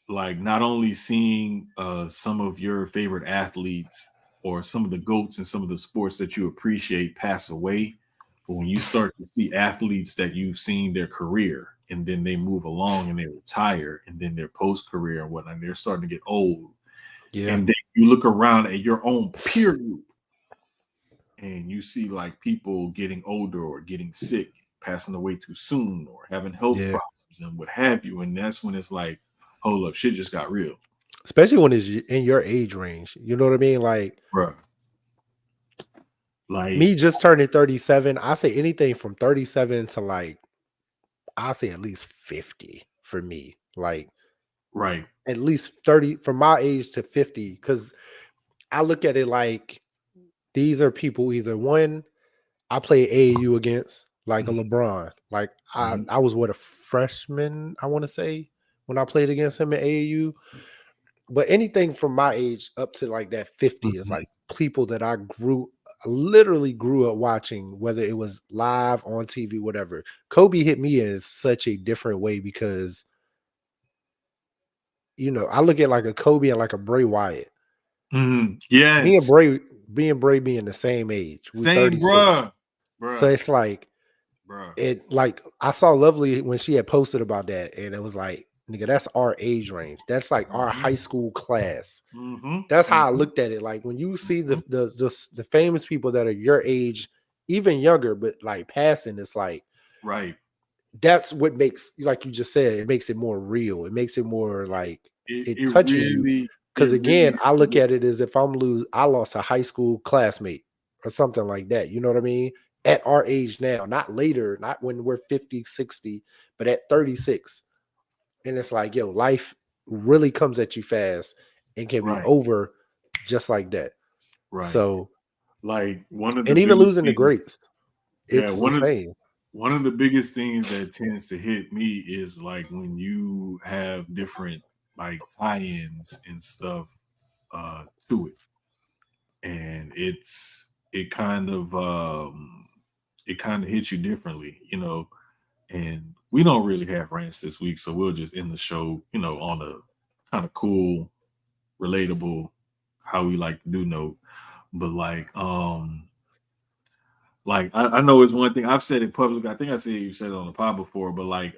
like not only seeing some of your favorite athletes or some of the goats and some of the sports that you appreciate pass away, but when you start to see athletes that you've seen their career and then they move along and they retire and then their post career and whatnot, they're starting to get old. Yeah. And then you look around at your own peer group and you see like people getting older or getting sick, passing away too soon, or having health Yeah. problems and what have you. And that's when it's like, hold up, shit just got real. Especially when it's in your age range. You know what I mean? Like Bruh. Like, me just turning 37. I say anything from 37 to like I say at least 50 for me. Like right. at least 30 from my age to 50. Cause I look at it like these are people either one I play AAU against, like a Mhm, LeBron. Like mhm, I was what a freshman, I want to say, when I played against him at AAU. But anything from my age up to like that 50 is mhm. like people that I literally grew up watching, whether it was live on TV, whatever. Kobe hit me in such a different way because I look at like a Kobe and like a Bray Wyatt. Me and Yes. Bray, me and Bray being the same age. We're Same, 36. bruh. So Bruh. it's like Bruh. it like I saw Lovely when she had posted about that, and it was like, nigga, that's our age range. That's like our Mhm, high school class. mhm, That's how I mhm, looked at it. Like when you see mhm. the famous people that are your age, even younger, but like passing, it's like Right. that's what makes, like you just said, it makes it more real. It makes it more like It it it touches you. really it Because really again, I look at it as if I lost a high school classmate or something like that. You know what I mean? At our age now, not later, not when we're 50, 60, but at 36. And it's like, yo, life really comes at you fast and can be right, over just like that. right. So, Like one of the and even biggest losing the things, greats, yeah, it's the same. one of the biggest things that tends to hit me is like when you have different like tie-ins and stuff to it. And it kind of hits you differently, and we don't really have rants this week, so we'll just end the show, on a kind of cool, relatable, how we like to do note. But like I know it's one thing I've said it publicly. I think I said you said it on the pod before, but like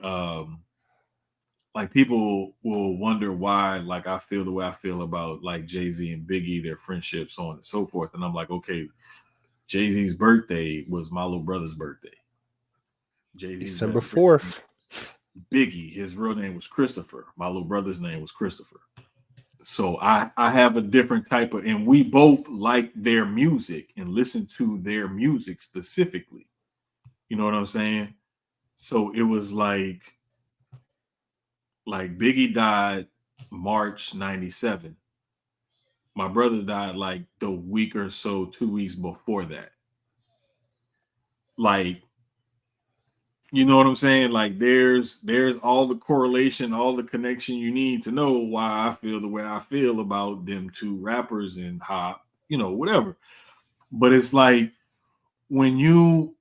people will wonder why like I feel the way I feel about like Jay-Z and Biggie, their friendships, so on and so forth. And I'm like, okay, Jay-Z's birthday was my little brother's birthday. Jay-Z's December best friend, 4th. Biggie, his real name was Christopher. My little brother's name was Christopher. So I have a different type of, and we both like their music and listen to their music specifically. You know what I'm saying? So it was like Biggie died March 97. My brother died like the week or so, 2 weeks before that. Like You know what I'm saying? Like there's all the correlation, all the connection you need to know why I feel the way I feel about them two rappers and how, whatever. But it's like when you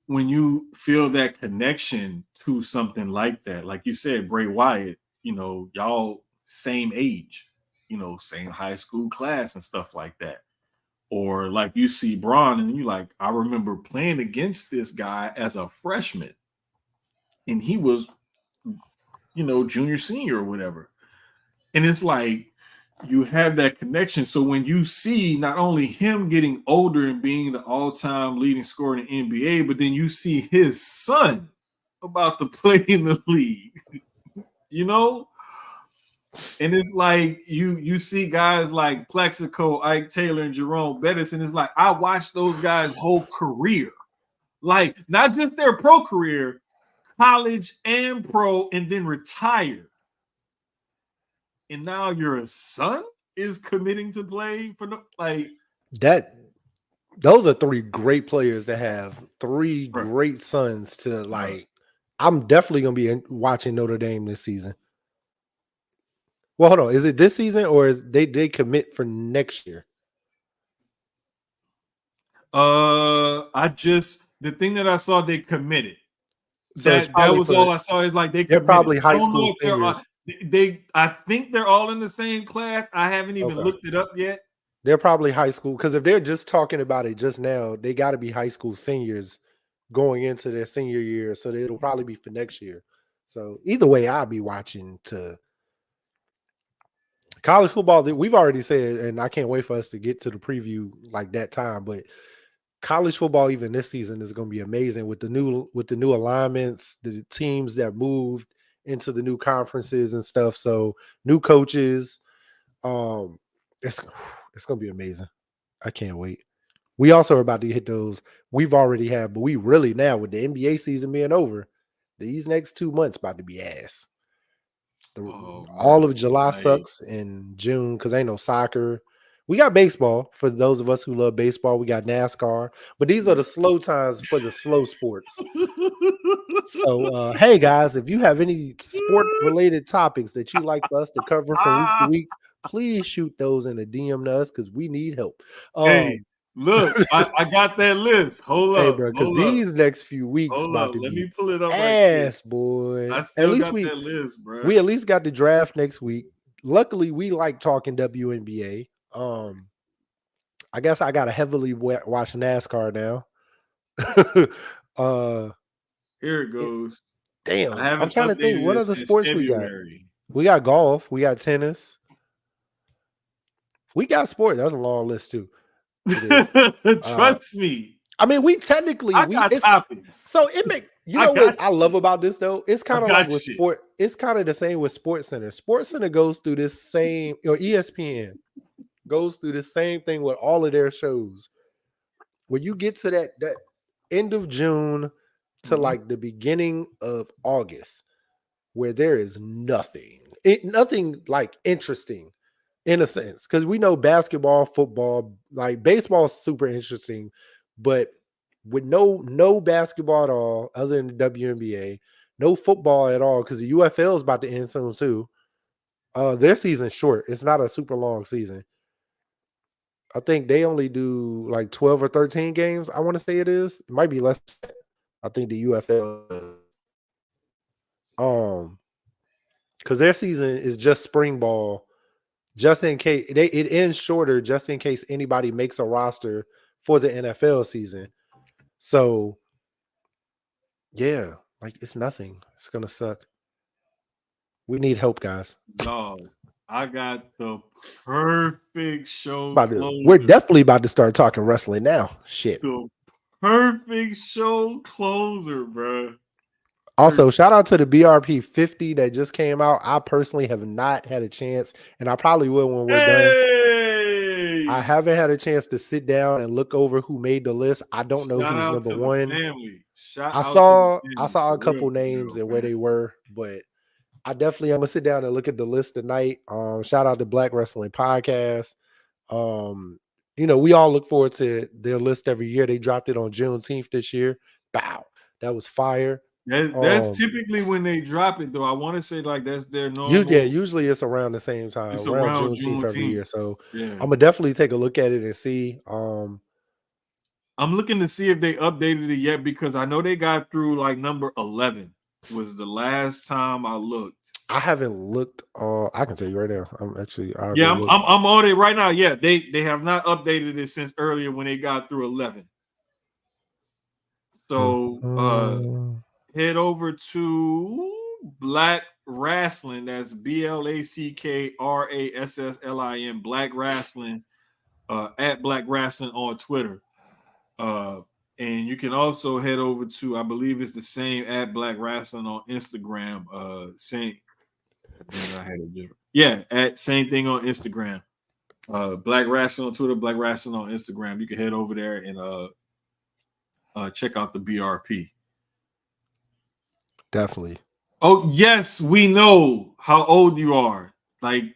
feel that connection to something like that, like you said, Bray Wyatt, y'all same age, same high school class and stuff like that. Or like you see Braun and you like, I remember playing against this guy as a freshman and he was, junior, senior, or whatever. And it's like you have that connection. So when you see not only him getting older and being the all-time leading scorer in the NBA, but then you see his son about to play in the league, you know? And it's like you see guys like Plexico, Ike Taylor, and Jerome Bettis, and it's like I watched those guys' whole career, like not just their pro career, college and pro, and then retired. And now your son is committing to play for that. Those are three great players to have. Three bro, great sons to bro. like. I'm definitely gonna be watching Notre Dame this season. Well, hold on. Is it this season or is they commit for next year? I just the thing that I saw they committed. So it's That probably was for all I saw is like they they're committed. probably I high don't school know if they're seniors. I think they're all in the same class. I haven't even Okay. looked it up yet. They're probably high school because if they're just talking about it just now, they got to be high school seniors going into their senior year. So it'll probably be for next year. So either way, I'll be watching to college football. We've already said, and I can't wait for us to get to the preview like that time. But college football, even this season, is going to be amazing with the new alignments, the teams that moved into the new conferences and stuff. So new coaches, um, it's it's going to be amazing. I can't wait. We also are about to hit those. We've already had, but we really now with the NBA season being over, these next 2 months about to be ass. Oh All man, of July like sucks in June because ain't no soccer. We got baseball for those of us who love baseball. We got NASCAR, but these are the slow times for the slow sports. So, hey guys, if you have any sport related topics that you like for us to cover from week to week, please shoot those in a DM to us because we need help. hey, Um, look, I got that list. Hey, bro, because these next few weeks hold about up. to Let be me pull it up right quick. ass, boy. I At still least got we that list, bro. we at least got the draft next week. Luckily, we like talking WNBA. I guess I gotta heavily watch NASCAR now. uh, Here it it, goes. I damn, I'm haven't trying to think. updated What it other since sports we got? February. We got golf. We got tennis. We got sport. That's a long list too. It is. Uh, Trust me, I mean, we technically I we got it's topics. so it make you I know what got I love about this though? It's I kind of like got with shit. sport, it's kind of the same with Sports Center. Sports Center goes through this same or ESPN goes through the same thing with all of their shows. When you get to that end of June to Mhm. like the beginning of August, where there is nothing like interesting in a sense because we know basketball, football, like baseball is super interesting, but with no basketball at all other than the WNBA, no football at all because the UFL is about to end soon too. Their season's short. It's not a super long season. I think they only do like 12 or 13 games. I want to say it is. It might be less. I think the UFL does. Um, because their season is just spring ball just in case it ends shorter just in case anybody makes a roster for the NFL season. So yeah, like it's nothing. It's gonna suck. We need help, guys. Dog, I got the perfect show We're closer. definitely about to start talking wrestling now. Shit. The perfect show closer, bro. Also, shout out to the BRP 50 that just came out. I personally have not had a chance, and I probably will when we're done. I Hey, haven't had a chance to sit down and look over who made the list. I don't know shout who's out number to the one. family. Shout I out to the saw I family. saw a couple For names real, and where they man. were, but I'm gonna sit down and look at the list tonight. Shout out to Black Wrestling Podcast. Um, we all look forward to their list every year. They dropped it on Juneteenth this year. Bow, that was fire. That's typically when they drop it, though. I want to say like that's their normal. Yeah, usually it's around the same time, It's around around Juneteenth every Juneteenth. year. So Yeah, I'm gonna definitely take a look at it and see. I'm looking to see if they updated it yet because I know they got through like number 11 was the last time I looked. I haven't looked. I can tell you right now. I'll Yeah, go I'm, look. I'm on it right now. Yeah, they have not updated it since earlier when they got through 11. So head over to Black Wrestling. That's BLACKRASSLIN. Black Wrestling. At Black Wrestling on Twitter. And you can also head over to, I believe it's the same at Black Wrestling on Instagram. Same. I had it different. Yeah, at same thing on Instagram. Black Wrestling on Twitter, Black Wrestling on Instagram. You can head over there and check out the BRP. Definitely. Oh, yes, we know how old you are. Like,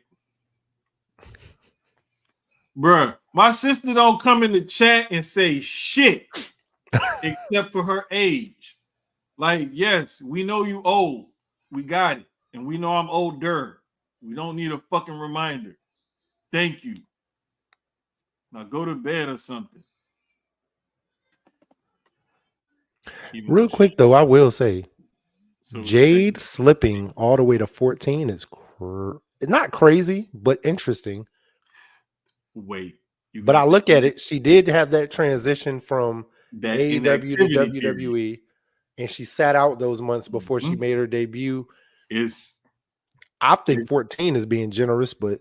bruh, my sister don't come in the chat and say shit except for her age. Like, yes, we know you old. We got it. And we know I'm older. We don't need a fucking reminder. Thank you. Now go to bed or something. Real quick, though, I will say Jade slipping all the way to 14 is not crazy, but interesting. Wait. But I look at it, she did have that transition from that AEW to WWE, and she sat out those months before she made her debut. I think 14 is being generous, but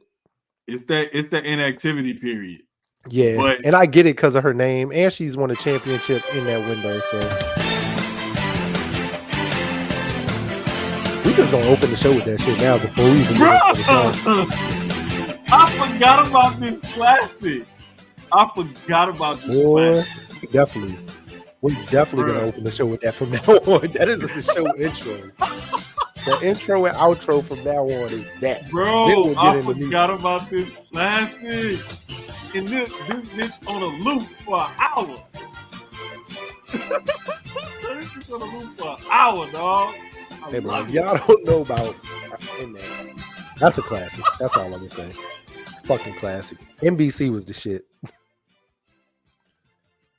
it's the inactivity period. Yeah, but, and I get it because of her name, and she's won a championship in that window. So we just gonna open the show with that shit now before we even get into the song. I forgot about this classic. Classic. Definitely. We're definitely gonna open the show with that from now on. That is the show intro. The intro and outro from now on is that. Bro, I forgot about this classic. And this bitch on a loop for an hour. This bitch on a loop for an hour, dog. Hey, bro, y'all don't know about that's a classic. That's all I'm gonna say. Fucking classic. NBC was the shit.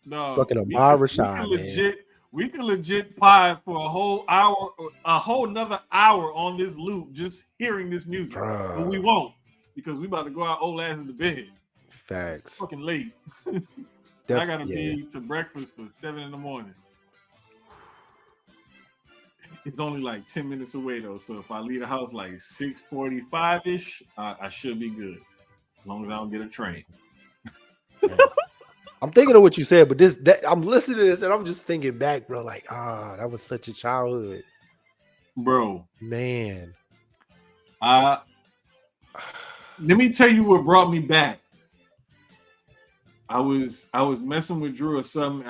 No, fucking Amar Rashad, man. We can legit pie for a whole hour, a whole another hour on this loop, just hearing this music. But we won't, because we about to go our old ass into bed. Facts. It's fucking late. I gotta be to breakfast for 7 a.m. It's only like 10 minutes away though, so if I leave the house like 6:45-ish, I should be good, as long as I don't get a train. I'm thinking of what you said, but I'm listening to this and I'm just thinking back, bro. Like, that was such a childhood, bro. Man, let me tell you what brought me back. I was messing with Drew or something.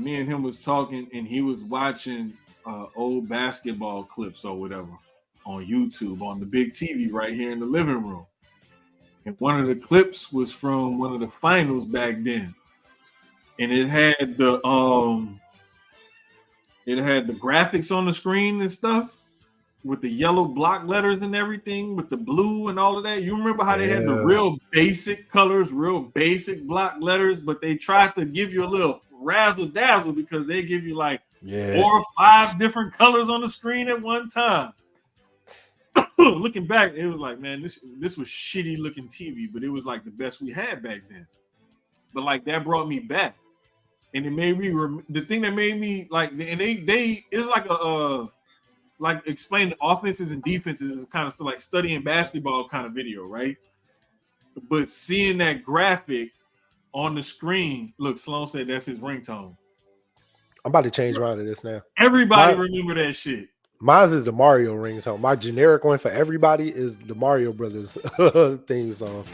Me and him was talking, and he was watching old basketball clips or whatever on YouTube on the big TV right here in the living room. And one of the clips was from one of the finals back then. And it had the graphics on the screen and stuff with the yellow block letters and everything, with the blue and all of that. You remember how they had the real basic colors, real basic block letters, but they tried to give you a little razzle dazzle because they give you like 4 or 5 different colors on the screen at one time. Looking back, it was like, man, this was shitty looking TV, but it was like the best we had back then. But like that brought me back. And it made me the thing that made me like, and they it's like a like explain the offenses and defenses is kind of still like studying basketball kind of video, right? But seeing that graphic on the screen, look, Sloan said that's his ringtone. I'm about to change mine to this now. Everybody remember that shit. Mine is the Mario ringtone. My generic one for everybody is the Mario Brothers theme song,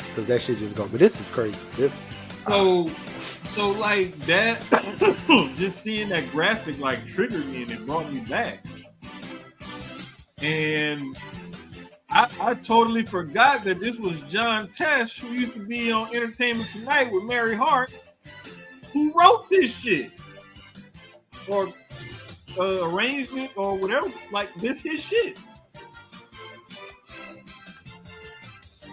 because that shit just go. But this is crazy. So like that, just seeing that graphic like triggered me and it brought me back. And I totally forgot that this was John Tesh, who used to be on Entertainment Tonight with Mary Hart, who wrote this shit. Or arrangement or whatever. Like this, his shit.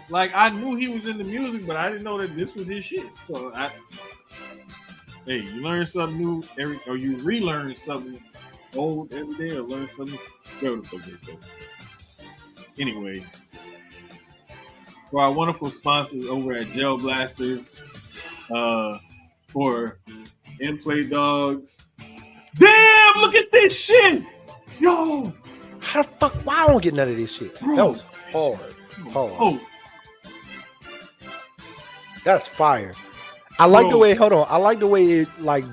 Like I knew he was into music, but I didn't know that this was his shit. So hey, you learn something new or you relearn something old every day, or learn something. Whatever the fuck they say. Anyway, for our wonderful sponsors over at Gel Blasters, for In Play Dogs. Damn! Look at this shit, yo. How the fuck? Why I don't get none of this shit? Bro. That was hard. Oh. That's fire. I like the way. Hold on. I like the way it like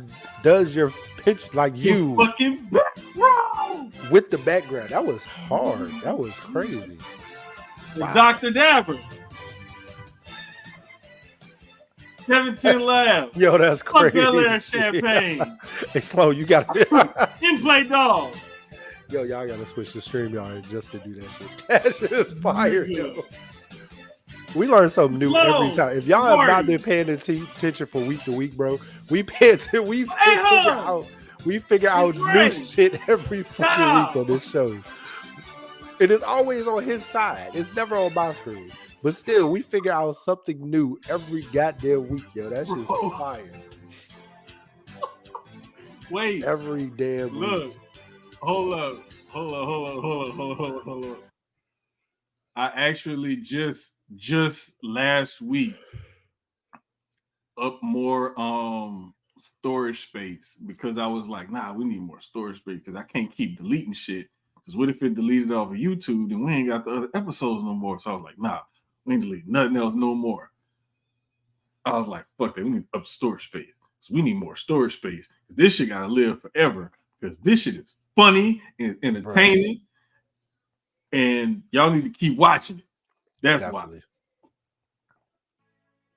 does your pitch like you fucking background with the background. That was hard. That was crazy. Wow. Dr. Dabber. 17 Lab. Yo, that's crazy. Fuck Bel Air Champagne. Hey, Slow, you got In Play Dog. Yo, y'all gotta switch to StreamYard just to do that shit. That shit is fire, yo. We learn something new every time. If y'all have not been paying attention for week to week, bro, we pay attention. We figure out new shit every fucking week on this show. It is always on his side. It's never on my screen. But still, we figure out something new every goddamn week, yo. That shit's fire. Wait. Every damn week. Look. Hold up. I actually just last week up more storage space because I was like, nah, we need more storage space because I can't keep deleting shit. Because what if it deleted off of YouTube and we ain't got the other episodes no more? So I was like, nah, we ain't delete nothing else no more. I was like, fuck that, we need up storage space. So we need more storage space. This shit gotta live forever because this shit is funny and entertaining. Right. And y'all need to keep watching it. That's Definitely.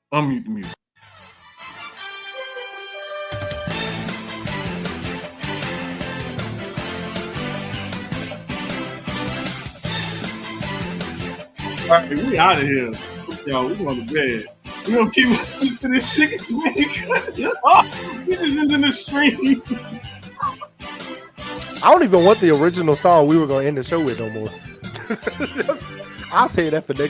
Why. Unmute the music. All right, we out of here. Y'all, we going to bed. We gonna keep listening to this shit. We just ending the stream. I don't even want the original song we were gonna end the show with no more. I'll say that for next